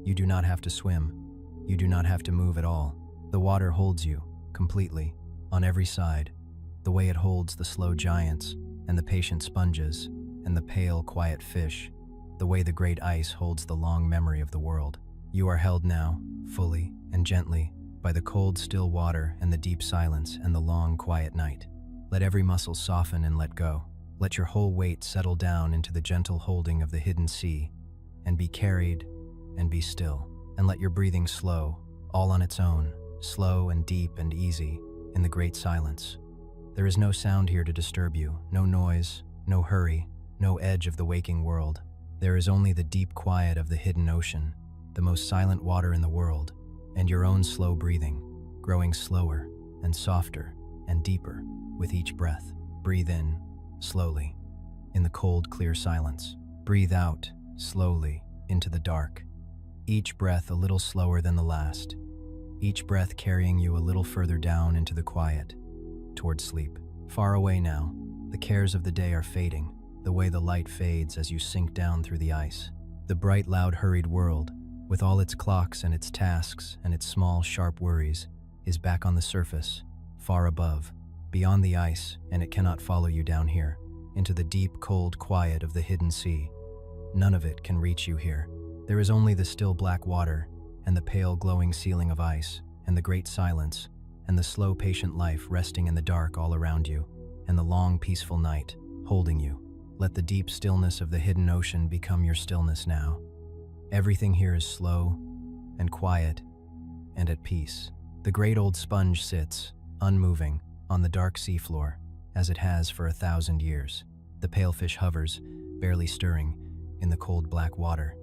You do not have to swim. You do not have to move at all. The water holds you, completely, on every side, the way it holds the slow giants, and the patient sponges, and the pale, quiet fish, the way the great ice holds the long memory of the world. You are held now, fully and gently, by the cold, still water and the deep silence and the long, quiet night. Let every muscle soften and let go. Let your whole weight settle down into the gentle holding of the hidden sea, and be carried and be still. And let your breathing slow, all on its own, slow and deep and easy, in the great silence. There is no sound here to disturb you, no noise, no hurry, no edge of the waking world. There is only the deep quiet of the hidden ocean, the most silent water in the world, and your own slow breathing, growing slower and softer and deeper with each breath. Breathe in, slowly, in the cold, clear silence. Breathe out, slowly, into the dark. Each breath a little slower than the last. Each breath carrying you a little further down into the quiet, toward sleep. Far away now, the cares of the day are fading, the way the light fades as you sink down through the ice. The bright, loud, hurried world, with all its clocks and its tasks and its small, sharp worries, is back on the surface, far above, beyond the ice, and it cannot follow you down here, into the deep, cold quiet of the hidden sea. None of it can reach you here. There is only the still black water, and the pale, glowing ceiling of ice, and the great silence, and the slow, patient life resting in the dark all around you, and the long, peaceful night, holding you. Let the deep stillness of the hidden ocean become your stillness now. Everything here is slow and quiet and at peace. The great old sponge sits, unmoving, on the dark seafloor, as it has for 1,000 years. The pale fish hovers, barely stirring, in the cold black water.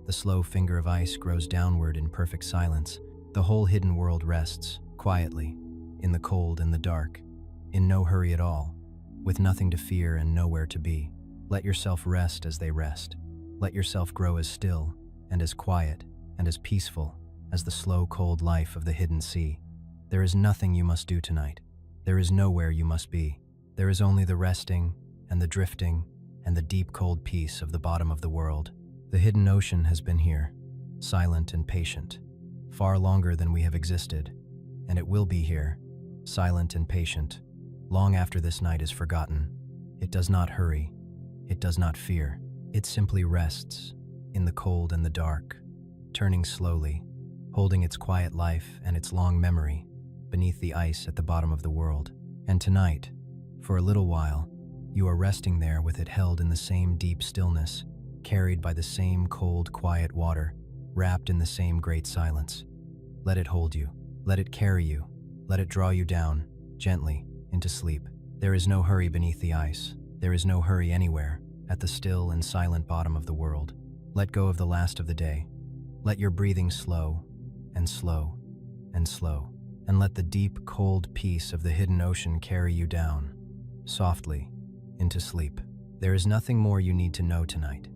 The slow finger of ice grows downward in perfect silence. The whole hidden world rests, quietly, in the cold and the dark, in no hurry at all, with nothing to fear and nowhere to be. Let yourself rest as they rest. Let yourself grow as still and as quiet and as peaceful as the slow, cold life of the hidden sea. There is nothing you must do tonight. There is nowhere you must be. There is only the resting and the drifting and the deep, cold peace of the bottom of the world. The hidden ocean has been here, silent and patient, far longer than we have existed, and it will be here, silent and patient, long after this night is forgotten. It does not hurry. It does not fear. It simply rests, in the cold and the dark, turning slowly, holding its quiet life and its long memory beneath the ice at the bottom of the world. And tonight, for a little while, you are resting there with it held in the same deep stillness, carried by the same cold, quiet water, wrapped in the same great silence. Let it hold you. Let it carry you. Let it draw you down, gently, into sleep. There is no hurry beneath the ice. There is no hurry anywhere, at the still and silent bottom of the world. Let go of the last of the day. Let your breathing slow, and slow, and slow, and let the deep, cold peace of the hidden ocean carry you down, softly, into sleep. There is nothing more you need to know tonight.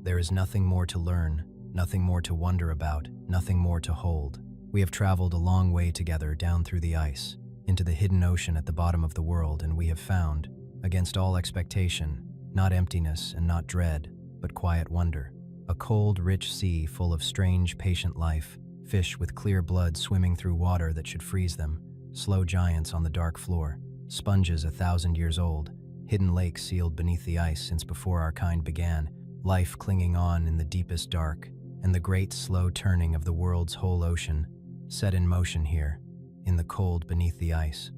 There is nothing more to learn, nothing more to wonder about, nothing more to hold. We have traveled a long way together down through the ice, into the hidden ocean at the bottom of the world, and we have found, against all expectation, not emptiness and not dread, but quiet wonder. A cold, rich sea full of strange, patient life, fish with clear blood swimming through water that should freeze them, slow giants on the dark floor, sponges 1,000 years old, hidden lakes sealed beneath the ice since before our kind began, life clinging on in the deepest dark, and the great slow turning of the world's whole ocean, set in motion here, in the cold beneath the ice.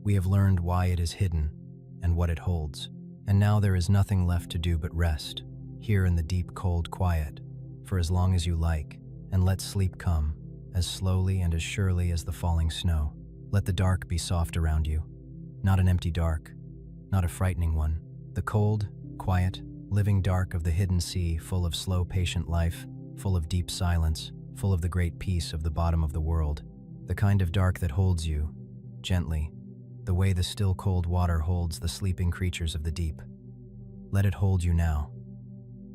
We have learned why it is hidden, and what it holds, and now there is nothing left to do but rest, here in the deep cold quiet, for as long as you like, and let sleep come, as slowly and as surely as the falling snow. Let the dark be soft around you, not an empty dark, not a frightening one. The cold, quiet, living dark of the hidden sea, full of slow, patient life, full of deep silence, full of the great peace of the bottom of the world. The kind of dark that holds you, gently, the way the still cold water holds the sleeping creatures of the deep. Let it hold you now.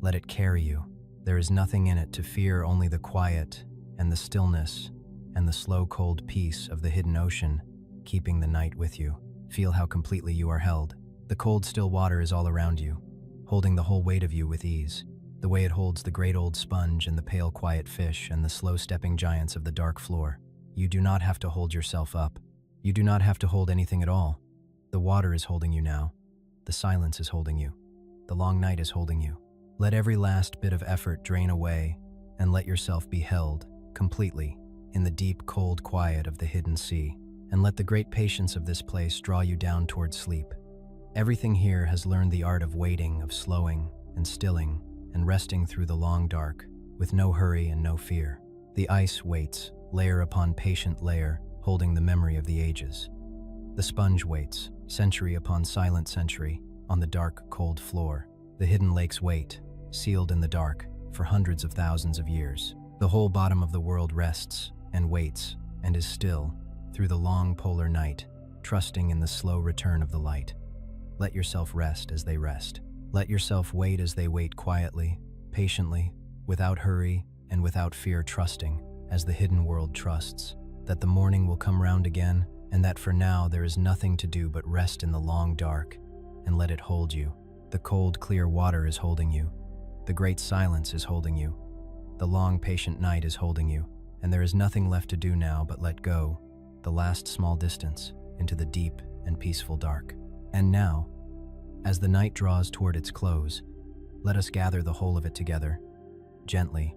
Let it carry you. There is nothing in it to fear, only the quiet and the stillness and the slow, cold peace of the hidden ocean, keeping the night with you. Feel how completely you are held. The cold, still water is all around you, holding the whole weight of you with ease, the way it holds the great old sponge and the pale, quiet fish and the slow-stepping giants of the dark floor. You do not have to hold yourself up. You do not have to hold anything at all. The water is holding you now. The silence is holding you. The long night is holding you. Let every last bit of effort drain away, and let yourself be held, completely, in the deep, cold quiet of the hidden sea, and let the great patience of this place draw you down toward sleep. Everything here has learned the art of waiting, of slowing, and stilling, and resting through the long dark, with no hurry and no fear. The ice waits, layer upon patient layer, holding the memory of the ages. The sponge waits, century upon silent century, on the dark, cold floor. The hidden lakes wait, sealed in the dark, for hundreds of thousands of years. The whole bottom of the world rests, and waits, and is still, through the long polar night, trusting in the slow return of the light. Let yourself rest as they rest. Let yourself wait as they wait, quietly, patiently, without hurry and without fear, trusting, as the hidden world trusts, that the morning will come round again, and that for now there is nothing to do but rest in the long dark, and let it hold you. The cold, clear water is holding you. The great silence is holding you. The long, patient night is holding you, and there is nothing left to do now but let go, the last small distance, into the deep and peaceful dark. And now, as the night draws toward its close, let us gather the whole of it together, gently,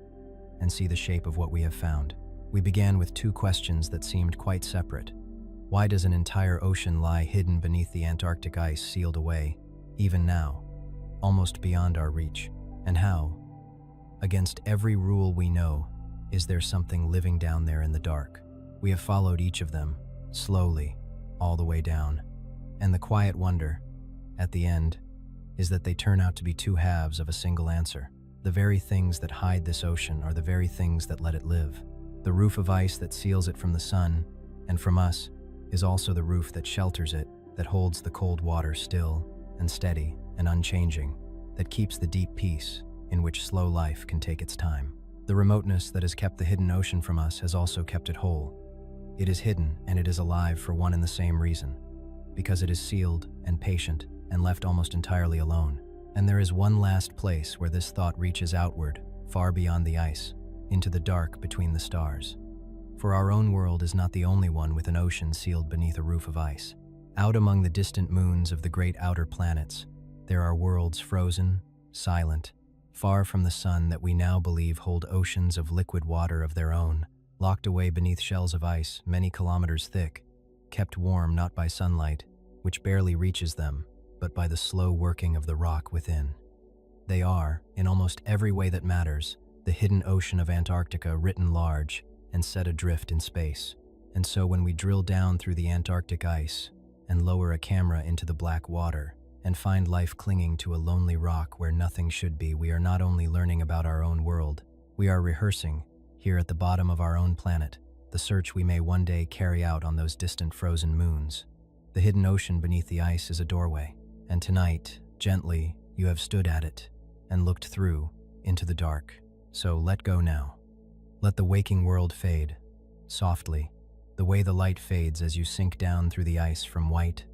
and see the shape of what we have found. We began with two questions that seemed quite separate. Why does an entire ocean lie hidden beneath the Antarctic ice, sealed away, even now, almost beyond our reach? And how, against every rule we know, is there something living down there in the dark? We have followed each of them, slowly, all the way down. And the quiet wonder, at the end, is that they turn out to be two halves of a single answer. The very things that hide this ocean are the very things that let it live. The roof of ice that seals it from the sun, and from us, is also the roof that shelters it, that holds the cold water still and steady and unchanging, that keeps the deep peace in which slow life can take its time. The remoteness that has kept the hidden ocean from us has also kept it whole. It is hidden and it is alive for one and the same reason, because it is sealed and patient and left almost entirely alone. And there is one last place where this thought reaches outward, far beyond the ice, into the dark between the stars. For our own world is not the only one with an ocean sealed beneath a roof of ice. Out among the distant moons of the great outer planets, there are worlds frozen, silent, far from the sun, that we now believe hold oceans of liquid water of their own, locked away beneath shells of ice many kilometers thick, kept warm not by sunlight, which barely reaches them, but by the slow working of the rock within. They are, in almost every way that matters, the hidden ocean of Antarctica written large and set adrift in space. And so when we drill down through the Antarctic ice and lower a camera into the black water and find life clinging to a lonely rock where nothing should be, we are not only learning about our own world, we are rehearsing, here at the bottom of our own planet, the search we may one day carry out on those distant frozen moons. The hidden ocean beneath the ice is a doorway, and tonight, gently, you have stood at it and looked through into the dark. So let go now. Let the waking world fade, softly, the way the light fades as you sink down through the ice from white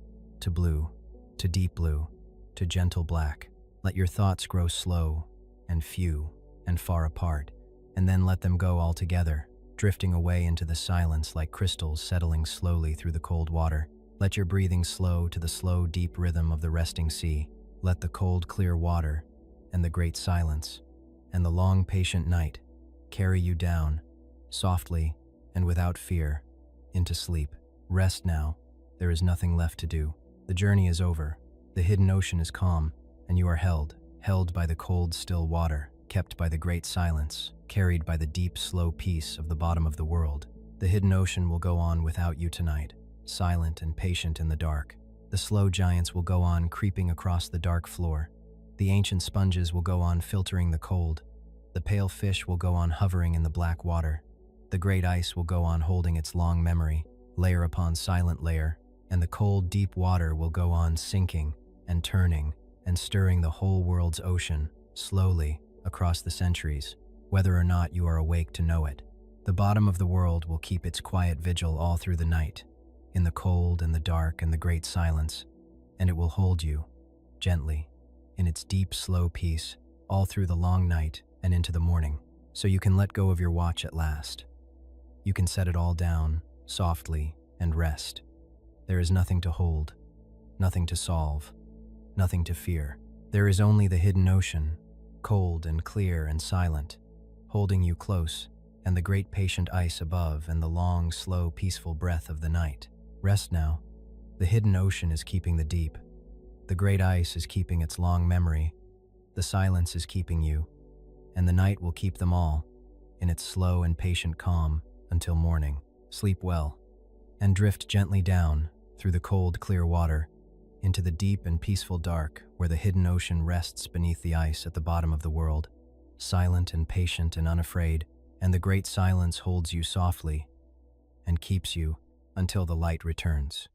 to blue, to deep blue, to gentle black. Let your thoughts grow slow and few and far apart, and then let them go all together, drifting away into the silence like crystals settling slowly through the cold water. Let your breathing slow to the slow, deep rhythm of the resting sea. Let the cold, clear water and the great silence and the long, patient night carry you down, softly and without fear, into sleep. Rest now. There is nothing left to do. The journey is over. The hidden ocean is calm, and you are held by the cold, still water, kept by the great silence, carried by the deep, slow peace of the bottom of the world. The hidden ocean will go on without you tonight, silent and patient in the dark. The slow giants will go on creeping across the dark floor. The ancient sponges will go on filtering the cold. The pale fish will go on hovering in the black water. The great ice will go on holding its long memory, layer upon silent layer, and the cold, deep water will go on sinking and turning and stirring the whole world's ocean, slowly, across the centuries, whether or not you are awake to know it. The bottom of the world will keep its quiet vigil all through the night, in the cold and the dark and the great silence, and it will hold you, gently, in its deep, slow peace, all through the long night and into the morning, so you can let go of your watch at last. You can set it all down, softly, and rest. There is nothing to hold, nothing to solve, nothing to fear. There is only the hidden ocean, cold and clear and silent, holding you close, and the great patient ice above and the long, slow, peaceful breath of the night. Rest now. The hidden ocean is keeping the deep. The great ice is keeping its long memory. The silence is keeping you, and the night will keep them all, in its slow and patient calm, until morning. Sleep well, and drift gently down, through the cold, clear water, into the deep and peaceful dark where the hidden ocean rests beneath the ice at the bottom of the world, silent and patient and unafraid, and the great silence holds you softly and keeps you until the light returns.